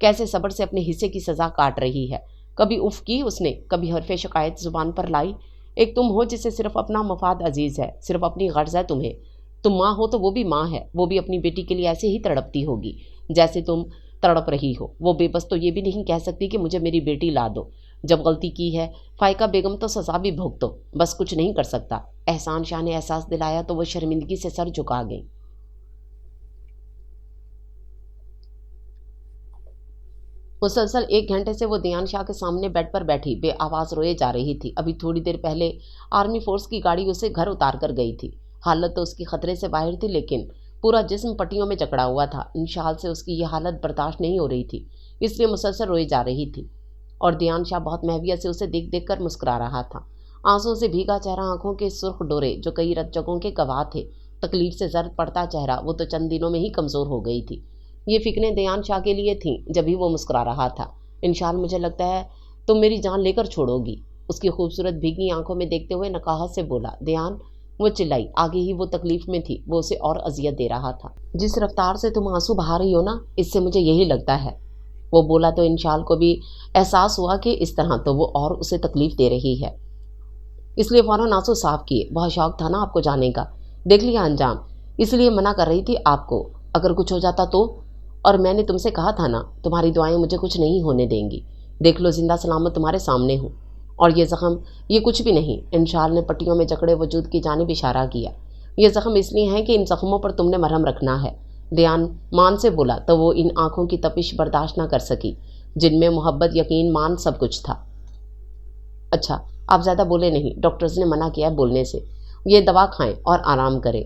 S1: کیسے صبر سے اپنے حصے کی سزا کاٹ رہی ہے۔ کبھی اف کی اس نے، کبھی حرف شکایت زبان پر لائی۔ ایک تم ہو جسے صرف اپنا مفاد عزیز ہے، صرف اپنی غرض ہے تمہیں، تم ماں ہو تو وہ بھی ماں ہے، وہ بھی اپنی بیٹی کے لیے ایسے ہی تڑپتی ہوگی جیسے تم تڑپ رہی ہو۔ وہ بے بس تو یہ بھی نہیں کہہ سکتی کہ مجھے میری بیٹی لا دو، جب غلطی کی ہے فائقہ بیگم تو سزا بھی بھگتو، بس کچھ نہیں کر سکتا۔ احسان شاہ نے احساس دلایا تو وہ شرمندگی سے سر جھکا گئیں۔ مسلسل 1 گھنٹے سے وہ دیان شاہ کے سامنے بیڈ پر بیٹھی بے آواز روئے جا رہی تھی۔ ابھی تھوڑی دیر پہلے آرمی فورس کی گاڑی اسے گھر اتار کر گئی تھی۔ حالت تو اس کی خطرے سے باہر تھی، لیکن پورا جسم پٹیوں میں جکڑا ہوا تھا۔ انشال سے اس کی یہ حالت برداشت نہیں ہو رہی تھی، اس لیے مسلسل روئے جا رہی تھی، اور دیان شاہ بہت محویت سے اسے دیکھ دیکھ کر مسکرا رہا تھا۔ آنسوں سے بھیگا چہرہ، آنکھوں کے سرخ ڈورے جو کئی رت جگہوں کے گواہ تھے، تکلیف سے زرد پڑتا چہرہ، وہ تو چند دنوں میں ہی کمزور ہو گئی تھی۔ یہ فکریں دیان شاہ کے لیے تھیں جبھی وہ مسکرا رہا تھا۔ انشال، مجھے لگتا ہے تم میری جان لے کر چھوڑو گی، اس کی خوبصورت بھیگی آنکھوں میں دیکھتے ہوئے نقاہت سے بولا دیان۔ وہ چلائی، آگے ہی وہ تکلیف میں تھی، وہ اسے اور اذیت دے رہا تھا۔ جس رفتار سے تم آنسو بہا رہی ہو نا، اس سے مجھے یہی لگتا ہے۔ وہ بولا تو انشال کو بھی احساس ہوا کہ اس طرح تو وہ اور اسے تکلیف دے رہی ہے، اس لیے فوراً آنسو صاف کیے۔ بہت شوق تھا نا آپ کو جانے کا، دیکھ لیا انجام، اس لیے منع کر رہی تھی آپ کو، اگر کچھ ہو جاتا تو، اور میں نے تم سے کہا تھا نا تمہاری دعائیں مجھے کچھ نہیں ہونے دیں گی۔ देख लो जिंदा सलामत तुम्हारे सामने हूँ। और ये ज़ख़म, ये कुछ भी नहीं। इंशाल ने पट्टियों में जकड़े वजूद की जानिब इशारा किया। ये ज़ख़म इसलिए हैं कि इन ज़ख़मों पर तुमने मरहम रखना है। ध्यान मान से बोला तो वो इन आँखों की तपिश बर्दाश्त न कर सकी जिनमें मोहब्बत, यकीन, मान सब कुछ था। अच्छा, आप ज़्यादा बोले नहीं, डॉक्टर्स ने मना किया है बोलने से। ये दवा खाएं और आराम करें।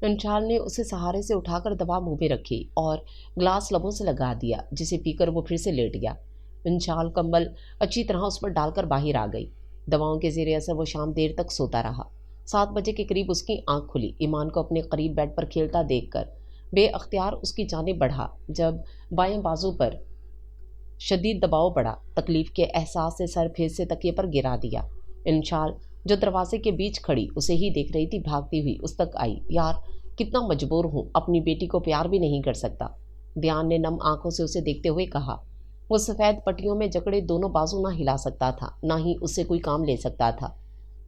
S1: इंशाल ने उसे सहारे से उठाकर दवा मुंह में रखी और ग्लास लबों से लगा दिया, जिसे पीकर वो फिर से लेट गया। इंशाल कंबल अच्छी तरह उस पर डालकर बाहर आ गई। दवाओं के ज़ेरे असर वो शाम देर तक सोता रहा। 7 बजे के करीब उसकी आंख खुली। ईमान को अपने करीब बेड पर खेलता देखकर बेअख्तियार उसकी जानिब बढ़ा। जब बाएं बाजू पर शदीद दबाव पड़ा, तकलीफ के एहसास से सर फेस से तकिए पर गिरा दिया। इंशाल जो दरवाजे के बीच खड़ी उसे ही देख रही थी, भागती हुई उस तक आई। यार, कितना मजबूर हूँ, अपनी बेटी को प्यार भी नहीं कर सकता। ध्यान ने नम आंखों से उसे देखते हुए कहा। वो सफ़ेद पट्टियों में जकड़े दोनों बाजू ना हिला सकता था, ना ही उससे कोई काम ले सकता था।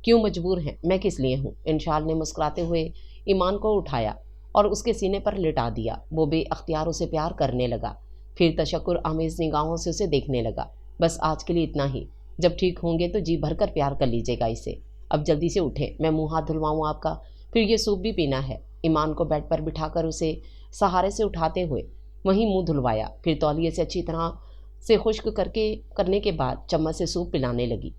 S1: क्यों मजबूर हैं, मैं किस लिए हूँ? इंशाल ने मुस्कुराते हुए ईमान को उठाया और उसके सीने पर लिटा दिया। वो बेअख्तियार उसे प्यार करने लगा, फिर तशक्कुर आमेज़ निगाहों से उसे देखने लगा। बस आज के लिए इतना ही, जब ठीक होंगे तो जी भर कर प्यार कर लीजिएगा इसे। अब जल्दी से उठें, मैं मुँह हाथ धुलवाऊँ आपका, फिर ये सूप भी पीना है। ईमान को बेड पर बिठाकर उसे सहारे से उठाते हुए वहीं मुँह धुलवाया, फिर तौलिए से अच्छी तरह से खुश्क करने के बाद चम्मच से सूप पिलाने लगी।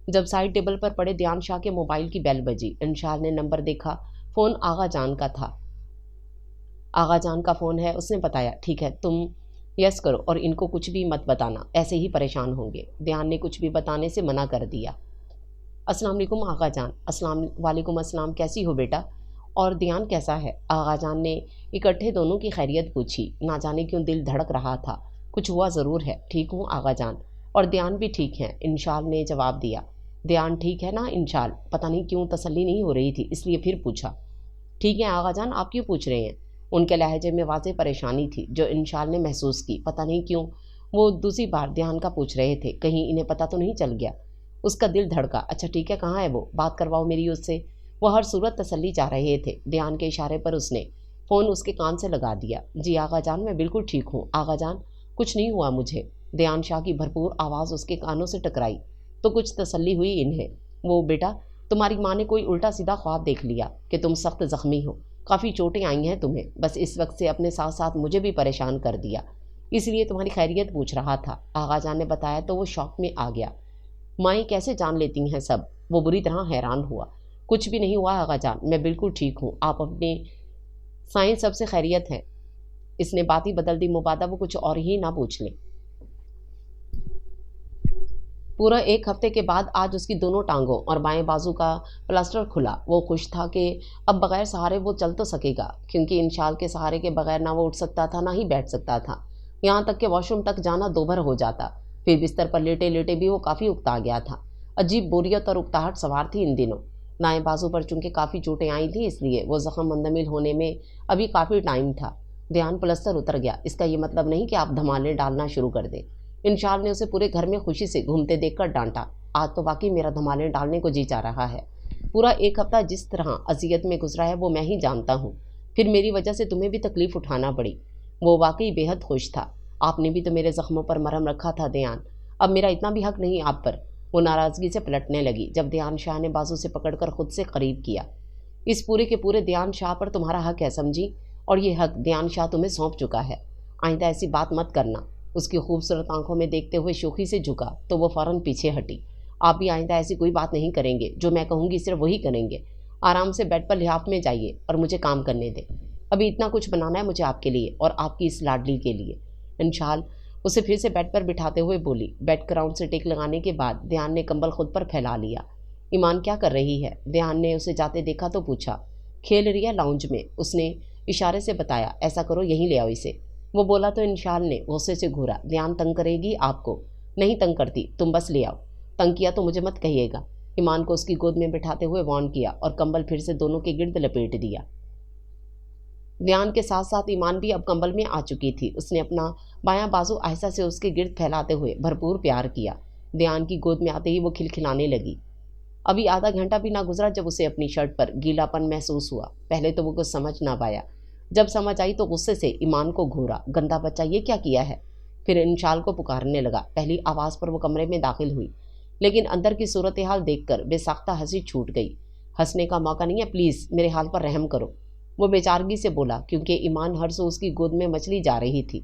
S1: जब साइड टेबल पर पड़े ध्यान शाह के मोबाइल की बेल बजी। इंशाल ने नंबर देखा, फ़ोन आगा जान का था। आगा जान का फ़ोन है, उसने बताया। ठीक है, तुम यस करो और इनको कुछ भी मत बताना, ऐसे ही परेशान होंगे। ध्यान ने कुछ भी बताने से मना कर दिया। अस्सलाम वालेकुम आगा जान। अस्सलाम वालेकुम अस्सलाम, कैसी हो बेटा? और ध्यान कैसा है? आगा जान ने इकट्ठे दोनों की खैरियत पूछी। ना जाने क्यों दिल धड़क रहा था। कुछ हुआ ज़रूर है। ठीक हूँ आगा जान, और ध्यान भी ठीक है, इंशाल ने जवाब दिया। ध्यान ठीक है ना इंशाल? पता नहीं क्यों तसल्ली नहीं हो रही थी, इसलिए फिर पूछा। ठीक है आगा जान, आप क्यों पूछ रहे हैं? उनके लहजे में वाज़ेह परेशानी थी जो इंशाल ने महसूस की। पता नहीं क्यों वो दूसरी बार ध्यान का पूछ रहे थे, कहीं इन्हें पता तो नहीं चल गया। उसका दिल धड़का। अच्छा ठीक है, कहाँ है वो? बात करवाओ मेरी उससे। वो हर सूरत तसल्ली चाह रहे थे। ध्यान के इशारे पर उसने फ़ोन उसके कान से लगा दिया। जी आगा जान, मैं बिल्कुल ठीक हूँ आगा जान, कुछ नहीं हुआ मुझे। ध्यान शाह की भरपूर आवाज़ उसके कानों से टकराई तो कुछ तसल्ली हुई इन्हें। वो बेटा, तुम्हारी माँ ने कोई उल्टा सीधा ख्वाब देख लिया कि तुम सख्त ज़ख्मी हो, काफ़ी चोटें आई हैं तुम्हें। बस इस वक्त से अपने साथ साथ मुझे भी परेशान कर दिया, इसलिए तुम्हारी खैरियत पूछ रहा था। आगा जान ने बताया तो वो शौक में आ गया। माएँ कैसे जान लेती हैं सब? वो बुरी तरह हैरान हुआ। कुछ भी नहीं हुआ आगा जान, मैं बिल्कुल ठीक हूँ, आप अपने साईं सबसे खैरियत है। इसने बात ही बदल दी, मुबादा वो कुछ और ही ना पूछ लें। पूरा 1 हफ्ते के बाद आज उसकी दोनों टांगों और बाएं बाजू का प्लास्टर खुला। वो खुश था कि अब बगैर सहारे वो चल तो सकेगा, क्योंकि इंशाल के सहारे के बगैर ना वो उठ सकता था ना ही बैठ सकता था। यहाँ तक कि वॉशरूम तक जाना दोभर हो जाता। फिर बिस्तर पर लेटे लेटे भी वो काफ़ी उकता गया था। अजीब बोरियत और उकताहट सवार थी इन दिनों। दाएं बाजू पर चूंकि काफ़ी चोटें आई थी, इसलिए वो ज़ख्म मुंदमिल होने में अभी काफ़ी टाइम था। ध्यान प्लस्तर उतर गया, इसका ये मतलब नहीं कि आप धमालें डालना शुरू कर दें। इंशाल ने उसे पूरे घर में खुशी से घूमते देखकर डांटा। आज तो वाकई मेरा धमालें डालने को जी चाह रहा है। पूरा 1 हफ्ता जिस तरह अजियत में गुजरा है वो मैं ही जानता हूँ, फिर मेरी वजह से तुम्हें भी तकलीफ़ उठाना पड़ी। वो वाकई बेहद खुश था। आपने भी तो मेरे ज़ख्मों पर मरहम रखा था ध्यान, अब मेरा इतना भी हक नहीं आप पर। वो नाराज़गी से पलटने लगी जब ध्यान शाह ने बाजू से पकड़कर खुद से करीब किया। इस पूरे के पूरे ध्यान शाह पर तुम्हारा हक है समझी, और ये हक ध्यान शाह तुम्हें सौंप चुका है। आइंदा ऐसी बात मत करना। उसकी खूबसूरत आंखों में देखते हुए शोखी से झुका तो वो फ़ौरन पीछे हटी। आप भी आइंदा ऐसी कोई बात नहीं करेंगे, जो मैं कहूँगी सिर्फ वही करेंगे। आराम से बेड पर लिहाफ में जाइए और मुझे काम करने दें। अभी इतना कुछ बनाना है मुझे आपके लिए और आपकी इस लाडली के लिए। इंशाल उसे फिर से बेड पर बिठाते हुए बोली। बेड क्राउन से टेक लगाने के बाद ध्यान ने कंबल खुद पर फैला लिया। ईमान क्या कर रही है? ध्यान ने उसे जाते देखा तो पूछा। खेल रही है लाउंज में, उसने इशारे से बताया। ऐसा करो यहीं ले आओ इसे। वो बोला तो इंशाल ने गुस्से से घूरा। ध्यान तंग करेगी आपको? नहीं तंग करती, तुम बस ले आओ। तंग किया तो मुझे मत कहिएगा। ईमान को उसकी गोद में बिठाते हुए वार्न किया और कंबल फिर से दोनों के गिर्द लपेट दिया। ध्यान के साथ साथ ईमान भी अब कंबल में आ चुकी थी। उसने अपना बायां बाजू आहिस्ता से उसके गिर्द फैलाते हुए भरपूर प्यार किया। ध्यान की गोद में आते ही वो खिलखिलाने लगी। अभी आधा घंटा भी ना गुजरा जब उसे अपनी शर्ट पर गीलापन महसूस हुआ। पहले तो वो कुछ समझ ना पाया, जब समझ आई तो गुस्से से ईमान को घूरा। गंदा बच्चा, ये क्या किया है? پھر انشال کو پکارنے لگا۔ پہلی آواز پر وہ کمرے میں داخل ہوئی، لیکن اندر کی صورتحال دیکھ کر بے ساختہ ہنسی چھوٹ گئی۔ ہنسنے کا موقع نہیں ہے، پلیز میرے حال پر رحم کرو، وہ بیچارگی سے بولا، کیونکہ ایمان ہر سو اس کی گود میں مچلی جا رہی تھی۔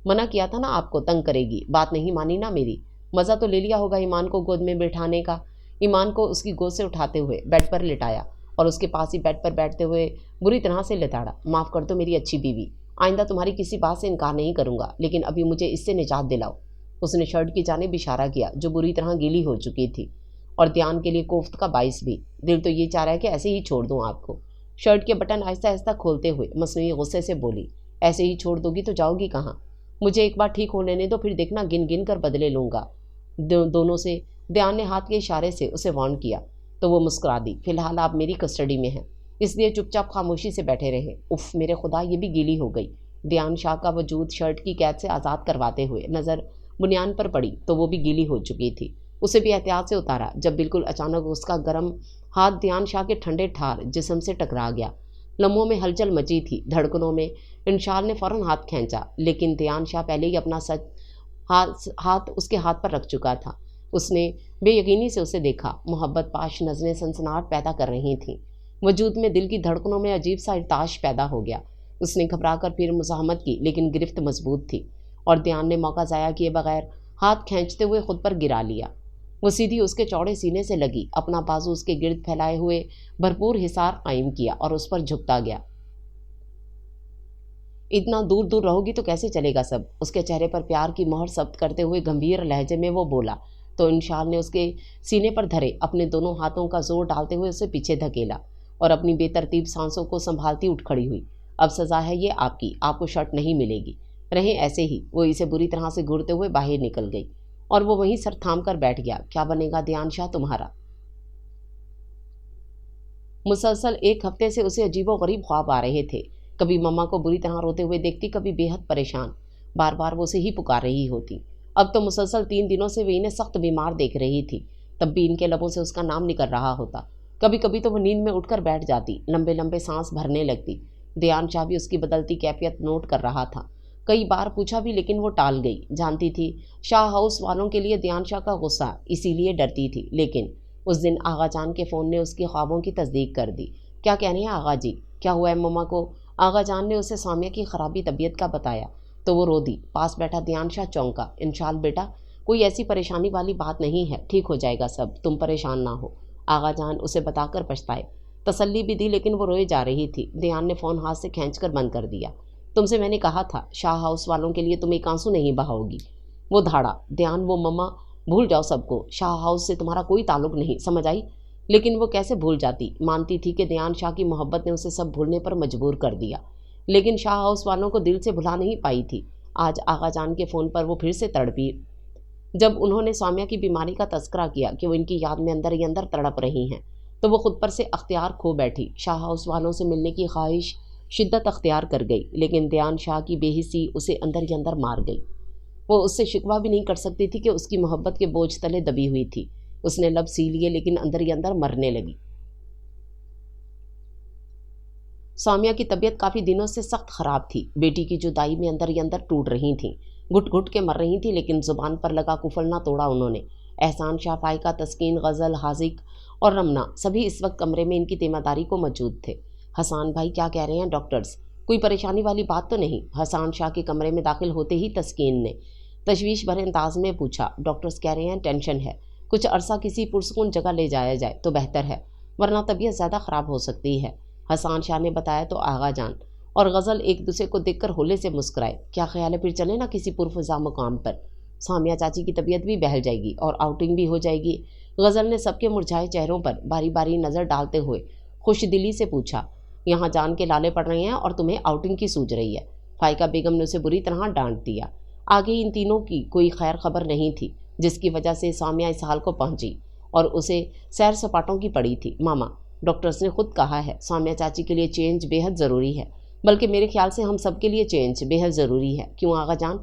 S1: منع کیا تھا نا آپ کو، تنگ کرے گی، بات نہیں مانی نا میری۔ مزہ تو لے لیا ہوگا ایمان کو گود میں بٹھانے کا۔ ایمان کو اس کی گود سے اٹھاتے ہوئے بیڈ پر لٹایا اور اس کے پاس ہی بیڈ پر بیٹھتے ہوئے بری طرح سے لتاڑا۔ معاف کر دو میری اچھی بیوی، آئندہ تمہاری کسی بات سے انکار نہیں کروں گا، لیکن ابھی مجھے اس سے نجات دلاؤ۔ اس نے شرٹ کی جانب اشارہ کیا جو بری طرح گیلی ہو چکی تھی اور دھیان کے لیے کوفت کا باعث بھی۔ دل تو یہ چاہ رہا ہے کہ ایسے ہی چھوڑ دوں آپ کو۔ شرٹ کے بٹن آہستہ آہستہ کھولتے ہوئے مصنوعی غصے سے بولی، ایسے ہی چھوڑ دو گی تو جاؤ گی کہاں؟ مجھے ایک بار ٹھیک ہونے دے، تو پھر دیکھنا گن گن کر بدلے لوں گا دونوں سے۔ دھیان نے ہاتھ کے اشارے سے اسے وارن کیا تو وہ مسکرا دی۔ فی الحال آپ میری کسٹڈی میں ہیں، اس لیے چپ چاپ خاموشی سے بیٹھے رہے۔ اف میرے خدا، یہ بھی گیلی ہو گئی۔ دھیان شاہ کا وجود شرٹ کی قید سے آزاد کرواتے ہوئے نظر بنیان پر پڑی تو وہ بھی گیلی ہو چکی تھی۔ اسے بھی احتیاط سے اتارا جب بالکل اچانک اس کا گرم ہاتھ دھیان شاہ کے ٹھنڈے ٹھار جسم سے ٹکرا گیا۔ لمحوں میں ہلچل مچی تھی، دھڑکنوں میں۔ انشال نے فوراً ہاتھ کھینچا، لیکن دھیان شاہ پہلے ہی اپنا ہاتھ اس کے ہاتھ پر رکھ چکا تھا۔ اس نے بے یقینی سے اسے دیکھا۔ محبت پاش نظریں سنسناہٹ پیدا کر رہی تھیں۔ وجود میں دل کی دھڑکنوں میں عجیب سا ارتعاش پیدا ہو گیا۔ اس نے گھبرا کر پھر مزاحمت کی، لیکن گرفت مضبوط تھی اور دھیان نے موقع ضائع کیے بغیر ہاتھ کھینچتے ہوئے خود پر گرا لیا۔ وہ سیدھی اس کے چوڑے سینے سے لگی، اپنا بازو اس کے گرد پھیلائے ہوئے بھرپور حصار قائم کیا اور اس پر جھکتا گیا۔ اتنا دور دور رہو گی تو کیسے چلے گا سب؟ اس کے چہرے پر پیار کی مہر ثبت کرتے ہوئے گمبھیر لہجے میں وہ بولا تو انشال نے اس کے سینے پر دھرے اپنے دونوں ہاتھوں کا زور ڈالتے ہوئے اسے پیچھے دھکیلا اور اپنی بے ترتیب سانسوں کو سنبھالتی اٹھ کھڑی ہوئی۔ اب سزا ہے یہ آپ کی، آپ کو شرٹ نہیں ملے گی، رہیں ایسے ہی۔ وہ اسے بری طرح سے گھورتے ہوئے باہر نکل گئی اور وہ وہیں سر تھام کر بیٹھ گیا۔ کیا بنے گا دھیان شاہ تمہارا؟ مسلسل ایک ہفتے سے اسے عجیب و غریب خواب آ رہے تھے۔ کبھی مما کو بری طرح روتے ہوئے دیکھتی، کبھی بے حد پریشان، بار بار وہ اسے ہی پکار رہی ہوتی۔ اب تو مسلسل 3 دنوں سے وہ انہیں سخت بیمار دیکھ رہی تھی، تب بھی ان کے لبوں سے اس کا نام نکل رہا ہوتا۔ کبھی کبھی تو وہ نیند میں اٹھ کر بیٹھ جاتی، لمبے لمبے سانس بھرنے لگتی۔ دھیان شاہ بھی اس کی بدلتی کیفیت نوٹ کر رہا تھا۔ کئی بار پوچھا بھی، لیکن وہ ٹال گئی۔ جانتی تھی شاہ ہاؤس والوں کے لیے دھیان شاہ کا غصہ، اسی لیے ڈرتی تھی۔ لیکن اس دن آغا جان کے فون نے اس کی خوابوں کی تصدیق کر دی۔ کیا کہنے ہیں آغا جی؟ کیا ہوا ہے مما کو؟ آغا جان نے اسے سامیہ کی خرابی طبیعت کا بتایا تو وہ رو دی۔ پاس بیٹھا دھیان شاہ چونکا۔ انشال بیٹا، کوئی ایسی پریشانی والی بات نہیں ہے، ٹھیک ہو جائے گا سب، تم پریشان نہ ہو۔ آغا جان اسے بتا کر پچھتائے۔ تسلی بھی دی، لیکن وہ روئے جا رہی تھی۔ دھیان نے فون ہاتھ سے کھینچ کر بند کر دیا۔ تم سے میں نے کہا تھا شاہ ہاؤس والوں کے لیے تم ایک آنسو نہیں بہاؤ گی، وہ دھاڑا۔ دھیان، وہ مما بھول جاؤ سب کو، شاہ ہاؤس سے تمہارا کوئی تعلق نہیں، سمجھ آئی؟ لیکن وہ کیسے بھول جاتی؟ مانتی تھی کہ دھیان شاہ کی محبت نے اسے سب بھولنے پر مجبور کر دیا، لیکن شاہ ہاؤس والوں کو دل سے بھلا نہیں پائی تھی۔ آج آغا جان کے فون پر وہ پھر سے تڑپی جب انہوں نے سامیہ کی بیماری کا تذکرہ کیا کہ وہ ان کی یاد میں اندر ہی اندر تڑپ رہی ہیں، تو وہ خود پر سے اختیار کھو بیٹھی۔ شاہ ہاؤس والوں سے ملنے کی خواہش شدت اختیار کر گئی، لیکن دھیان شاہ کی بے حسی اسے اندر ہی اندر مار گئی۔ وہ اس سے شکوہ بھی نہیں کر سکتی تھی کہ اس کی محبت کے بوجھ تلے دبی ہوئی تھی۔ اس نے لب سی لیے، لیکن اندر ہی اندر مرنے لگی۔ سامیہ کی طبیعت کافی دنوں سے سخت خراب تھی۔ بیٹی کی جدائی میں اندر ہی اندر ٹوٹ رہی تھیں، گھٹ گھٹ کے مر رہی تھیں، لیکن زبان پر لگا کفل نہ توڑا انہوں نے۔ احسان شاہ، فائقہ، تسکین، غزل، حاذق اور رمنا سبھی اس وقت کمرے میں ان کی تیمہ داری کو موجود تھے۔ حسان بھائی، کیا کہہ رہے ہیں ڈاکٹرز؟ کوئی پریشانی والی بات تو نہیں؟ حسان شاہ کے کمرے میں داخل ہوتے ہی تسکین نے تشویش بھرے انداز میں پوچھا۔ ڈاکٹرز کہہ رہے ہیں ٹینشن ہے، کچھ عرصہ کسی پرسکون جگہ لے جایا جائے تو بہتر ہے، ورنہ طبیعت زیادہ خراب ہو سکتی ہے، حسان شاہ نے بتایا تو آغا جان اور غزل ایک دوسرے کو دیکھ کر ہولے سے مسکرائے۔ کیا خیال ہے پھر چلیں نا کسی پرفضا مقام پر؟ سامیہ چاچی کی طبیعت بھی بہل جائے گی اور آؤٹنگ بھی ہو جائے گی۔ غزل نے سب کے مرجھائے چہروں پر باری باری نظر ڈالتے ہوئے خوش دلی سے پوچھا۔ یہاں جان کے لالے پڑ رہے ہیں اور تمہیں آؤٹنگ کی سوچ رہی ہے؟ فائقہ بیگم نے اسے بری طرح ڈانٹ دیا۔ آگے ان تینوں کی کوئی خیر خبر نہیں تھی، جس کی وجہ سے سامیہ اس حال کو پہنچی اور اسے سیر سپاٹوں کی پڑی تھی۔ ماما، ڈاکٹرز نے خود کہا ہے سامیہ چاچی کے لیے چینج بے حد ضروری ہے، بلکہ میرے خیال سے ہم سب کے لیے چینج بے حد ضروری ہے، کیوں آغا جان؟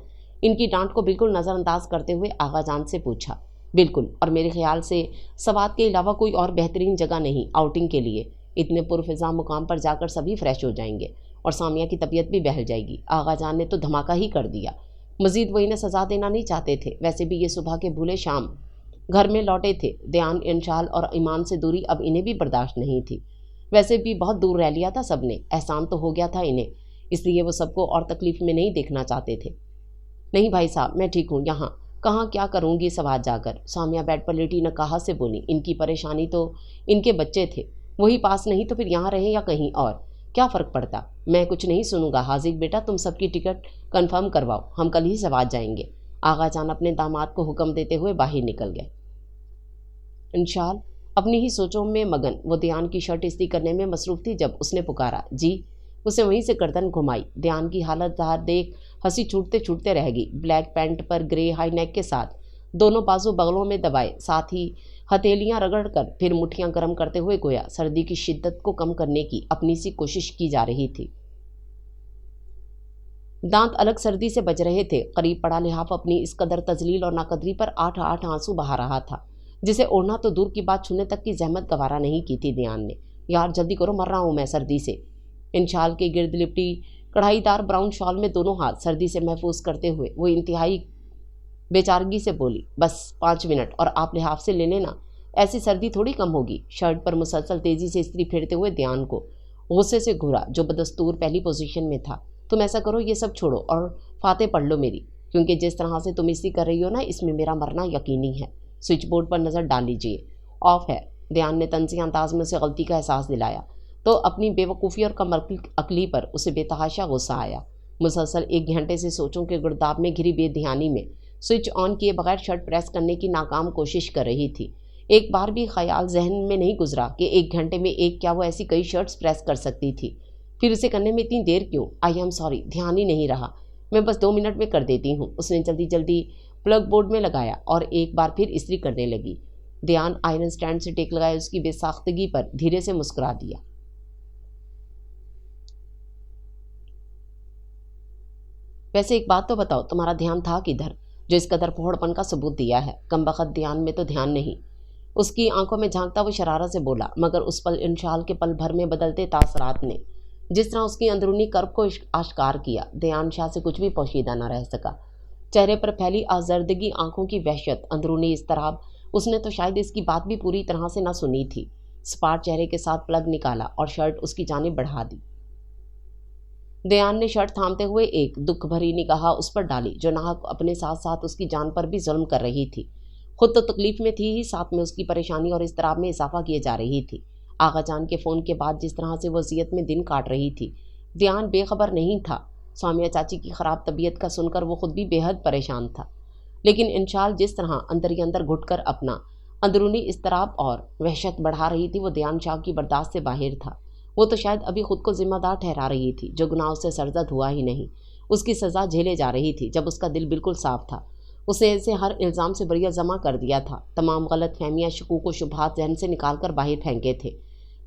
S1: ان کی ڈانٹ کو بالکل نظر انداز کرتے ہوئے آغا جان سے پوچھا۔ بالکل، اور میرے خیال سے سوات کے علاوہ کوئی اور بہترین جگہ نہیں آؤٹنگ کے لیے۔ اتنے پرفضا مقام پر جا کر سبھی فریش ہو جائیں گے اور سامیہ کی طبیعت بھی بہل جائے گی۔ آغا جان نے تو دھماکہ ہی کر دیا۔ मजीद वो इन्हें सजा देना नहीं चाहते थे। वैसे भी ये सुबह के भूले शाम घर में लौटे थे। ध्यान, इंशाल और ईमान से दूरी अब इन्हें भी बर्दाश्त नहीं थी। वैसे भी बहुत दूर रह लिया था सबने, एहसान तो हो गया था इन्हें, इसलिए वो सबको और तकलीफ में नहीं देखना चाहते थे। नहीं भाई साहब, मैं ठीक हूँ, यहाँ कहाँ क्या करूँगी सवार जाकर। सामिया बेड पर लेटी नकाहा से बोली। इनकी परेशानी तो इनके बच्चे थे, वही पास नहीं तो फिर यहाँ रहें या कहीं और, क्या फ़र्क पड़ता। मैं कुछ नहीं सुनूंगा। हाजिक बेटा, तुम सबकी टिकट कंफर्म करवाओ, हम कल ही सवार जाएंगे। आगा जान अपने दामाद को हुक्म देते हुए बाहर निकल गए। इंशाल अपनी ही सोचों में मगन वो ध्यान की शर्ट इस्त्री करने में मसरूफ़ थी जब उसने पुकारा, जी। उसे वहीं से गर्दन घुमाई। ध्यान की हालत देख हंसी छूटते छूटते रह गई। ब्लैक पैंट पर ग्रे हाई नेक के साथ दोनों बाजू बगलों में दबाए, साथ ही हथेलियां रगड़कर फिर मुट्ठियां गर्म करते हुए गोया सर्दी की शिद्दत को कम करने की अपनी सी कोशिश की जा रही थी। दांत अलग सर्दी से बज रहे थे। करीब पड़ा लिहाफ अपनी इस कदर तजलील और नाकदरी पर आठ आठ आंसू बहा रहा था, जिसे ओढ़ना तो दूर की बात, छूने तक की जहमत गवारा नहीं की थी ध्यान ने। यार जल्दी करो, मर रहा हूँ मैं सर्दी से। इन शाल के गिर्द लिपटी कढ़ाईदार ब्राउन शॉल में दोनों हाथ सर्दी से महफूज करते हुए वो इंतहाई बेचारगी से बोली, बस 5 मिनट और आप लिहाफ से ले लेना, ऐसी सर्दी थोड़ी कम होगी। शर्ट पर मुसलसल तेजी से इस्त्री फेरते हुए ध्यान को गुस्से से घूरा, जो बदस्तूर पहली पोजीशन में था। तुम ऐसा करो, ये सब छोड़ो और फाते पढ़ लो मेरी, क्योंकि जिस तरह से तुम इस्त्री कर रही हो ना, इसमें मेरा मरना यकीनी है। स्विच बोर्ड पर नज़र डाल लीजिए, ऑफ है। ध्यान ने तंज़ी अंदाज में उसे गलती का एहसास दिलाया तो अपनी बेवकूफ़ी और कम अकली पर उसे बेतहाशा गुस्सा आया। मुसलसल 1 घंटे से सोचों के गुर्दाब में घिरी बेध्यानी में स्विच ऑन किए बगैर शर्ट प्रेस करने की नाकाम कोशिश कर रही थी। एक बार भी ख्याल जहन में नहीं गुजरा कि 1 घंटे में एक क्या वो ऐसी कई शर्ट्स प्रेस कर सकती थी। फिर उसे करने में इतनी देर क्यों? आई एम सॉरी, ध्यान ही नहीं रहा, मैं बस 2 मिनट में कर देती हूँ। उसने जल्दी जल्दी प्लग बोर्ड में लगाया और एक बार फिर इस्त्री करने लगी। ध्यान आयरन स्टैंड से टेक लगाए उसकी बेसाख्तगी पर धीरे से मुस्कुरा दिया। वैसे एक बात तो बताओ, तुम्हारा ध्यान था किधर जो इस कदर फोड़पन का सबूत दिया है? कमबख्त ध्यान में तो ध्यान नहीं, उसकी आंखों में झांकता वो शरारत से बोला, मगर उस पल इंशाल के पल भर में बदलते तासरात ने जिस तरह उसकी अंदरूनी कर्ब को आश्कार किया, ध्यान शाह से कुछ भी पोशीदा न रह सका। चेहरे पर फैली आजर्दगी, आंखों की वहशत, अंदरूनी इस्तराब, उसने तो शायद इसकी बात भी पूरी तरह से न सुनी थी। स्पाट चेहरे के साथ प्लग निकाला और शर्ट उसकी जानिब बढ़ा दी। ध्यान ने शर्ट थामते हुए एक दुख भरी निगाह उस पर डाली, जो नाहक अपने साथ साथ उसकी जान पर भी जुल्म कर रही थी। खुद तो तकलीफ में थी ही, साथ में उसकी परेशानी और इस्तराब में इजाफा किए जा रही थी। आगा जान के फ़ोन के बाद जिस तरह से वो अज़ियत में दिन काट रही थी, ध्यान बेखबर नहीं था। सामिया चाची की ख़राब तबीयत का सुनकर वो खुद भी बेहद परेशान था, लेकिन इंशाल जिस तरह अंदर ही अंदर घुटकर अपना अंदरूनी इस्तराब और वहशत बढ़ा रही थी, वो ध्यान शाह की बर्दाश्त से बाहर था। वो तो शायद अभी खुद को जिम्मेदार ठहरा रही थी, जो गुनाह उससे सरजद हुआ ही नहीं, उसकी सज़ा झेले जा रही थी, जब उसका दिल बिल्कुल साफ था। उसे ऐसे हर इल्ज़ाम से बरिया जमा कर दिया था, तमाम गलत फहमियाँ, शकूक व शुबहात जहन से निकाल कर बाहर फेंके थे,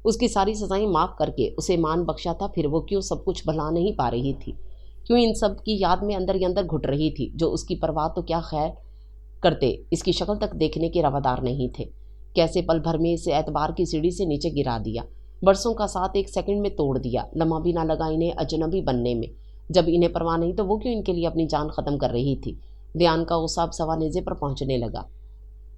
S1: उसकी सारी सज़ाएँ माफ़ करके उसे मान बख्शा था। फिर वो क्यों सब कुछ भुला नहीं पा रही थी? क्यों इन सब की याद में अंदर ही अंदर घुट रही थी, जो उसकी परवाह तो क्या खैर करते, इसकी शक्ल तक देखने के रवादार नहीं थे। कैसे पल भर में इसे एतबार की सीढ़ी से नीचे गिरा दिया, बरसों का साथ 1 सेकंड में तोड़ दिया। लम्हा भी ना लगा इन्हें अजनबी बनने में। जब इन्हें परवाह नहीं तो वो क्यों इनके लिए अपनी जान ख़त्म कर रही थी? ध्यान का गुस्सा अब सवानेज़े पर पहुंचने लगा।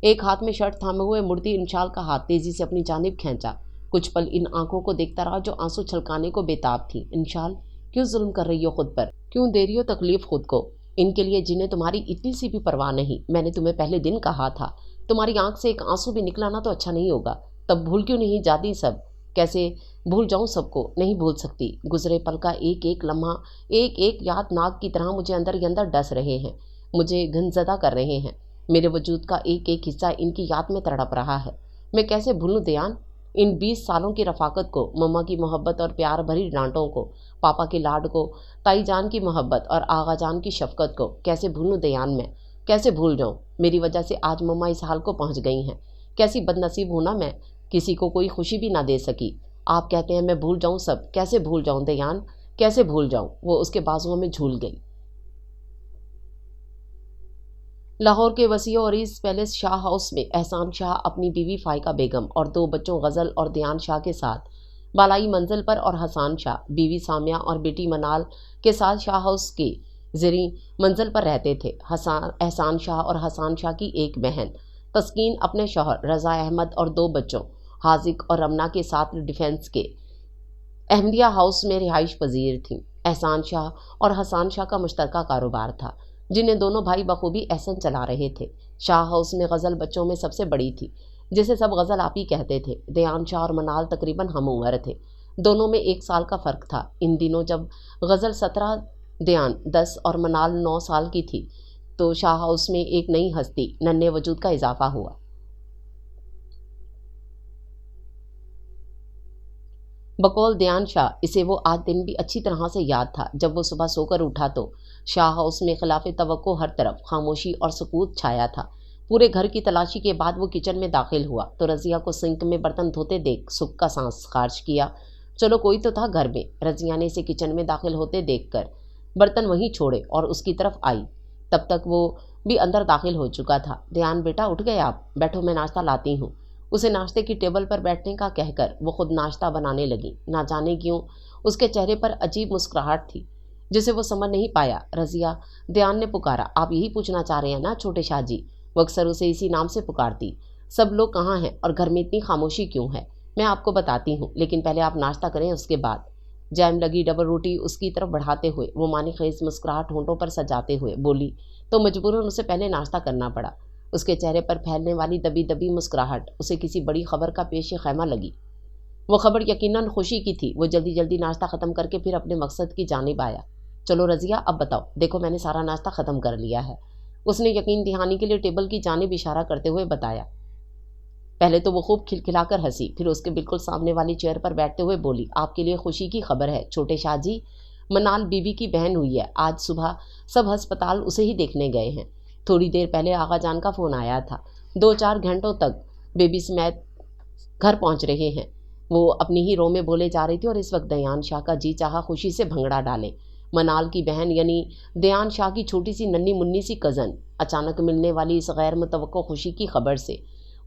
S1: एक हाथ में शर्ट थामे हुए मुड़ती इंशाल का हाथ तेजी से अपनी जानिब खींचा। कुछ पल इन आंखों को देखता रहा जो आंसू छलकाने को बेताब थी। इंशाल, क्यों जुल्म कर रही हो खुद पर? क्यों दे रही हो तकलीफ खुद को? इनके लिए जिन्हें तुम्हारी इतनी सी भी परवाह नहीं। मैंने तुम्हें पहले दिन कहा था, तुम्हारी आंख से एक आंसू भी निकला ना तो अच्छा नहीं होगा। तब भूल क्यों नहीं जाती सब? कैसे भूल जाऊं सबको? नहीं भूल सकती। गुजरे पल का एक एक लम्हा, एक एक याद नाग की तरह मुझे अंदर ही अंदर डस रहे हैं, मुझे घनज़दा कर रहे हैं। मेरे वजूद का एक एक हिस्सा इनकी याद में तड़प रहा है। मैं कैसे भूलूं ध्यान? इन 20 सालों की रफ़ाकत को, मम्मा की मोहब्बत और प्यार भरी डांटों को, पापा के लाड को, ताई जान की मोहब्बत और आगा जान की शफकत को कैसे भूलूं ध्यान? मैं कैसे भूल जाऊं? मेरी वजह से आज मम्मा इस हाल को पहुंच गई हैं। कैसी बदनसीब हूं ना मैं, किसी को कोई खुशी भी ना दे सकी। आप कहते हैं मैं भूल जाऊं सब, कैसे भूल जाऊं ध्यान? कैसे भूल जाऊं? वो उसके बाजुओं में झूल गई। लाहौर के वसी और ईस्ट पैलेस शाह हाउस में एहसान शाह अपनी बीवी फाइका बेगम और 2 बच्चों गज़ल और ध्यान शाह के साथ बालाई मंजिल पर, और हसान शाह बीवी सामिया और बेटी मनाल के साथ शाह हाउस के زیریں منزل پر رہتے تھے احسان شاہ اور حسان شاہ کی ایک بہن تسکین اپنے شوہر رضا احمد اور 2 بچوں حاذق اور رمنا کے ساتھ ڈیفنس کے احمدیہ ہاؤس میں رہائش پذیر تھیں۔ احسان شاہ اور حسان شاہ کا مشترکہ کاروبار تھا جنہیں دونوں بھائی بخوبی احسن چلا رہے تھے۔ شاہ ہاؤس میں غزل بچوں میں سب سے بڑی تھی جسے سب غزل آپی کہتے تھے۔ دیان شاہ اور منال تقریباً ہم عمر تھے، دونوں میں 1 سال کا فرق تھا۔ ان دنوں جب غزل 17، دیان 10 اور منال 9 سال کی تھی تو شاہ ہاؤس میں ایک نئی ہستی ننھے وجود کا اضافہ ہوا۔ بقول دیان شاہ اسے وہ آج دن بھی اچھی طرح سے یاد تھا جب وہ صبح سو کر اٹھا تو شاہ ہاؤس میں خلاف توقع ہر طرف خاموشی اور سکوت چھایا تھا۔ پورے گھر کی تلاشی کے بعد وہ کچن میں داخل ہوا تو رضیہ کو سنک میں برتن دھوتے دیکھ سکھ کا سانس خارج کیا۔ چلو کوئی تو تھا گھر میں۔ رضیہ نے اسے کچن میں داخل ہوتے دیکھ کر برتن وہیں چھوڑے اور اس کی طرف آئی۔ تب تک وہ بھی اندر داخل ہو چکا تھا۔ دیان بیٹا اٹھ گئے آپ؟ بیٹھو میں ناشتہ لاتی ہوں۔ اسے ناشتے کی ٹیبل پر بیٹھنے کا کہہ کر وہ خود ناشتہ بنانے لگی۔ نہ جانے کیوں اس کے چہرے پر عجیب مسکراہٹ تھی جسے وہ سمجھ نہیں پایا۔ رضیہ، دیان نے پکارا، آپ یہی پوچھنا چاہ رہے ہیں نا چھوٹے شاہ جی؟ وہ اکثر اسے اسی نام سے پکارتی۔ سب لوگ کہاں ہیں اور گھر میں اتنی خاموشی کیوں ہے؟ میں آپ کو بتاتی ہوں، لیکن پہلے آپ ناشتہ کریں اس کے بعد۔ جیم لگی ڈبل روٹی اس کی طرف بڑھاتے ہوئے وہ معنی خیز مسکراہٹ ہونٹوں پر سجاتے ہوئے بولی تو مجبوراً اسے پہلے ناشتہ کرنا پڑا۔ اس کے چہرے پر پھیلنے والی دبی دبی مسکراہٹ اسے کسی بڑی خبر کا پیش خیمہ لگی۔ وہ خبر یقیناً خوشی کی تھی۔ وہ جلدی جلدی ناشتہ ختم کر کے پھر اپنے مقصد کی جانب آیا۔ چلو رضیہ اب بتاؤ، دیکھو میں نے سارا ناشتہ ختم کر لیا ہے، اس نے یقین دہانی کے لیے ٹیبل کی جانب اشارہ کرتے ہوئے بتایا۔ پہلے تو وہ خوب کھلکھلا کر ہنسی، پھر اس کے بالکل سامنے والی چیئر پر بیٹھتے ہوئے بولی، آپ کے لیے خوشی کی خبر ہے چھوٹے شاہ جی، منال بی بی کی بہن ہوئی ہے۔ آج صبح سب ہسپتال اسے ہی دیکھنے گئے ہیں۔ تھوڑی دیر پہلے آغا جان کا فون آیا تھا، 2-4 گھنٹوں تک بیبی سمیت گھر پہنچ رہے ہیں۔ وہ اپنی ہی رو میں بولے جا رہی تھی اور اس وقت دیان شاہ کا جی چاہا خوشی سے بھنگڑا ڈالے۔ منال کی بہن یعنی دیان شاہ کی چھوٹی سی ننھی منی سی کزن، اچانک ملنے والی اس غیر متوقع خوشی کی خبر سے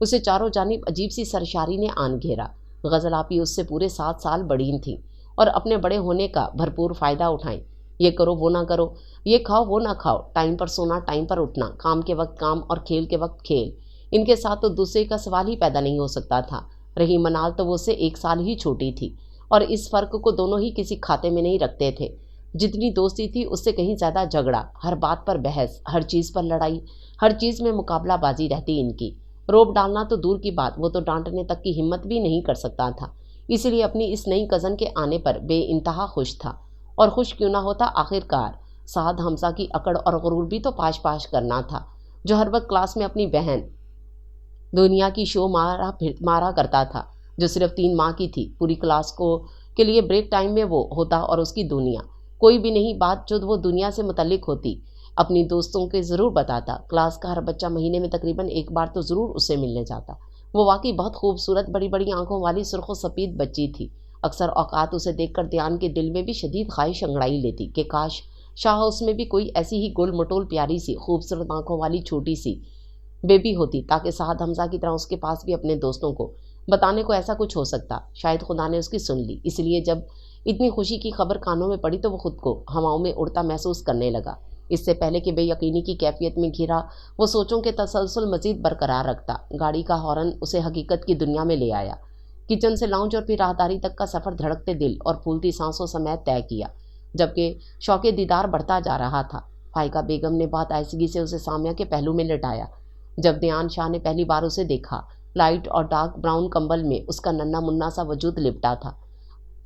S1: اسے چاروں جانب عجیب سی سرشاری نے آن گھیرا۔ غزل آپی اس سے پورے 7 سال بڑی تھیں اور اپنے بڑے ہونے کا بھرپور فائدہ اٹھائیں۔ یہ کرو وہ نہ کرو، یہ کھاؤ وہ نہ کھاؤ، ٹائم پر سونا ٹائم پر اٹھنا، کام کے وقت کام اور کھیل کے وقت کھیل، ان کے ساتھ تو دوسرے کا سوال ہی پیدا نہیں ہو سکتا تھا۔ رہی منال تو وہ اس سے 1 سال ہی چھوٹی تھی اور اس فرق کو دونوں ہی کسی کھاتے میں نہیں رکھتے تھے۔ جتنی دوستی تھی اس سے کہیں زیادہ جھگڑا، ہر بات پر بحث، ہر چیز پر لڑائی، ہر چیز میں مقابلہ بازی رہتی ان کی۔ روب ڈالنا تو دور کی بات، وہ تو ڈانٹنے تک کی ہمت بھی نہیں کر سکتا تھا، اس لیے اپنی اس نئی کزن کے آنے پر بے انتہا خوش تھا۔ اور خوش کیوں نہ ہوتا، آخر کار سعد حمزہ کی اکڑ اور غرور بھی تو پاش پاش کرنا تھا، جو ہر وقت کلاس میں اپنی بہن دنیا کی شو مارا کرتا تھا، جو صرف 3 ماہ کی تھی۔ پوری کلاس کے لیے بریک ٹائم میں وہ ہوتا اور اس کی دنیا، کوئی بھی نہیں بات جو وہ دنیا سے متعلق ہوتی اپنی دوستوں کے ضرور بتاتا۔ کلاس کا ہر بچہ مہینے میں تقریباً 1 بار تو ضرور اس سے ملنے جاتا۔ وہ واقعی بہت خوبصورت بڑی بڑی آنکھوں والی سرخ و سفید بچی تھی۔ اکثر اوقات اسے دیکھ کر دیان کے دل میں بھی شدید خواہش انگڑائی لیتی کہ کاش شاہ ہاؤس میں بھی کوئی ایسی ہی گول مٹول پیاری سی خوبصورت آنکھوں والی چھوٹی سی بیبی ہوتی، تاکہ سعد حمزہ کی طرح اس کے پاس بھی اپنے دوستوں کو بتانے کو ایسا کچھ ہو سکتا۔ شاید خدا نے اس کی سن لی، اس لیے جب اتنی خوشی کی خبر کانوں میں پڑی تو وہ خود کو ہواؤں میں اڑتا محسوس کرنے لگا۔ اس سے پہلے کہ بے یقینی کی کیفیت میں گھرا وہ سوچوں کے تسلسل مزید برقرار رکھتا، گاڑی کا ہارن اسے حقیقت کی دنیا میں لے آیا۔ کچن سے لاؤنج اور پھر راہداری تک کا سفر دھڑکتے دل اور پھولتی سانسوں سمیت طے کیا، جبکہ شوق دیدار بڑھتا جا رہا تھا۔ فائقہ بیگم نے بہت آہستگی سے اسے سامیہ کے پہلو میں لٹایا۔ جب دیان شاہ نے پہلی بار اسے دیکھا، لائٹ اور ڈارک براؤن کمبل میں اس کا ننھا منا سا وجود لپٹا تھا،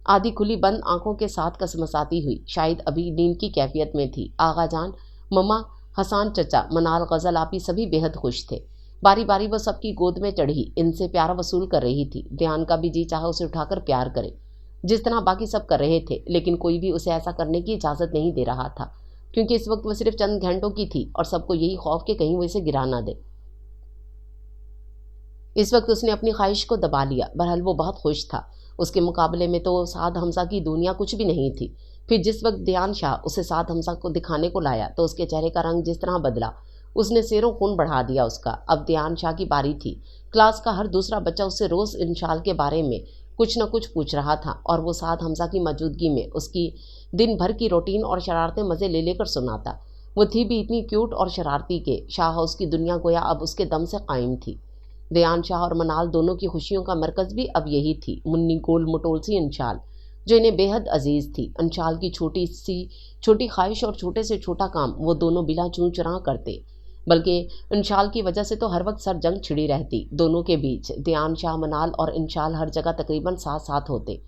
S1: آدھی کھلی بند آنکھوں کے ساتھ کسمساتی ہوئی، شاید ابھی نیند کی کیفیت میں تھی۔ آغا جان، مما، حسان چچا، منال، غزل آپی سبھی بے حد خوش تھے۔ باری باری وہ سب کی گود میں چڑھی ان سے پیار وصول کر رہی تھی۔ دیان کا بھی جی چاہا اسے اٹھا کر پیار کرے، جس طرح باقی سب کر رہے تھے، لیکن کوئی بھی اسے ایسا کرنے کی اجازت نہیں دے رہا تھا، کیونکہ اس وقت وہ صرف چند گھنٹوں کی تھی اور سب کو یہی خوف کہ کہیں وہ اسے گرا نہ دے۔ اس وقت اس نے اپنی خواہش کو دبا لیا۔ بہرحال وہ بہت خوش تھا، اس کے مقابلے میں تو سعد حمزہ کی دنیا کچھ بھی نہیں تھی۔ پھر جس وقت دیان شاہ اسے سعد حمزہ کو دکھانے کو لایا تو اس کے چہرے کا رنگ جس طرح بدلا، اس نے سیروں خون بڑھا دیا اس کا۔ اب دیان شاہ کی باری تھی۔ کلاس کا ہر دوسرا بچہ اس سے روز ان شال کے بارے میں कुछ न कुछ पूछ रहा था और वो साथ हमजा की मौजूदगी में उसकी दिन भर की रूटीन और शरारतें मज़े ले लेकर सुनाता। वो थी भी इतनी क्यूट और शरारती के शाह हाउस की दुनिया गोया अब उसके दम से कायम थी। दयान शाह और मनाल दोनों की खुशियों का मरकज़ भी अब यही थी मुन्नी गोल मटोल सी अंशाल, जो इन्हें बेहद अजीज़ थी। अंशाल की छोटी ख्वाहिश और छोटे से छोटा काम वो दोनों बिला चूं चुरां करते, बल्कि इंशाल की वजह से तो हर वक्त सर जंग छिड़ी रहती दोनों के बीच। दयान शाह, मनाल और इंशाल हर जगह तकरीबन साथ साथ होते,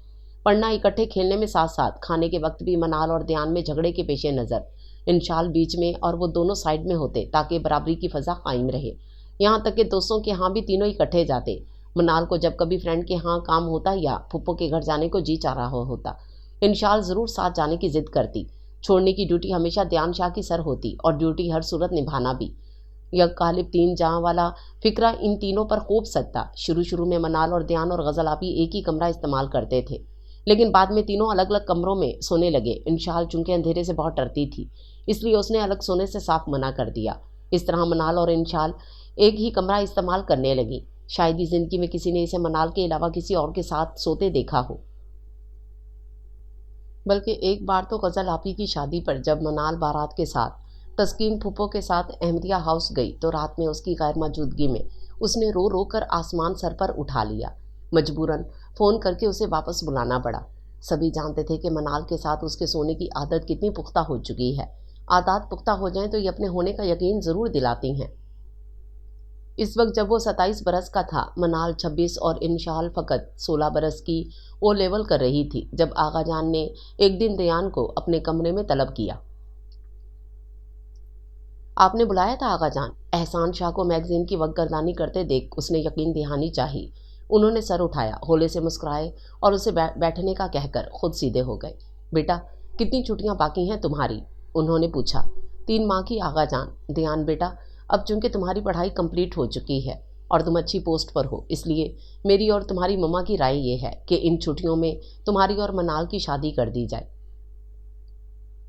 S1: पढ़ना इकट्ठे, खेलने में साथ साथ, खाने के वक्त भी मनाल और दयान में झगड़े के पेश नज़र इंशाल बीच में और वो दोनों साइड में होते ताकि बराबरी की फ़ज़ा कायम रहे। यहाँ तक कि दोस्तों के यहाँ भी तीनों इकट्ठे जाते। मनाल को जब कभी फ्रेंड के यहाँ काम होता या फुप्पो के घर जाने को जी चाह रहा होता, इंशाल ज़रूर साथ जाने की ज़िद करती। छोड़ने की ड्यूटी हमेशा दयान शाह की सर होती और ड्यूटी हर सूरत निभाना भी। यह कालिब तीन जहाँ वाला फिक्रा इन तीनों पर खूब सत्ता। शुरू में मनाल और दयान और गज़ल आपी एक ही कमरा इस्तेमाल करते थे, लेकिन बाद में तीनों अलग अलग कमरों में सोने लगे। इंशाल चूँकि अंधेरे से बहुत डरती थी, इसलिए उसने अलग सोने से साफ मना कर दिया। इस तरह मनाल और इंशाल एक ही कमरा इस्तेमाल करने लगी। शायद ही ज़िंदगी में किसी ने इसे मनाल के अलावा किसी और के साथ सोते देखा हो। बल्कि एक बार तो गज़ल आपी की शादी पर जब मनाल बारात के साथ तस्कीन फुप्पो के साथ अहमदिया हाउस गई तो रात में उसकी गैर मौजूदगी में उसने रो रो कर आसमान सर पर उठा लिया। मजबूरन फ़ोन करके उसे वापस बुलाना पड़ा। सभी जानते थे कि मनाल के साथ उसके सोने की आदत कितनी पुख्ता हो चुकी है। आदत पुख्ता हो जाएं तो ये अपने होने का यकीन ज़रूर दिलाती हैं। इस वक्त जब वो 27 बरस का था, मनाल 26 और इंशाल फ़कत 16 बरस की वो लेवल कर रही थी, जब आगा जान ने एक दिन दयान को अपने कमरे में तलब किया। आपने बुलाया था आगा जान? एहसान शाह को मैगजीन की वगरदानी करते देख उसने यकीन दहानी चाही। उन्होंने सर उठाया, होले से मुस्कुराए और उसे बैठने का कहकर खुद सीधे हो गए। बेटा, कितनी छुट्टियां बाकी हैं तुम्हारी? उन्होंने पूछा। 3 माह की आगा जान। दयान बेटा, अब चूंकि तुम्हारी पढ़ाई कंप्लीट हो चुकी है और तुम अच्छी पोस्ट पर हो, इसलिए मेरी और तुम्हारी मम्मा की राय ये है कि इन छुट्टियों में तुम्हारी और मनाल की शादी कर दी जाए।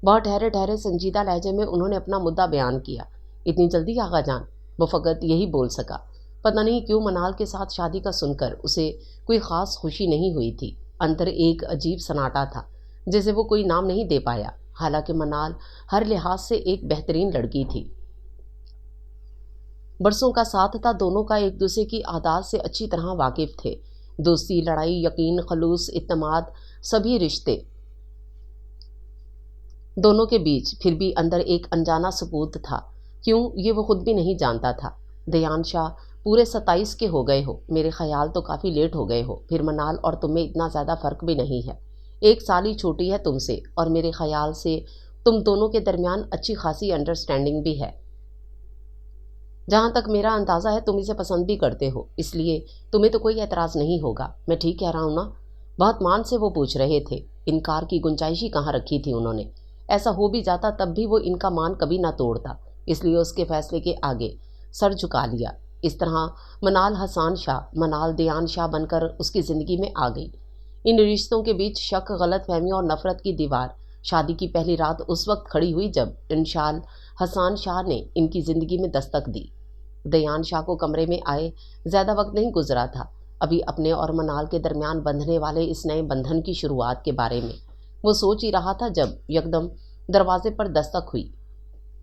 S1: बहुत ठहरे ठहरे संजीदा लहजे में उन्होंने अपना मुद्दा बयान किया। इतनी जल्दी आगा जान? वो फ़कत यही बोल सका। पता नहीं क्यों मनाल के साथ शादी का सुनकर उसे कोई ख़ास खुशी नहीं हुई थी। अंदर एक अजीब सन्नाटा था जिसे वो कोई नाम नहीं दे पाया। हालांकि मनाल हर लिहाज से एक बेहतरीन लड़की थी। बरसों का साथ था दोनों का, एक दूसरे की आदत से अच्छी तरह वाकिफ़ थे। दोस्ती, लड़ाई, यकीन, खलूस, इत्तेमाद, सभी रिश्ते दोनों के बीच। फिर भी अंदर एक अनजाना सबूत था, क्यों ये वो खुद भी नहीं जानता था। दयान शाह, पूरे 27 के हो गए हो, मेरे ख्याल तो काफ़ी लेट हो गए हो। फिर मनाल और तुम्हें इतना ज़्यादा फ़र्क भी नहीं है, 1 साल ही छोटी है तुमसे, और मेरे ख्याल से तुम दोनों के दरमियान अच्छी खासी अंडरस्टैंडिंग भी है। जहाँ तक मेरा अंदाज़ा है तुम इसे पसंद भी करते हो, इसलिए तुम्हें तो कोई एतराज़ नहीं होगा। मैं ठीक कह रहा हूँ ना? बहुत मान से वो पूछ रहे थे। इनकार की गुंजाइश ही कहाँ रखी थी उन्होंने। ऐसा हो भी जाता तब भी वो इनका मान कभी ना तोड़ता, इसलिए उसके फैसले के आगे सर झुका लिया। इस तरह मनाल हसान शाह, मनाल दयान शाह बनकर उसकी ज़िंदगी में आ गई। इन रिश्तों के बीच शक, गलत फहमी और नफ़रत की दीवार शादी की पहली रात उस वक्त खड़ी हुई जब इंशाल हसान शाह ने इनकी ज़िंदगी में दस्तक दी। दयान शाह को कमरे में आए ज़्यादा वक्त नहीं गुजरा था। अभी अपने और मनाल के दरमियान बंधने वाले इस नए बंधन की शुरुआत के बारे में वो सोच ही रहा था जब यकदम दरवाजे पर दस्तक हुई।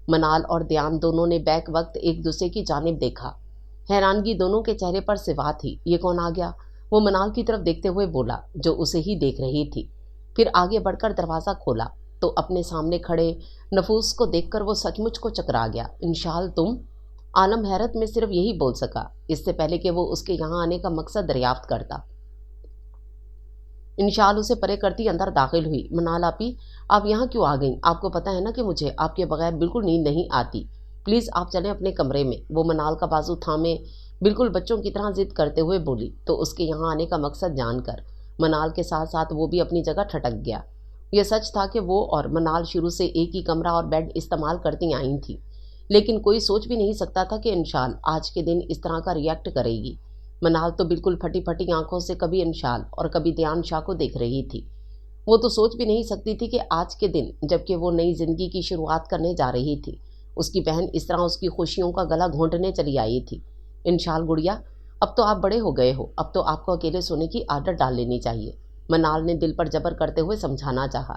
S1: मनाल और दयान दोनों ने बैक वक्त एक दूसरे की जानिब देखा। हैरानगी दोनों के चेहरे पर सिवा थी। ये कौन आ गया? वो मनाल की तरफ देखते हुए बोला, जो उसे ही देख रही थी। फिर आगे बढ़कर दरवाज़ा खोला तो अपने सामने खड़े नफूस को देखकर वो सचमुच को चकरा गया। इंशाल तुम? आलम हैरत में सिर्फ यही बोल सका, इससे पहले कि वो उसके यहाँ आने का मकसद दरियाफ्त करता। इंशाल उसे परे करती अंदर दाखिल हुई। मनाल आपी, आप यहाँ क्यों आ गई? आपको पता है ना कि मुझे आपके बगैर बिल्कुल नींद नहीं आती। प्लीज़ आप चलें अपने कमरे में। वो मनाल का बाजू थामे बिल्कुल बच्चों की तरह जिद करते हुए बोली तो उसके यहाँ आने का मकसद जानकर मनाल के साथ साथ वो भी अपनी जगह ठटक गया। यह सच था कि वो और मनाल शुरू से एक ही कमरा और बेड इस्तेमाल करती आई थी, लेकिन कोई सोच भी नहीं सकता था कि इंशाल आज के दिन इस तरह का रिएक्ट करेगी। मनाल तो बिल्कुल फटी फटी आंखों से कभी इंशाल और कभी दयान शाह को देख रही थी। वो तो सोच भी नहीं सकती थी कि आज के दिन, जबकि वो नई ज़िंदगी की शुरुआत करने जा रही थी, उसकी बहन इस तरह उसकी खुशियों का गला घोंटने चली आई थी। इंशाल गुड़िया, اب تو آپ بڑے ہو گئے ہو، اب تو آپ کو اکیلے سونے کی عادت ڈال لینی چاہیے، منال نے دل پر جبر کرتے ہوئے سمجھانا چاہا۔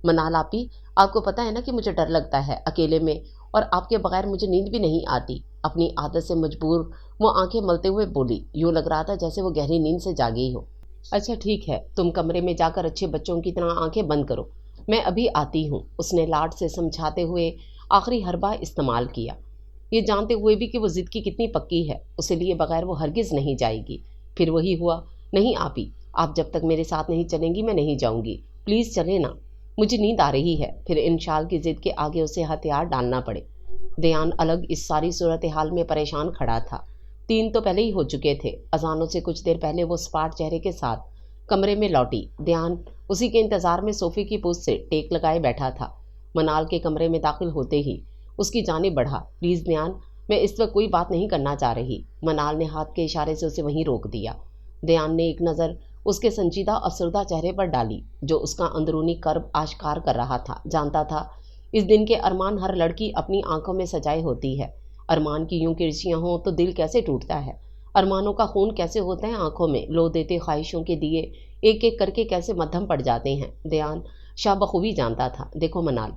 S1: منال آپی، آپ کو پتہ ہے نا کہ مجھے ڈر لگتا ہے اکیلے میں، اور آپ کے بغیر مجھے نیند بھی نہیں آتی۔ اپنی عادت سے مجبور وہ آنکھیں ملتے ہوئے بولی، یوں لگ رہا تھا جیسے وہ گہری نیند سے جاگی ہو۔ اچھا ٹھیک ہے، تم کمرے میں جا کر اچھے بچوں کی طرح آنکھیں بند کرو، میں ابھی آتی ہوں، اس نے لاڈ سے سمجھاتے ہوئے آخری حربہ استعمال کیا، یہ جانتے ہوئے بھی کہ وہ ضد کی کتنی پکی ہے، اسے لیے بغیر وہ ہرگز نہیں جائے گی۔ پھر وہی ہوا، نہیں آپی، آپ جب تک میرے ساتھ نہیں چلیں گی میں نہیں جاؤں گی، پلیز چلے نا، مجھے نیند آ رہی ہے۔ پھر انشال کی ضد کے آگے اسے ہتھیار ڈالنا پڑے۔ دیان الگ اس ساری صورتحال میں پریشان کھڑا تھا۔ 3 تو پہلے ہی ہو چکے تھے، اذانوں سے کچھ دیر پہلے وہ سپاٹ چہرے کے ساتھ کمرے میں لوٹی۔ دیان اسی کے انتظار میں صوفے کی پوچھ سے ٹیک لگائے بیٹھا تھا۔ منال کے کمرے میں داخل ہوتے ہی اس کی جانب بڑھا، پلیز دیان، میں اس وقت کوئی بات نہیں کرنا چاہ رہی۔ منال نے ہاتھ کے اشارے سے اسے وہیں روک دیا۔ دیان نے ایک نظر اس کے سنجیدہ افسردہ چہرے پر ڈالی جو اس کا اندرونی کرب آشکار کر رہا تھا۔ جانتا تھا اس دن کے ارمان ہر لڑکی اپنی آنکھوں میں سجائے ہوتی ہے، ارمان کی یوں کرشیاں ہوں تو دل کیسے ٹوٹتا ہے، ارمانوں کا خون کیسے ہوتا ہے آنکھوں میں، لو دیتے خواہشوں کے دیے ایک ایک کر کے کیسے مدھم پڑ جاتے ہیں۔ دیان شاہ بخوبی جانتا تھا۔ دیکھو منال،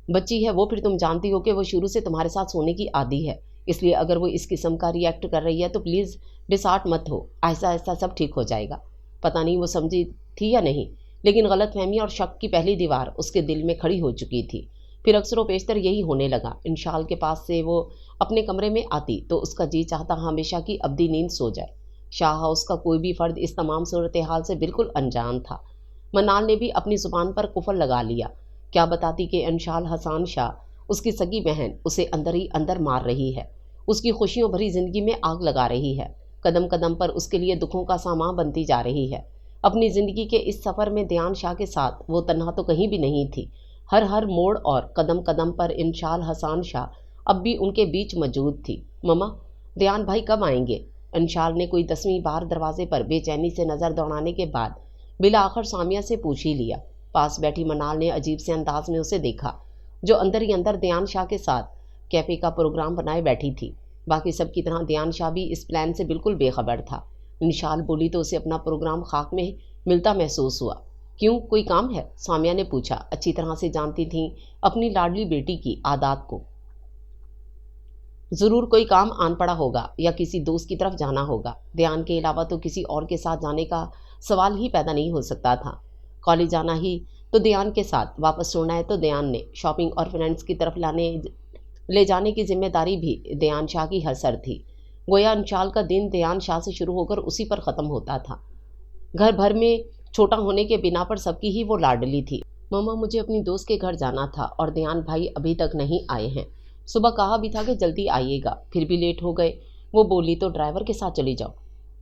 S1: بچی ہے وہ، پھر تم جانتی ہو کہ وہ شروع سے تمہارے ساتھ سونے کی عادی ہے، اس لیے اگر وہ اس قسم کا ری ایکٹ کر رہی ہے تو پلیز بساٹ مت ہو، آہستہ آہستہ سب ٹھیک ہو جائے گا۔ پتہ نہیں وہ سمجھی تھی یا نہیں، لیکن غلط فہمی اور شک کی پہلی دیوار اس کے دل میں کھڑی ہو چکی تھی۔ پھر اکثر و بیشتر یہی ہونے لگا، انشال کے پاس سے وہ اپنے کمرے میں آتی تو اس کا جی چاہتا ہمیشہ کی ابدی نیند سو جائے۔ شاہ ہاؤس کا کوئی بھی فرد اس تمام صورتحال سے بالکل انجان تھا۔ منال نے بھی اپنی زبان پر قفل لگا لیا، کیا بتاتی کہ انشال حسان شاہ، اس کی سگی بہن، اسے اندر ہی اندر مار رہی ہے، اس کی خوشیوں بھری زندگی میں آگ لگا رہی ہے، قدم قدم پر اس کے لیے دکھوں کا سامان بنتی جا رہی ہے۔ اپنی زندگی کے اس سفر میں دیان شاہ کے ساتھ وہ تنہا تو کہیں بھی نہیں تھی، ہر موڑ اور قدم قدم پر انشال حسان شاہ اب بھی ان کے بیچ موجود تھی۔ مما، دیان بھائی کب آئیں گے؟ انشال نے کوئی 10ویں بار دروازے پر بے چینی سے نظر دوڑانے کے بعد بالآخر سامیہ سے پوچھ ہی لیا۔ پاس بیٹھی منال نے عجیب سے انداز میں اسے دیکھا، جو اندر ہی اندر دیان شاہ کے ساتھ کیفے کا پروگرام بنائے بیٹھی تھی۔ باقی سب کی طرح دیان شاہ بھی اس پلان سے بالکل بے خبر تھا۔ انشال بولی تو اسے اپنا پروگرام خاک میں ملتا محسوس ہوا۔ کیوں، کوئی کام ہے؟ سامیہ نے پوچھا۔ اچھی طرح سے جانتی تھیں اپنی لاڈلی بیٹی کی عادات کو، ضرور کوئی کام آن پڑا ہوگا یا کسی دوست کی طرف جانا ہوگا۔ دیان کے علاوہ تو کسی اور کے ساتھ جانے کا سوال ہی پیدا نہیں ہو سکتا تھا۔ کالج جانا ہی تو دیان کے ساتھ، واپس چھوڑنا ہے تو دیان نے، شاپنگ اور فرینڈس کی طرف لے جانے کی ذمہ داری بھی دیان شاہ کی ہر سر تھی۔ گویا انشال کا دن دیان شاہ سے شروع ہو کر اسی پر ختم ہوتا تھا۔ گھر بھر میں چھوٹا ہونے کے بنا پر سب کی ہی وہ لاڈلی تھی۔ مما، مجھے اپنی دوست کے گھر جانا تھا اور دیان بھائی ابھی تک نہیں آئے ہیں، صبح کہا بھی تھا کہ جلدی آئیے گا، پھر بھی لیٹ ہو گئے۔ وہ بولی تو ڈرائیور کے ساتھ چلی جاؤ۔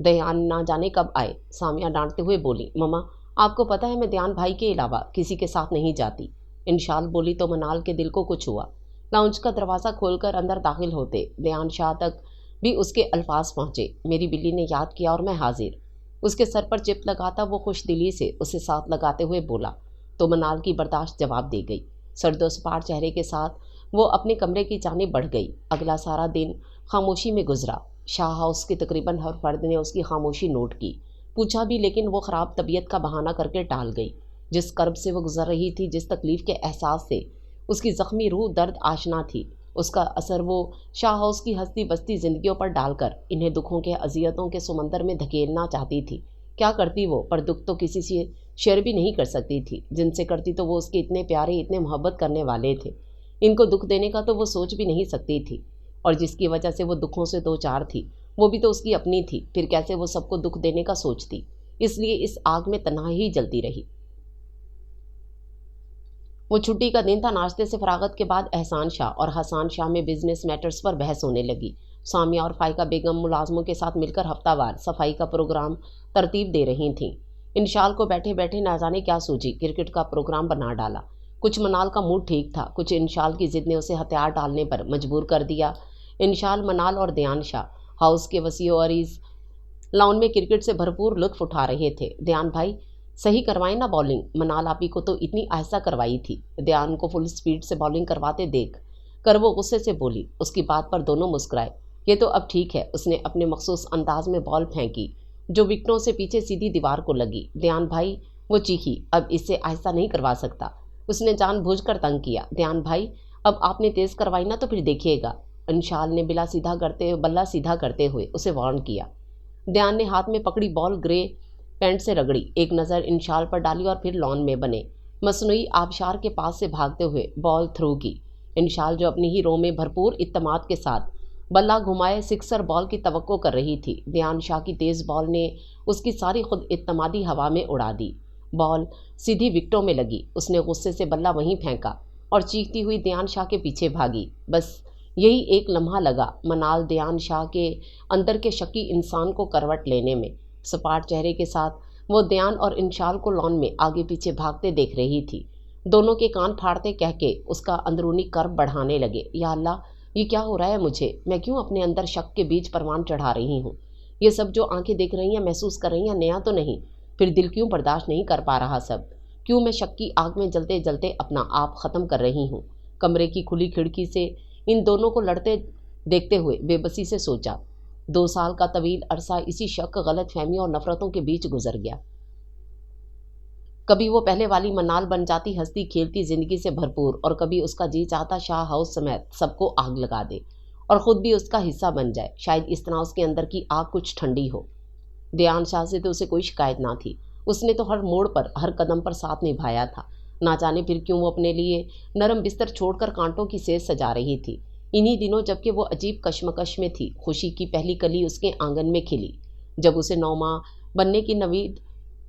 S1: دیان نہ جانے کب آئے، سامیہ ڈانٹتے ہوئے بولی۔ مما، آپ کو پتہ ہے میں دیان بھائی کے علاوہ کسی کے ساتھ نہیں جاتی۔ انشال بولی تو منال کے دل کو کچھ ہوا۔ لاؤنج کا دروازہ کھول کر اندر داخل ہوتے دیان شاہ تک بھی اس کے الفاظ پہنچے، میری بلی نے یاد کیا اور میں حاضر۔ اس کے سر پر چپ لگاتا وہ خوش دلی سے اسے ساتھ لگاتے ہوئے بولا تو منال کی برداشت جواب دے گئی۔ سرد و سپاٹ چہرے کے ساتھ وہ اپنے کمرے کی جانب بڑھ گئی۔ اگلا سارا دن خاموشی میں گزرا۔ شاہ ہاؤس کے تقریباً ہر فرد نے اس کی خاموشی نوٹ کی، پوچھا بھی، لیکن وہ خراب طبیعت کا بہانہ کر کے ٹال گئی۔ جس کرب سے وہ گزر رہی تھی، جس تکلیف کے احساس سے اس کی زخمی روح درد آشنا تھی، اس کا اثر وہ شاہ ہاؤس کی ہستی بستی زندگیوں پر ڈال کر انہیں دکھوں کے اذیتوں کے سمندر میں دھکیلنا چاہتی تھی۔ کیا کرتی وہ؟ پر دکھ تو کسی سے شیئر بھی نہیں کر سکتی تھی، جن سے کرتی تو وہ اس کے اتنے پیارے، اتنے محبت کرنے والے تھے۔ ان کو دکھ دینے کا تو وہ سوچ بھی نہیں سکتی تھی، اور جس کی وجہ سے وہ دکھوں سے دو چار تھی وہ بھی تو اس کی اپنی تھی، پھر کیسے وہ سب کو دکھ دینے کا سوچتی؟ اس لیے اس آگ میں تنہا ہی جلتی رہی۔ وہ چھٹی کا دن تھا۔ ناشتے سے فراغت کے بعد احسان شاہ اور حسان شاہ میں بزنس میٹرز پر بحث ہونے لگی۔ سامیہ اور فائقہ بیگم ملازموں کے ساتھ مل کر ہفتہ وار صفائی کا پروگرام ترتیب دے رہی تھیں۔ انشال کو بیٹھے بیٹھے نہ جانے کیا سوچی کرکٹ کا پروگرام بنا ڈالا۔ کچھ منال کا موڈ ٹھیک تھا، کچھ انشال کی ضد نے اسے ہتھیار ڈالنے پر مجبور کر دیا۔ انشال، منال اور دیان شاہ ہاؤس کے وسیع و عریض لان میں کرکٹ سے بھرپور لطف اٹھا رہے تھے۔ دیان بھائی صحیح کروائیں نا بالنگ، منال آپی کو تو اتنی آہستہ کروائی تھی۔ دیان کو فل سپیڈ سے بالنگ کرواتے دیکھ کر وہ غصے سے بولی۔ اس کی بات پر دونوں مسکرائے۔ یہ تو اب ٹھیک ہے۔ اس نے اپنے مخصوص انداز میں بال پھینکی جو وکٹوں سے پیچھے سیدھی دیوار کو لگی۔ دیان بھائی، وہ چیخی، اب اس سے آہستہ نہیں کروا سکتا۔ اس نے جان بوجھ کر تنگ کیا۔ دیان بھائی، اب آپ نے تیز کروائی نا تو پھر دیکھیے گا۔ انشال نے بلا سیدھا کرتے ہوئے اسے وارن کیا۔ دیان نے ہاتھ میں پکڑی بال گرے پینٹ سے رگڑی، ایک نظر انشال پر ڈالی اور پھر لان میں بنے مصنوعی آبشار کے پاس سے بھاگتے ہوئے بال تھرو کی۔ انشال جو اپنی ہی رو میں بھرپور اعتماد کے ساتھ بلہ گھمائے سکسر بال کی توقع کر رہی تھی، دیان شاہ کی تیز بال نے اس کی ساری خود اعتمادی ہوا میں اڑا دی۔ بال سیدھی وکٹوں میں لگی۔ اس نے غصے سے بلہ وہیں پھینکا اور چیختی ہوئی دیان شاہ کے پیچھے بھاگی۔ بس یہی ایک لمحہ لگا منال دیان شاہ کے اندر کے شکی انسان کو کروٹ لینے میں۔ سپاٹ چہرے کے ساتھ وہ دیان اور انشال کو لان میں آگے پیچھے بھاگتے دیکھ رہی تھی۔ دونوں کے کان پھاڑتے کہہ کے اس کا اندرونی کرب بڑھانے لگے، یا اللہ، یہ کیا ہو رہا ہے مجھے؟ میں کیوں اپنے اندر شک کے بیج پروان چڑھا رہی ہوں؟ یہ سب جو آنکھیں دیکھ رہی ہیں، محسوس کر رہی ہیں، نیا تو نہیں؟ پھر دل کیوں برداشت نہیں کر پا رہا سب؟ کیوں میں شک کی آگ میں جلتے جلتے اپنا آپ ختم کر رہی ہوں؟ کمرے کی کھلی کھڑکی سے ان دونوں کو لڑتے دیکھتے ہوئے بے بسی سے سوچا۔ 2 سال کا طویل عرصہ اسی شک، غلط فہمیوں اور نفرتوں کے بیچ گزر گیا۔ کبھی وہ پہلے والی منال بن جاتی، ہنستی کھیلتی، زندگی سے بھرپور، اور کبھی اس کا جی چاہتا شاہ ہاؤس سمیت سب کو آگ لگا دے اور خود بھی اس کا حصہ بن جائے۔ شاید اس طرح اس کے اندر کی آگ کچھ ٹھنڈی ہو۔ دیان شاہ سے تو اسے کوئی شکایت نہ تھی۔ اس نے تو ہر موڑ پر، ہر قدم پر ساتھ نبھایا تھا۔ نہ جانے پھر کیوں وہ اپنے لیے نرم بستر چھوڑ کر کانٹوں کی سیز سجا رہی تھی۔ انہی دنوں جبکہ وہ عجیب کشمکش میں تھی، خوشی کی پہلی کلی اس کے آنگن میں کھلی۔ جب اسے 9 ماہ بننے کی نوید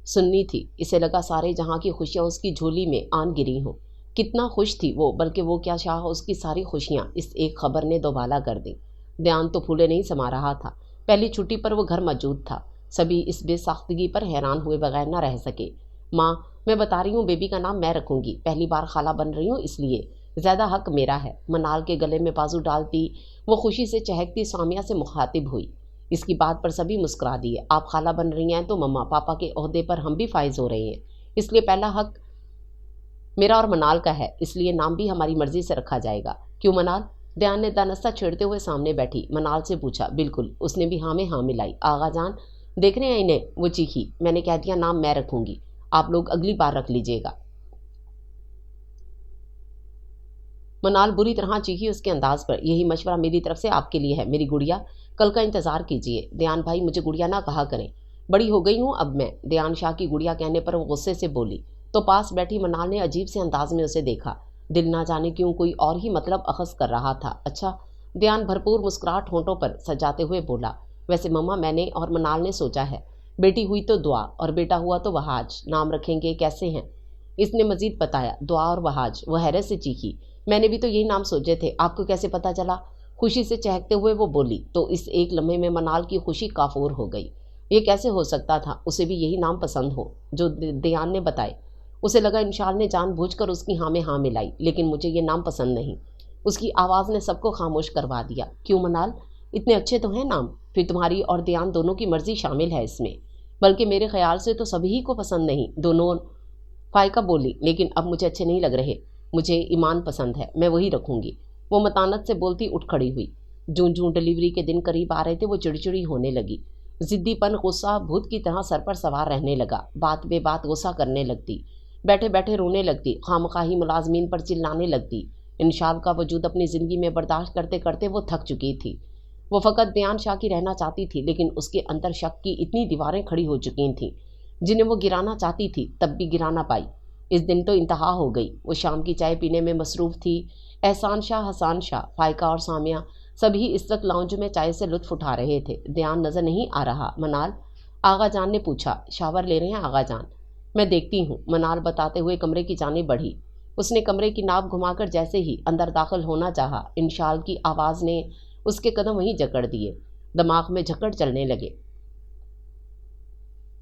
S1: سننی تھی، اسے لگا سارے جہاں کی خوشیاں اس کی جھولی میں آن گری ہوں۔ کتنا خوش تھی وہ، بلکہ وہ کیا شاہ اس کی ساری خوشیاں اس ایک خبر نے دوبالا کر دیں۔ دیان تو پھولے نہیں سما رہا تھا۔ پہلی چھٹی پر وہ گھر موجود تھا۔ سبھی اس بے ساختگی پر حیران ہوئے بغیر نہ رہ سکے۔ ماں، میں بتا رہی ہوں، بیبی کا نام میں رکھوں گی، پہلی بار خالہ بن رہی ہوں، اس لیے زیادہ حق میرا ہے۔ منال کے گلے میں بازو ڈالتی وہ خوشی سے چہکتی سامیہ سے مخاطب ہوئی۔ اس کی بات پر سبھی مسکرا دیے۔ آپ خالہ بن رہی ہیں تو مما پاپا کے عہدے پر ہم بھی فائز ہو رہے ہیں، اس لیے پہلا حق میرا اور منال کا ہے، اس لیے نام بھی ہماری مرضی سے رکھا جائے گا۔ کیوں منال؟ دیان نے دانستہ چھیڑتے ہوئے سامنے بیٹھی منال سے پوچھا۔ بالکل، اس نے بھی ہاں میں ہاں ملائی۔ آغا جان دیکھ رہے ہیں انہیں؟ وہ چیخی۔ میں نے کہہ دیا نام میں رکھوں گی، آپ لوگ اگلی بار رکھ لیجیے گا۔ منال بری طرح چیخی اس کے انداز پر۔ یہی مشورہ میری طرف سے آپ کے لیے ہے میری گڑیا، کل کا انتظار کیجیے۔ دیان بھائی، مجھے گڑیا نہ کہا کریں، بڑی ہو گئی ہوں اب میں۔ دیان شاہ کی گڑیا کہنے پر وہ غصے سے بولی تو پاس بیٹھی منال نے عجیب سے انداز میں اسے دیکھا۔ دل نہ جانے کیوں کوئی اور ہی مطلب اخذ کر رہا تھا۔ اچھا، دیان بھرپور مسکراہٹ ہونٹوں پر سجاتے ہوئے بولا، ویسے مما میں نے اور منال نے سوچا ہے، بیٹی ہوئی تو دعا اور بیٹا ہوا تو وہاج، نام رکھیں گے کیسے ہیں؟ اس نے مزید بتایا، دعا اور وہاج۔ وہ حیرت سے چیخی، میں نے بھی تو یہی نام سوچے تھے، آپ کو کیسے پتہ چلا؟ خوشی سے چہکتے ہوئے وہ بولی تو اس ایک لمحے میں منال کی خوشی کافور ہو گئی۔ یہ کیسے ہو سکتا تھا اسے بھی یہی نام پسند ہو جو دیان نے بتائے؟ اسے لگا انشال نے جان بوجھ کر اس کی ہاں میں ہاں ملائی، لیکن مجھے یہ نام پسند نہیں۔ اس کی آواز نے سب کو خاموش کروا دیا۔ کیوں منال؟ اتنے اچھے تو ہیں نام، پھر تمہاری اور دیان دونوں کی مرضی شامل ہے اس میں، بلکہ میرے خیال سے تو سبھی کو پسند نہیں۔ دونوں فائقہ بولی، لیکن اب مجھے اچھے نہیں لگ رہے، مجھے ایمان پسند ہے، میں وہی رکھوں گی۔ وہ متانت سے بولتی اٹھ کھڑی ہوئی۔ جوں جوں ڈلیوری کے دن قریب آ رہے تھے وہ چڑچڑی ہونے لگی۔ ضدی پن، غصہ بھوت کی طرح سر پر سوار رہنے لگا۔ بات بے بات غصہ کرنے لگتی، بیٹھے بیٹھے رونے لگتی، خواہ ملازمین پر چلانے لگتی۔ انشال کا وجود اپنی زندگی میں برداشت کرتے کرتے وہ تھک چکی تھی۔ وہ فقط دیان شاہ کی رہنا چاہتی تھی، لیکن اس کے اندر شک کی اتنی دیواریں کھڑی ہو چکی تھیں جنہیں وہ گرانا چاہتی تھی، تب بھی گرا نہ پائی۔ اس دن تو انتہا ہو گئی۔ وہ شام کی چائے پینے میں مصروف تھی۔ احسان شاہ، حسان شاہ، فائقہ اور سامیہ سبھی اس وقت لاؤنج میں چائے سے لطف اٹھا رہے تھے۔ دیان نظر نہیں آ رہا۔ منال؟ آغا جان نے پوچھا۔ شاور لے رہے ہیں آغا جان؟ میں دیکھتی ہوں، منال بتاتے ہوئے کمرے کی جانب بڑھی۔ اس نے کمرے کی ناپ گھما کر جیسے ہی اندر داخل ہونا چاہا، انشال کی آواز نے اس کے قدم وہیں جکڑ دیے۔ دماغ میں جھکڑ چلنے لگے،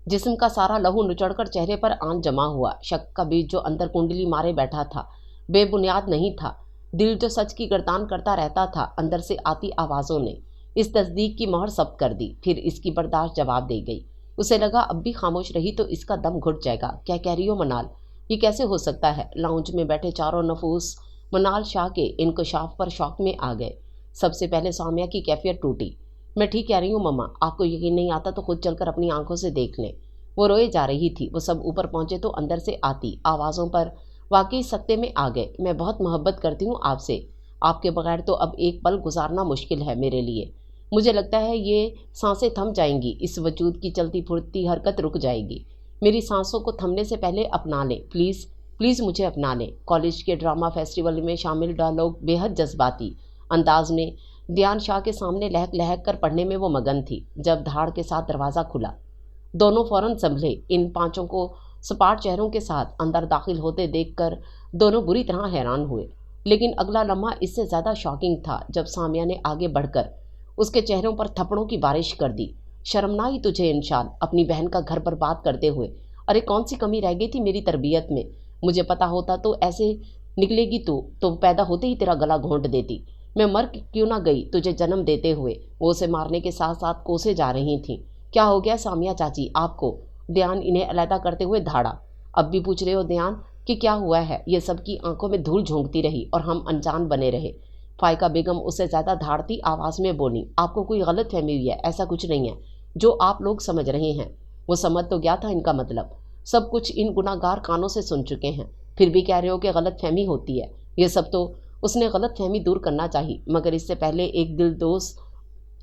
S1: جسم کا سارا لہو نچڑ کر چہرے پر آن جمع ہوا۔ شک کا بیج جو اندر کنڈلی مارے بیٹھا تھا بے بنیاد نہیں تھا۔ دل جو سچ کی گردان کرتا رہتا تھا، اندر سے آتی آوازوں نے اس تصدیق کی مہر ثبت کر دی۔ پھر اس کی برداشت جواب دے گئی۔ اسے لگا اب بھی خاموش رہی تو اس کا دم گھٹ جائے گا۔ کیا کہہ رہی ہو منال؟ یہ کیسے ہو سکتا ہے؟ لاؤنج میں بیٹھے چاروں نفوس منال شاہ کے انکشاف پر شوق میں آ گئے۔ سب سے پہلے سامیہ کی کیفیت ٹوٹی۔ میں ٹھیک کہہ رہی ہوں مما، آپ کو یقین نہیں آتا تو خود چل کر اپنی آنکھوں سے دیکھ لیں۔ وہ روئے جا رہی تھی۔ وہ سب اوپر پہنچے تو اندر سے آتی آوازوں پر واقعی سکتے میں آ گئے۔ میں بہت محبت کرتی ہوں آپ سے، آپ کے بغیر تو اب ایک پل گزارنا مشکل ہے میرے لیے۔ مجھے لگتا ہے یہ سانسیں تھم جائیں گی، اس وجود کی چلتی پھرتی حرکت رک جائے گی۔ میری سانسوں کو تھمنے سے پہلے اپنا لیں پلیز، پلیز مجھے اپنا لیں۔ کالج کے ڈرامہ فیسٹیول میں شامل ڈائلاگ بے حد جذباتی انداز میں دیان شاہ کے سامنے لہک لہک کر پڑھنے میں وہ مگن تھی۔ جب دھاڑ کے ساتھ دروازہ کھلا، دونوں فوراً سنبھلے۔ ان پانچوں کو سپاٹ چہروں کے ساتھ اندر داخل ہوتے دیکھ کر دونوں بری طرح حیران ہوئے۔ لیکن اگلا لمحہ اس سے زیادہ شاکنگ تھا جب سامیہ نے آگے بڑھ کر اس کے چہروں پر تھپڑوں کی بارش کر دی۔ شرم نہ آئی تجھے انشال، اپنی بہن کا گھر برباد کرتے ہوئے؟ ارے کون سی کمی رہ گئی تھی میری تربیت میں؟ مجھے پتا ہوتا تو ایسے نکلے گی تو پیدا ہوتے ہی تیرا گلا گھونٹ دیتی۔ میں مر کیوں نہ گئی تجھے جنم دیتے ہوئے؟ وہ اسے مارنے کے ساتھ ساتھ کوسے جا رہی تھیں۔ کیا ہو گیا سامیہ چاچی آپ کو؟ دیان انہیں علیحدہ کرتے ہوئے دھاڑا۔ اب بھی پوچھ رہے ہو دیان کہ کیا ہوا ہے؟ یہ سب کی آنکھوں میں دھول جھونکتی رہی اور ہم انجان بنے رہے۔ فائقہ بیگم اس سے زیادہ دھاڑتی آواز میں بولی، آپ کو کوئی غلط فہمی ہوئی ہے، ایسا کچھ نہیں ہے جو آپ لوگ سمجھ رہے ہیں۔ وہ سمجھ تو گیا تھا ان کا مطلب، سب کچھ ان گناہ گار کانوں سے سن چکے ہیں، پھر بھی کہہ رہے ہو کہ غلط فہمی ہوتی ہے۔ یہ سب تو اس نے غلط فہمی دور کرنا چاہی، مگر اس سے پہلے ایک دل دوست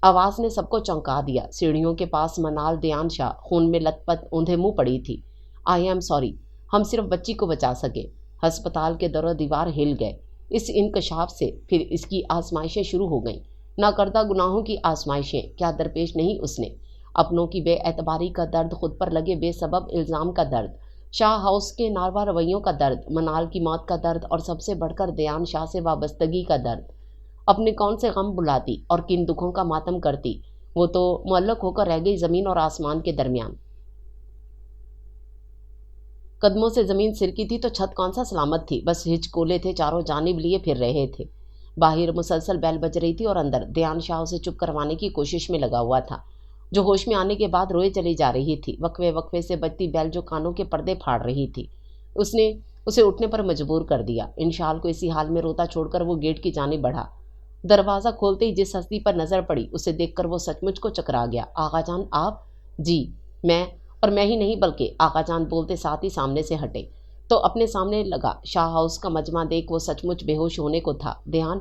S1: آواز نے سب کو چونکا دیا۔ سیڑھیوں کے پاس منال دیان شاہ خون میں لت پت اوندھے منہ پڑی تھی۔ آئی ایم سوری، ہم صرف بچی کو بچا سکے۔ ہسپتال کے در و دیوار ہل گئے۔ اس انکشاف سے پھر اس کی آزمائشیں شروع ہو گئیں۔ ناکردہ گناہوں کی آزمائشیں کیا درپیش نہیں اس نے؟ اپنوں کی بے اعتباری کا درد، خود پر لگے بے سبب الزام کا درد، شاہ ہاؤس کے ناروا رویوں کا درد، منال کی موت کا درد، اور سب سے بڑھ کر دیان شاہ سے وابستگی کا درد۔ اپنے کون سے غم بلاتی اور کن دکھوں کا ماتم کرتی؟ وہ تو معلق ہو کر رہ گئی زمین اور آسمان کے درمیان۔ قدموں سے زمین سرکی تھی تو چھت کون سا سلامت تھی، بس ہچکولے تھے چاروں جانب لیے پھر رہے تھے۔ باہر مسلسل بیل بج رہی تھی اور اندر دیان شاہ اسے چپ کروانے کی کوشش میں لگا ہوا تھا، جو ہوش میں آنے کے بعد روئے چلی جا رہی تھی۔ وقفے وقفے سے بجتی بیل جو کانوں کے پردے پھاڑ رہی تھی، اس نے اسے اٹھنے پر مجبور کر دیا۔ انشال کو اسی حال میں روتا چھوڑ کر وہ گیٹ کی جانب بڑھا۔ دروازہ کھولتے ہی جس ہستی پر نظر پڑی اسے دیکھ کر وہ سچ مچ کو چکرا گیا۔ آغا جان آپ؟ جی میں، اور میں ہی نہیں بلکہ آقا جان بولتے ساتھ ہی سامنے سے ہٹے تو اپنے سامنے لگا شاہ ہاؤس کا مجمع دیکھ وہ سچ مچ بے ہوش ہونے کو تھا۔ دیان،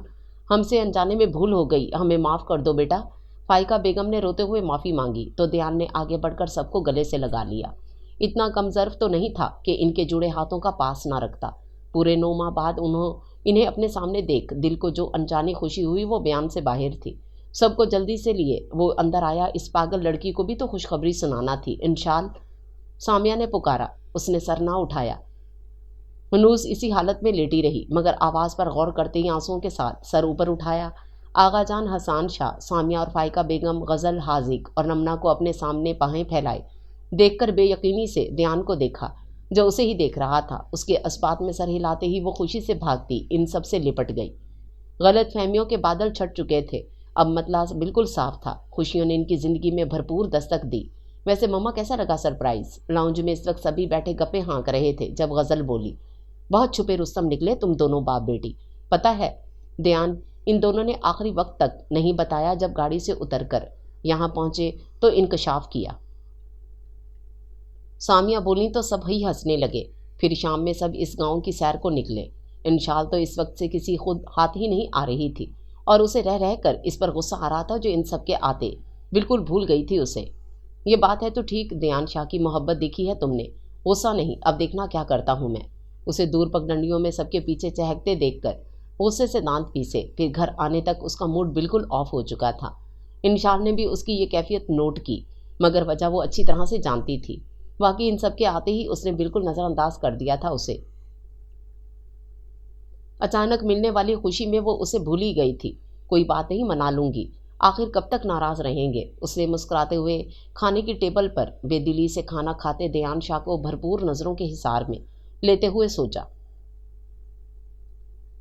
S1: ہم سے انجانے میں بھول ہو گئی، ہمیں معاف کر دو بیٹا۔ فائقہ بیگم نے روتے ہوئے معافی مانگی تو دیان نے آگے بڑھ کر سب کو گلے سے لگا لیا۔ اتنا کم ظرف تو نہیں تھا کہ ان کے جڑے ہاتھوں کا پاس نہ رکھتا۔ پورے 9 ماہ بعد انہیں اپنے سامنے دیکھ دل کو جو انجانی خوشی ہوئی وہ بیان سے باہر تھی۔ سب کو جلدی سے لیے وہ اندر آیا۔ اس پاگل لڑکی کو بھی تو خوشخبری سنانا تھی۔ انشال، سامیہ نے پکارا۔ اس نے سر نہ اٹھایا، ہنوز اسی حالت میں لیٹی رہی، مگر آواز پر غور کرتے ہی آنسوؤں کے ساتھ سر اوپر اٹھایا۔ آغا جان حسان شاہ، سامیہ اور فائقہ بیگم، غزل حاذق اور نمنا کو اپنے سامنے پاہیں پھیلائے دیکھ کر بے یقینی سے دیان کو دیکھا جو اسے ہی دیکھ رہا تھا۔ اس کے اسبات میں سر ہلاتے ہی وہ خوشی سے بھاگتی ان سب سے لپٹ گئی۔ غلط فہمیوں کے بادل چھٹ چکے تھے، اب مطلع بالکل صاف تھا۔ خوشیوں نے ان کی زندگی میں بھرپور دستک دی۔ ویسے مما کیسا لگا سرپرائز؟ لاؤنج میں اس وقت سبھی بیٹھے گپے ہانک رہے تھے جب غزل بولی، بہت چھپے رستم نکلے تم دونوں باپ بیٹی۔ پتہ ہے دیان، ان دونوں نے آخری وقت تک نہیں بتایا۔ جب گاڑی سے اتر کر یہاں پہنچے تو انکشاف کیا۔ سامیہ بولیں تو سب ہی ہنسنے لگے۔ پھر شام میں سب اس گاؤں کی سیر کو نکلے۔ انشال تو اس وقت سے کسی خود ہاتھ ہی نہیں آ رہی تھی اور اسے رہ رہ کر اس پر غصہ آ رہا تھا جو ان سب کے آتے بالکل بھول گئی تھی اسے۔ یہ بات ہے تو ٹھیک، دیان شاہ کی محبت دیکھی ہے تم نے، غصہ نہیں، اب دیکھنا کیا کرتا ہوں میں۔ اسے دور پگڈنڈیوں میں سب کے پیچھے چہکتے دیکھ کر غصے سے دانت پیسے۔ پھر گھر آنے تک اس کا موڈ بالکل آف ہو چکا تھا۔ انشال نے بھی اس کی یہ کیفیت نوٹ کی، مگر وجہ وہ اچھی طرح سے جانتی تھی۔ واقعی ان سب کے آتے ہی اس نے بالکل نظر انداز کر دیا تھا اسے۔ اچانک ملنے والی خوشی میں وہ اسے بھول ہی گئی تھی۔ کوئی بات نہیں، منا لوں گی، آخر کب تک ناراض رہیں گے؟ اس نے مسکراتے ہوئے کھانے کی ٹیبل پر بے دلی سے کھانا کھاتے دیان شاہ کو بھرپور نظروں کے حصار میں لیتے ہوئے سوچا،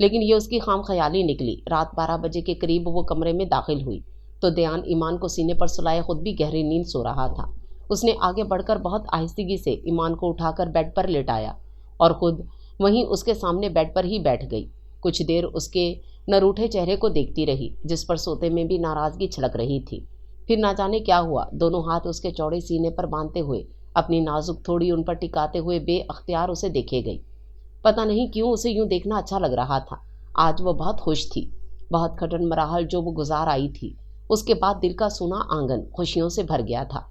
S1: لیکن یہ اس کی خام خیالی نکلی۔ رات 12 بجے کے قریب وہ کمرے میں داخل ہوئی تو دیان ایمان کو سینے پر سلائے خود بھی گہری نیند سو رہا تھا۔ اس نے آگے بڑھ کر بہت آہستگی سے ایمان کو اٹھا کر بیڈ پر لٹایا اور خود وہیں اس کے سامنے بیڈ پر ہی بیٹھ گئی۔ کچھ دیر اس کے न रूठे चेहरे को देखती रही, जिस पर सोते में भी नाराजगी छलक रही थी। फिर ना जाने क्या हुआ, दोनों हाथ उसके चौड़े सीने पर बांधते हुए, अपनी नाजुक थोड़ी उन पर टिकाते हुए बेअख्तियार उसे देखे गई। पता नहीं क्यों उसे यूं देखना अच्छा लग रहा था। आज वो बहुत खुश थी। बहुत कठिन मराहल जो वो गुजार आई थी, उसके बाद दिल का सूना आंगन खुशियों से भर गया था।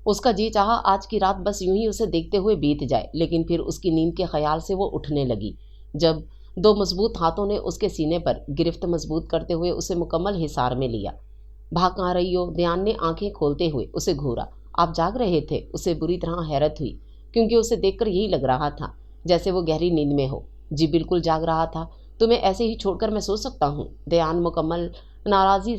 S1: उसका जी चाहा आज की रात बस यूं ही उसे देखते हुए बीत जाए, लेकिन फिर उसकी नींद के ख्याल से वो उठने लगी, जब दो मजबूत हाथों ने उसके सीने पर गिरफ्त मजबूत करते हुए उसे मुकम्मल हिसार में लिया। भाग कहाँ रही हो? ध्यान ने आंखें खोलते हुए उसे घूरा। आप जाग रहे थे? उसे बुरी तरह हैरत हुई, क्योंकि उसे देखकर यही लग रहा था जैसे वो गहरी नींद में हो। जी बिल्कुल जाग रहा था। तुम्हें ऐसे ही छोड़कर मैं सो सकता हूँ? ध्यान मुकम्मल नाराज़ी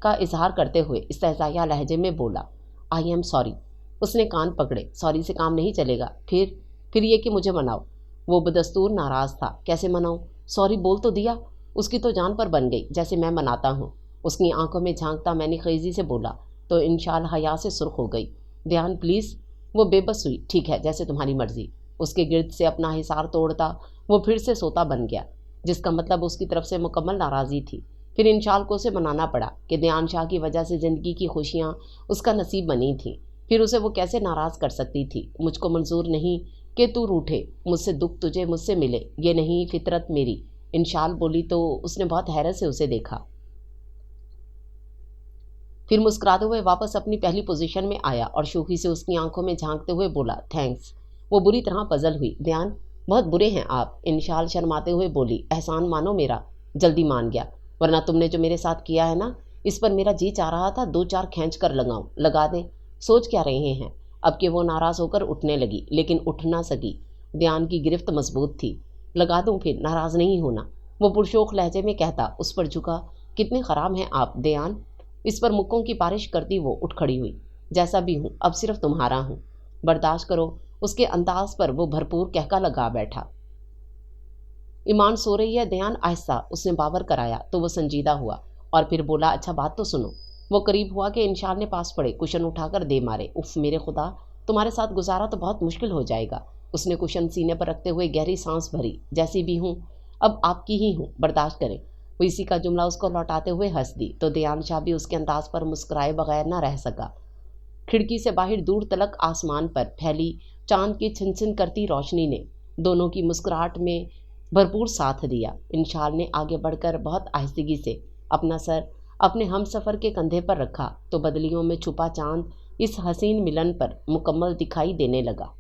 S1: का इजहार करते हुए इस्तेज़ाया लहजे में बोला। I am sorry. उसने कान पकड़े। सॉरी से काम नहीं चलेगा। फिर ये कि मुझे मनाओ। वो बदस्तूर नाराज़ था। कैसे मनाऊं? सॉरी बोल तो दिया। उसकी तो जान पर बन गई जैसे मैं मनाता हूँ। उसकी आंखों में झांकता मैंने खेजी से बोला तो इंशाल हया से सुर्ख हो गई। ध्यान प्लीज़। वो बेबस हुई। ठीक है, जैसे तुम्हारी मर्जी। उसके गिर्द से अपना हिसार तोड़ता वो फिर से सोता बन गया, जिसका मतलब उसकी तरफ से मुकम्मल नाराज़ी थी। फिर इंशाल को उसे मनाना पड़ा कि ध्यान शाह की वजह से ज़िंदगी की खुशियाँ उसका नसीब बनी थीं। फिर उसे वो कैसे नाराज़ कर सकती थी? मुझको मंजूर नहीं कि तू रूठे, मुझसे दुख तुझे मुझसे मिले, ये नहीं फितरत मेरी। इंशाल बोली तो उसने बहुत हैरत से उसे देखा। फिर मुस्कुराते हुए वापस अपनी पहली पोजीशन में आया और शोखी से उसकी आंखों में झांकते हुए बोला थैंक्स। वो बुरी तरह पजल हुई। ध्यान, बहुत बुरे हैं आप। इंशाल शर्माते हुए बोली। एहसान मानो मेरा। जल्दी मान गया, वरना तुमने जो मेरे साथ किया है ना, इस पर मेरा जी चाह रहा था दो चार खींच कर लगाऊं। लगा दे। सोच क्या रहे हैं? अब कि वो नाराज़ होकर उठने लगी, लेकिन उठ ना सकी। ध्यान की गिरफ्त मजबूत थी। लगा दूं फिर, नाराज़ नहीं होना, वो पुरशोक लहजे में कहता उस पर झुका। कितने ख़राब हैं आप ध्यान। इस पर मुक्कों की बारिश करती वो उठ खड़ी हुई। जैसा भी हूँ अब सिर्फ तुम्हारा हूँ, बर्दाश्त करो। उसके अंदाज पर वो भरपूर कहका लगा बैठा। ईमान सो रही है ध्यान? आहिस्ता उसने बावर कराया तो वो संजीदा हुआ और फिर बोला अच्छा बात तो सुनो। वो करीब हुआ कि इंशाल ने पास पड़े कुशन उठाकर दे मारे। उफ मेरे खुदा, तुम्हारे साथ गुजारा तो बहुत मुश्किल हो जाएगा। उसने कुशन सीने पर रखते हुए गहरी सांस भरी। जैसी भी हूँ अब आपकी ही हूँ, बर्दाश्त करें। वो इसी का जुमला उसको लौटाते हुए हंस दी तो ध्यान शाह भी उसके अंदाज पर मुस्कुराए बगैर न रह सका। खिड़की से बाहर दूर तलक आसमान पर फैली चांद की छिन करती रोशनी ने दोनों की मुस्कुराहट में भरपूर साथ दिया। इंशाल ने आगे बढ़कर बहुत आहिस्तगी से अपना सर अपने हम सफ़र के कंधे पर रखा तो बदलियों में छुपा चांद इस हसीन मिलन पर मुकम्मल दिखाई देने लगा।